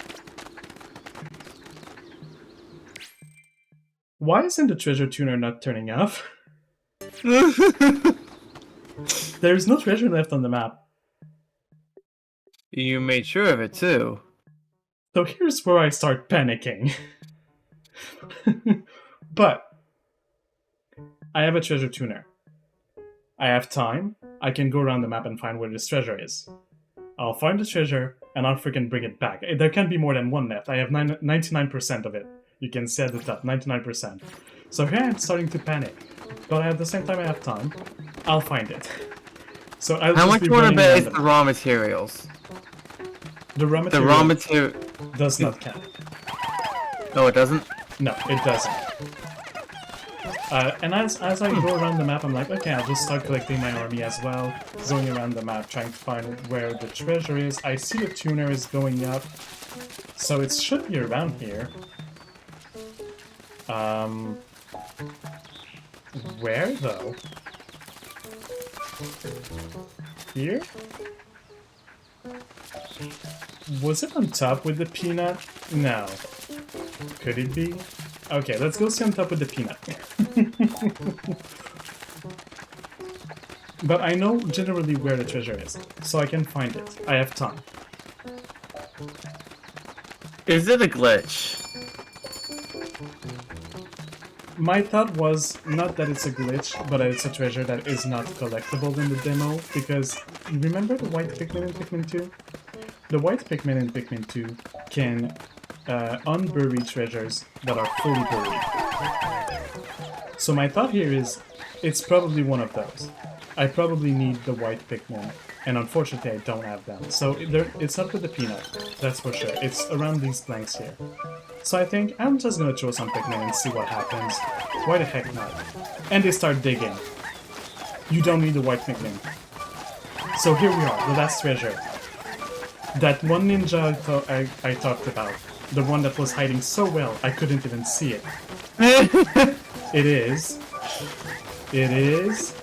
A: Why isn't the treasure tuner not turning off? There's no treasure left on the map.
B: You made sure of it too.
A: So here's where I start panicking. But I have a treasure tuner. I have time. I can go around the map and find where this treasure is. I'll find the treasure and I'll freaking bring it back. There can't be more than one left. I have 99% of it. You can see at the top, 99%. So here I'm starting to panic. But at the same time I have time. I'll find it. So I'll
B: How
A: just
B: much
A: be
B: you want to
A: running
B: bet
A: around
B: is
A: the
B: the
A: map.
B: raw materials?
A: The raw
B: The
A: material
B: raw material.
A: does not count.
B: Oh, it doesn't?
A: No, it doesn't. And as I go around the map, I'm like, okay, I'll just start collecting my army as well. Going around the map, trying to find where the treasure is. I see the tuner is going up. So it should be around here. Where, though? Here? Was it on top with the peanut? No. Could it be? Okay, let's go see on top with the peanut. But I know generally where the treasure is, so I can find it. I have time.
B: Is it a glitch?
A: My thought was not that it's a glitch, but that it's a treasure that is not collectible in the demo, because remember the white Pikmin in Pikmin 2? The white Pikmin in Pikmin 2 can unbury treasures that are fully buried. So my thought here is, it's probably one of those. I probably need the white Pikmin, and unfortunately I don't have them. So it's not with the peanut, that's for sure. It's around these blanks here. So I think I'm just gonna throw some Pikmin and see what happens. Why the heck not? And they start digging. You don't need the white Pikmin. So here we are, the last treasure. That one ninja I talked about. The one that was hiding so well, I couldn't even see it. It is... It is...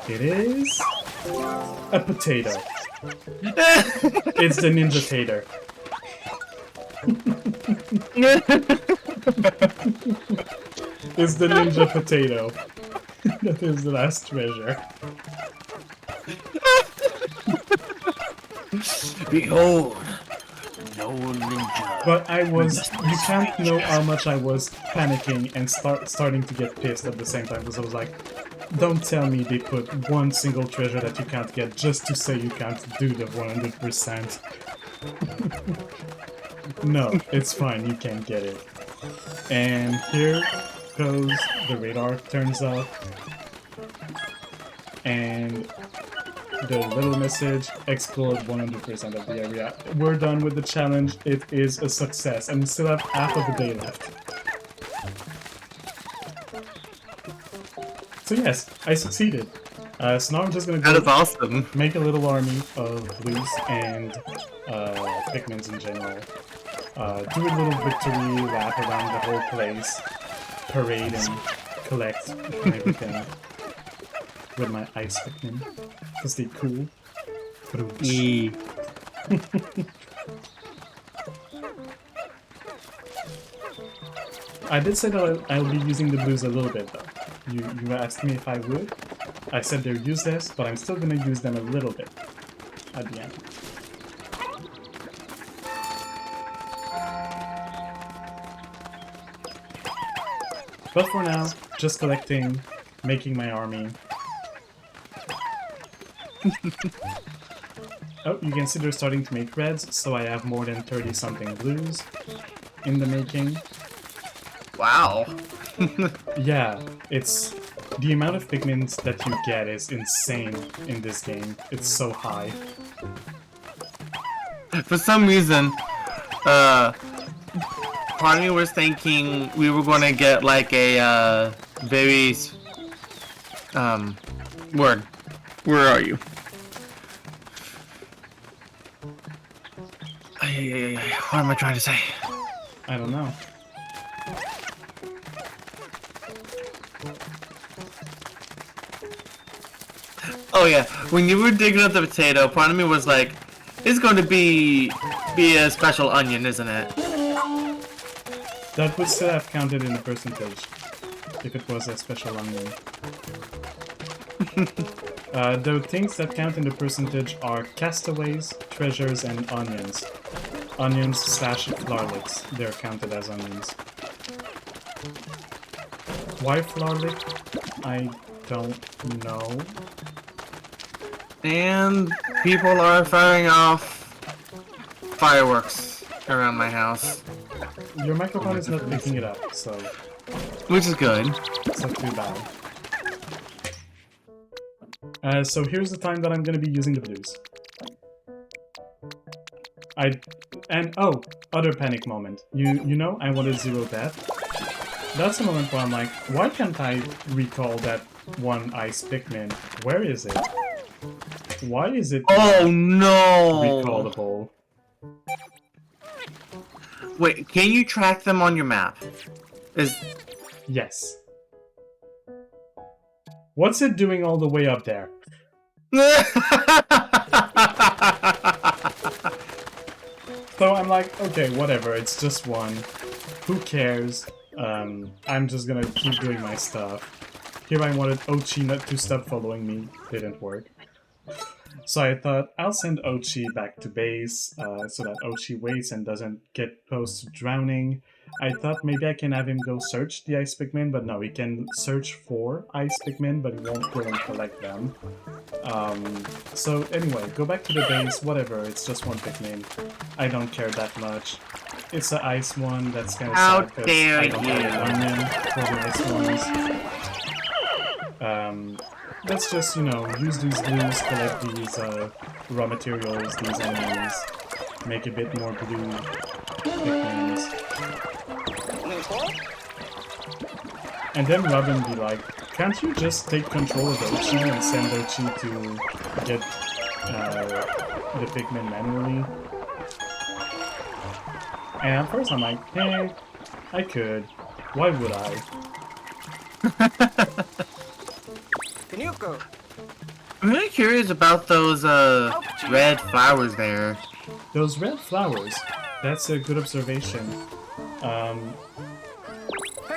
A: It is... a potato. It's the Ninja Tater. It's the Ninja Potato. That is the last treasure.
B: Behold, no ninja.
A: But I was... You can't know how much I was panicking and starting to get pissed at the same time, because I was like, don't tell me they put one single treasure that you can't get just to say you can't do the 100%. No, it's fine, you can't get it. And here goes the radar, turns off. And the little message, explored 100% of the area. We're done with the challenge, it is a success, and we still have half of the day left. So yes, I succeeded. So now I'm just gonna
B: That is
A: go
B: awesome.
A: make a little army of blues and Pikmins in general. Do a little victory lap around the whole place, parade and collect and everything with my ice Pikmin, because they're cool.
B: E.
A: I did say that I'll be using the blues a little bit though. You asked me if I would. I said they're useless, but I'm still gonna use them a little bit at the end. But for now, just collecting, making my army. Oh, you can see they're starting to make reds, so I have more than 30-something blues in the making.
B: Wow.
A: Yeah, it's The amount of Pikmins that you get is insane in this game. It's so high.
B: For some reason, part of me was thinking we were gonna get like a very word. Where are you? What am I trying to say?
A: I don't know.
B: Oh yeah, when you were digging up the potato, part of me was like, it's going to be a special onion, isn't it?
A: That would still have counted in the percentage if it was a special onion. The things that count in the percentage are castaways, treasures, and onions. Onions / flarlicks, they're counted as onions. Why flarlick? I don't know.
B: And people are firing off fireworks around my house.
A: Your microphone is not picking it up, so
B: Which is good.
A: it's not too bad. So here's the time that I'm gonna be using the blues. Oh, other panic moment. You know, I wanted 0 death. That's a moment where I'm like, why can't I recall that one ice Pikmin? Where is it? Why is it
B: Oh no!
A: recallable?
B: Wait, can you track them on your map?
A: Yes. What's it doing all the way up there? So I'm like, okay, whatever, it's just one. Who cares? I'm just gonna keep doing my stuff. Here I wanted Ochi not to stop following me. Didn't work. So I thought, I'll send Ochi back to base, so that Ochi waits and doesn't get close to drowning. I thought maybe I can have him go search the ice Pikmin, but no, he can search for ice Pikmin, but he won't go and collect them. So anyway, go back to the base, whatever, it's just one Pikmin. I don't care that much. It's the ice one, that's kind of sad, because I don't have an onion for the ice ones. Let's just, you know, use these blues, collect these raw materials, these enemies, make a bit more blue Pikmins. And then Robin be like, can't you just take control of Ochi and send Ochi to get the Pikmin manually? And at first I'm like, hey, I could. Why would I?
B: I'm really curious about those red flowers there.
A: Those red flowers, that's a good observation.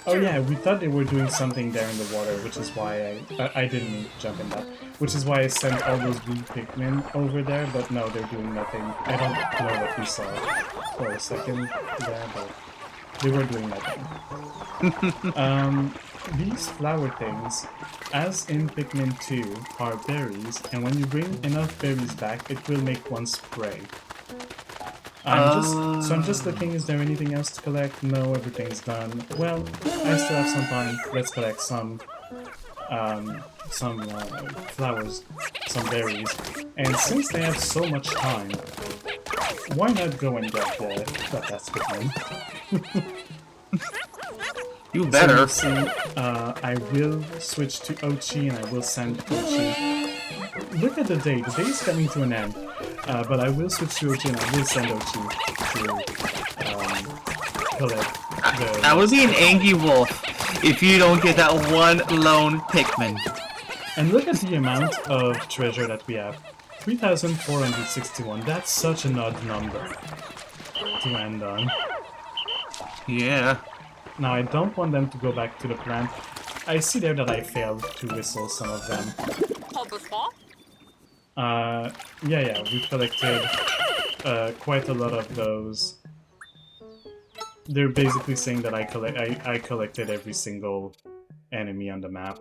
A: Oh yeah, we thought they were doing something there in the water, which is why I didn't jump in that. Which is why I sent all those blue Pikmin over there, but no, they're doing nothing. I don't know what we saw for a second there, but they were doing nothing. These flower things, as in Pikmin 2, are berries, and when you bring enough berries back, it will make one spray. I'm just looking, is there anything else to collect? No, everything's done. Well, I still have some time. Let's collect some flowers, some berries. And since they have so much time, why not go and get the best Pikmin?
B: You better.
A: So you see, I will switch to Ochi and I will send Ochi. Look at the day is coming to an end. But I will switch to Ochi and I will send Ochi to collect the...
B: That would be an angry wolf if you don't get that one lone Pikmin.
A: And look at the amount of treasure that we have. 3,461. That's such an odd number to end on.
B: Yeah. Now,
A: I don't want them to go back to the plant. I see there that I failed to whistle some of them. Yeah, we collected quite a lot of those. They're basically saying that I collected every single enemy on the map.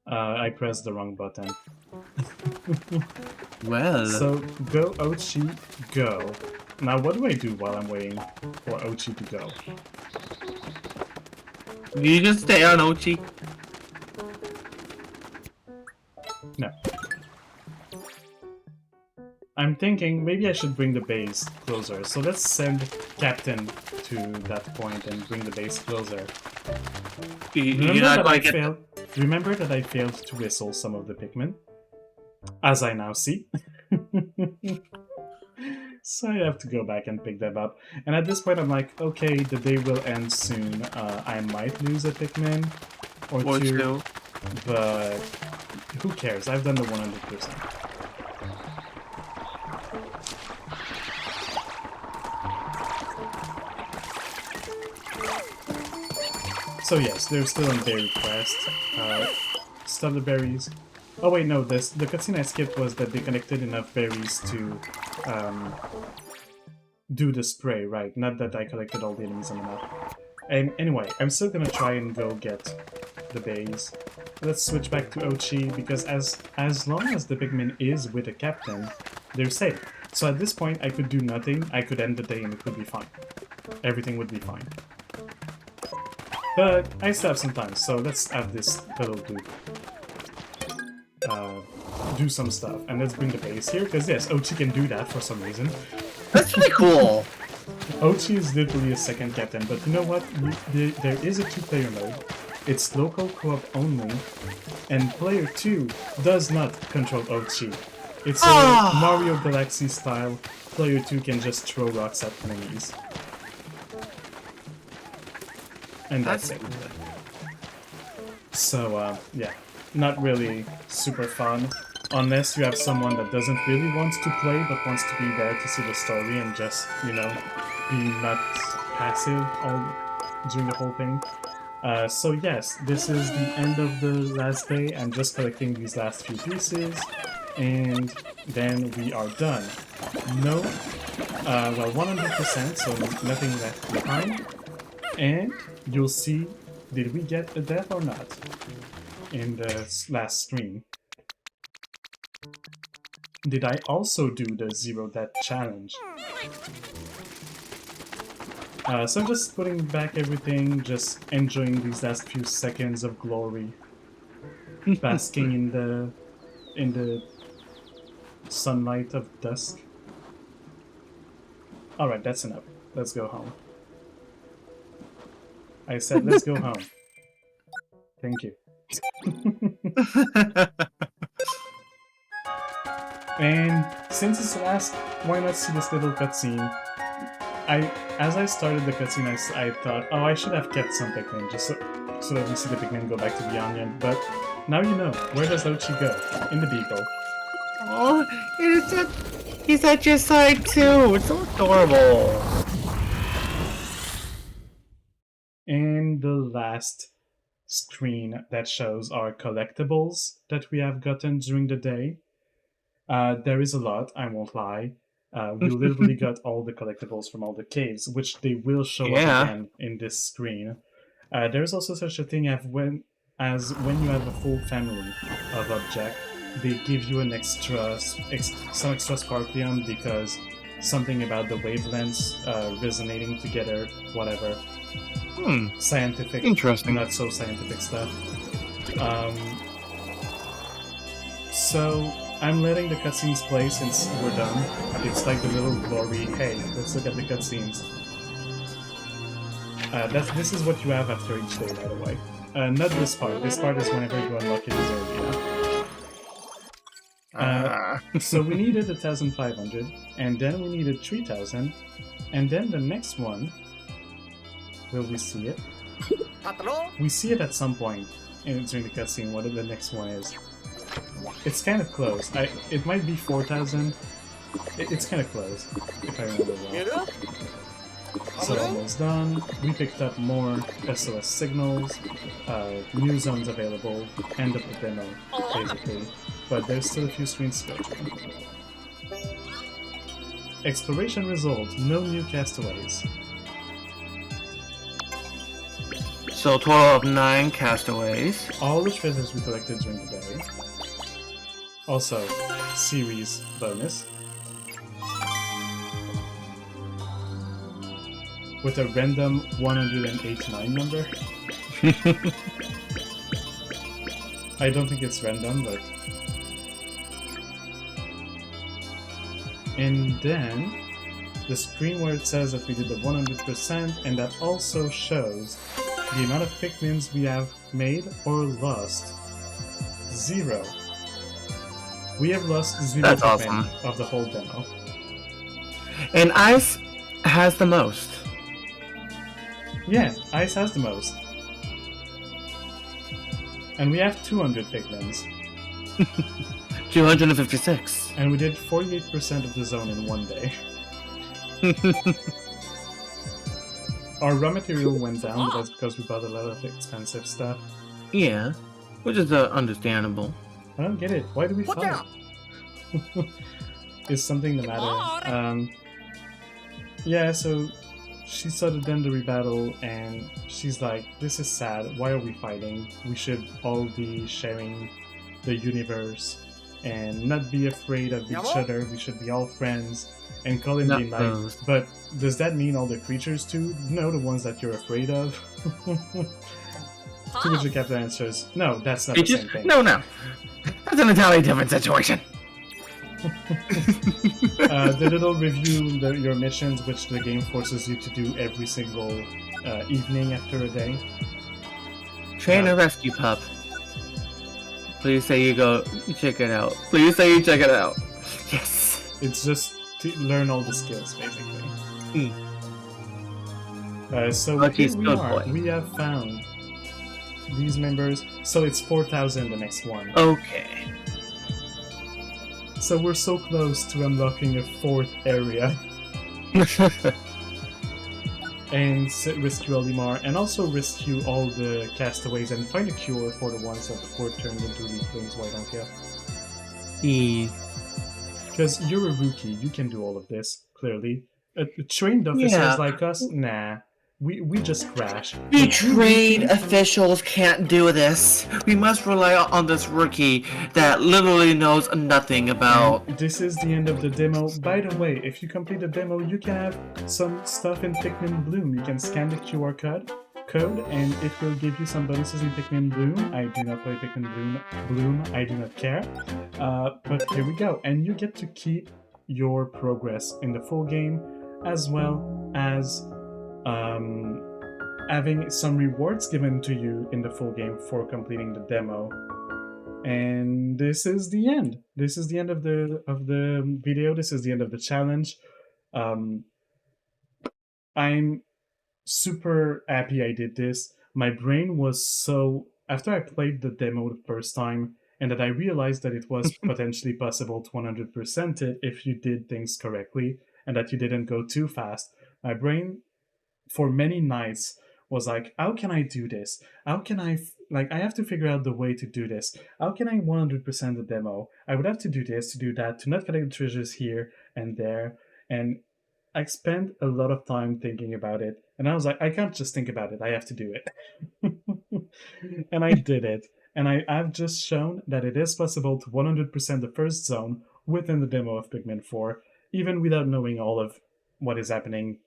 A: I pressed the wrong button.
B: Well.
A: So, go Ochi, go. Now what do I do while I'm waiting for Ochi to go?
B: You just stay on Ochi.
A: No. I'm thinking maybe I should bring the base closer. So let's send Captain to that point and bring the base closer. Remember that I failed to whistle some of the Pikmin, as I now see. So I have to go back and pick them up. And at this point I'm like, okay, the day will end soon. I might lose a Pikmin or two, but who cares? I've done the 100%. So yes, they're still in berry quest. Stuff the berries. Oh wait, no, the cutscene I skipped was that they collected enough berries to do the spray, right? Not that I collected all the enemies on the map. And anyway, I'm still gonna try and go get the base. Let's switch back to Ochi, because as long as the Pikmin is with a captain, they're safe. So at this point, I could do nothing, I could end the day and it would be fine. Everything would be fine. But I still have some time, so let's have this little dude do some stuff. And let's bring the base here, because yes, Ochi can do that for some reason.
B: That's pretty cool.
A: Ochi is literally a second captain, but you know what? There is a 2-player mode. It's local co-op only, and player 2 does not control Ochi. It's a Mario Galaxy style. Player 2 can just throw rocks at enemies. And that's it. So, yeah, not really super fun, unless you have someone that doesn't really want to play, but wants to be there to see the story and just, you know, be not passive during the whole thing. So yes, this is the end of the last day. I'm just collecting these last few pieces, and then we are done. No, well, 100%, so nothing left behind. And you'll see, did we get a death or not in the last stream? Did I also do the 0 death challenge? So I'm just putting back everything, just enjoying these last few seconds of glory, basking in the sunlight of dusk. Alright, that's enough. Let's go home. I said, let's go home. Thank you. And since it's the last, why not see this little cutscene? As I started the cutscene, I thought, oh, I should have kept some Pikmin, just so that we see the Pikmin go back to the onion. But now you know. Where does Ochi go? In the beagle.
B: Oh, he's at your side too. It's so adorable.
A: And the last screen that shows our collectibles that we have gotten during the day. There is a lot, I won't lie. We literally got all the collectibles from all the caves, which they will show up again in this screen. There's also such a thing as when you have a full family of objects, they give you an some extra sparklium because something about the wavelengths resonating together, whatever. Scientific,
B: interesting,
A: not so scientific stuff. So I'm letting the cutscenes play since we're done. It's like the little glory. Hey, let's look at the cutscenes. This is what you have after each day, by the way. Not this part. This part is whenever you unlock it as earlier. So we needed 1,500, and then we needed 3,000, and then the next one. Will we see it? We see it at some point during the cutscene, what the next one is. It's kind of close. It might be 4,000. It's kind of close, if I remember well. So almost done. We picked up more SOS signals, new zones available, end of the demo, basically. But there's still a few screens to go through. Exploration result, no new castaways.
B: So a total of 9 castaways.
A: All the treasures we collected during the day. Also, series bonus. With a random 189 number. I don't think it's random, but... And then the screen where it says that we did the 100%, and that also shows the amount of Pikmins we have made or lost. 0. We have lost 0
B: That's
A: Pikmin
B: awesome.
A: of the whole demo.
B: And Ice has the most.
A: Yeah, Ice has the most. And we have 200 Pikmins.
B: 256.
A: And we did 48% of the zone in one day. Our raw material went down, but that's because we bought a lot of expensive stuff.
B: Yeah, which is understandable.
A: I don't get it. Why do we
D: Watch
A: fight?
D: out!
A: Is something the matter? Yeah, so she saw the Dendary battle and she's like, this is sad. Why are we fighting? We should all be sharing the universe and not be afraid of each other. We should be all friends and call him
B: Not
A: be nice.
B: those.
A: But does that mean all the creatures too? No, the ones that you're afraid of? To which the captain answers, no, that's not the same thing.
B: No. That's an entirely different situation.
A: The little review, your missions, which the game forces you to do every single evening after a day.
B: Train a rescue pup. Please say you check it out. Please say you check it out. Yes.
A: It's just to learn all the skills, basically. So
B: Lucky
A: here we
B: good
A: are.
B: boy.
A: We have found these members. So it's 4,000 the next one.
B: Okay.
A: So we're so close to unlocking a 4th area. And rescue Olimar, and also rescue all the castaways and find a cure for the ones that were turned into leaflings, why don't you? Because you're a rookie, you can do all of this, clearly. Trained officers like us, nah. We just crash.
B: We trained officials can't do this. We must rely on this rookie that literally knows nothing about.
A: And this is the end of the demo. By the way, if you complete the demo, you can have some stuff in Pikmin Bloom. You can scan the QR code, and it will give you some bonuses in Pikmin Bloom. I do not play Pikmin Bloom. I do not care. But here we go. And you get to keep your progress in the full game, as well as having some rewards given to you in the full game for completing the demo. And this is the end. This is the end of the video. This is the end of the challenge. I'm super happy I did this. My brain was so... After I played the demo the first time, and that I realized that it was potentially possible to 100% it if you did things correctly, and that you didn't go too fast, my brain, for many nights, was like, how can I do this? How can I... I have to figure out the way to do this. How can I 100% the demo? I would have to do this, to do that, to not collect treasures here and there. And I spent a lot of time thinking about it. And I was like, I can't just think about it. I have to do it. And I did it. And I've just shown that it is possible to 100% the first zone within the demo of Pikmin 4, even without knowing all of what is happening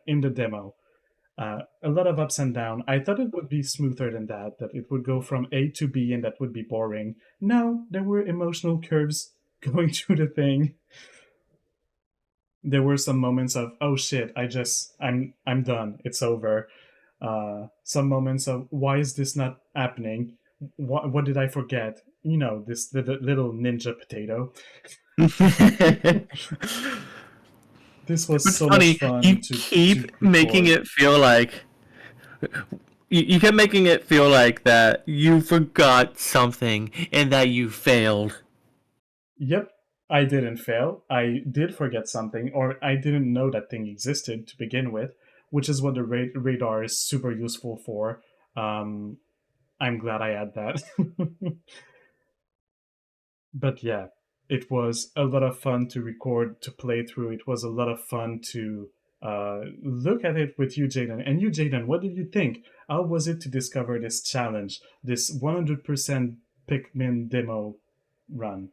A: in the demo. A lot of ups and downs. I thought it would be smoother than that it would go from A to B and that would be boring. No, there were emotional curves going through the thing. There were some moments of, oh shit, I'm done, it's over. Some moments of, why is this not happening? What did I forget? You know, this little ninja potato. This was
B: It's
A: so
B: funny.
A: much fun.
B: You
A: to
B: keep making
A: record.
B: it feel like you kept making it feel like that you forgot something and that you failed.
A: Yep, I didn't fail. I did forget something, or I didn't know that thing existed to begin with, which is what the radar is super useful for. I'm glad I had that. But yeah, it was a lot of fun to record, to play through. It was a lot of fun to look at it with you, Jayden. And you, Jayden, what did you think? How was it to discover this challenge, this 100% Pikmin demo run?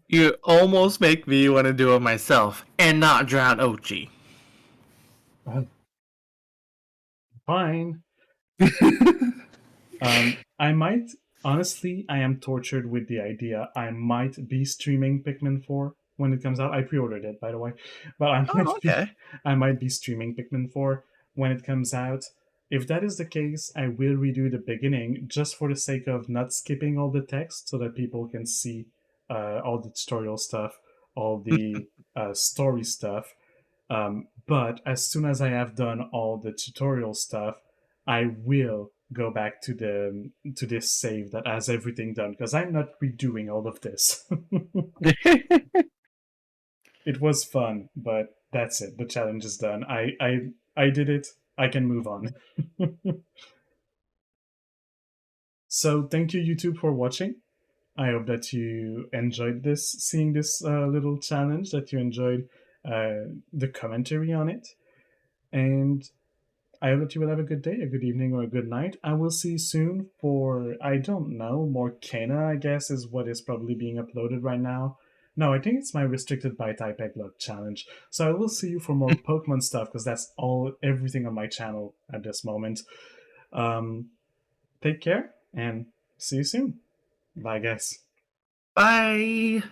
B: You almost make me want to do it myself and not drown Ochi.
A: Fine. I might honestly, I am tortured with the idea. I might be streaming Pikmin 4 when it comes out. I pre-ordered it, by the way, but
B: Oh, okay.
A: I might be streaming Pikmin 4 when it comes out. If that is the case, I will redo the beginning just for the sake of not skipping all the text, so that people can see all the tutorial stuff, all the story stuff. But as soon as I have done all the tutorial stuff, I will go back to this save that has everything done, because I'm not redoing all of this. It was fun, but that's it. The challenge is done. I did it. I can move on. So thank you, YouTube, for watching. I hope that you enjoyed seeing this little challenge, that you enjoyed the commentary on it. And I hope that you will have a good day, a good evening, or a good night. I will see you soon for, I don't know, more Kena, I guess, is what is probably being uploaded right now. No, I think it's my restricted by type egglog challenge. So I will see you for more Pokemon stuff, because that's everything on my channel at this moment. Take care, and see you soon. Bye, guys.
B: Bye.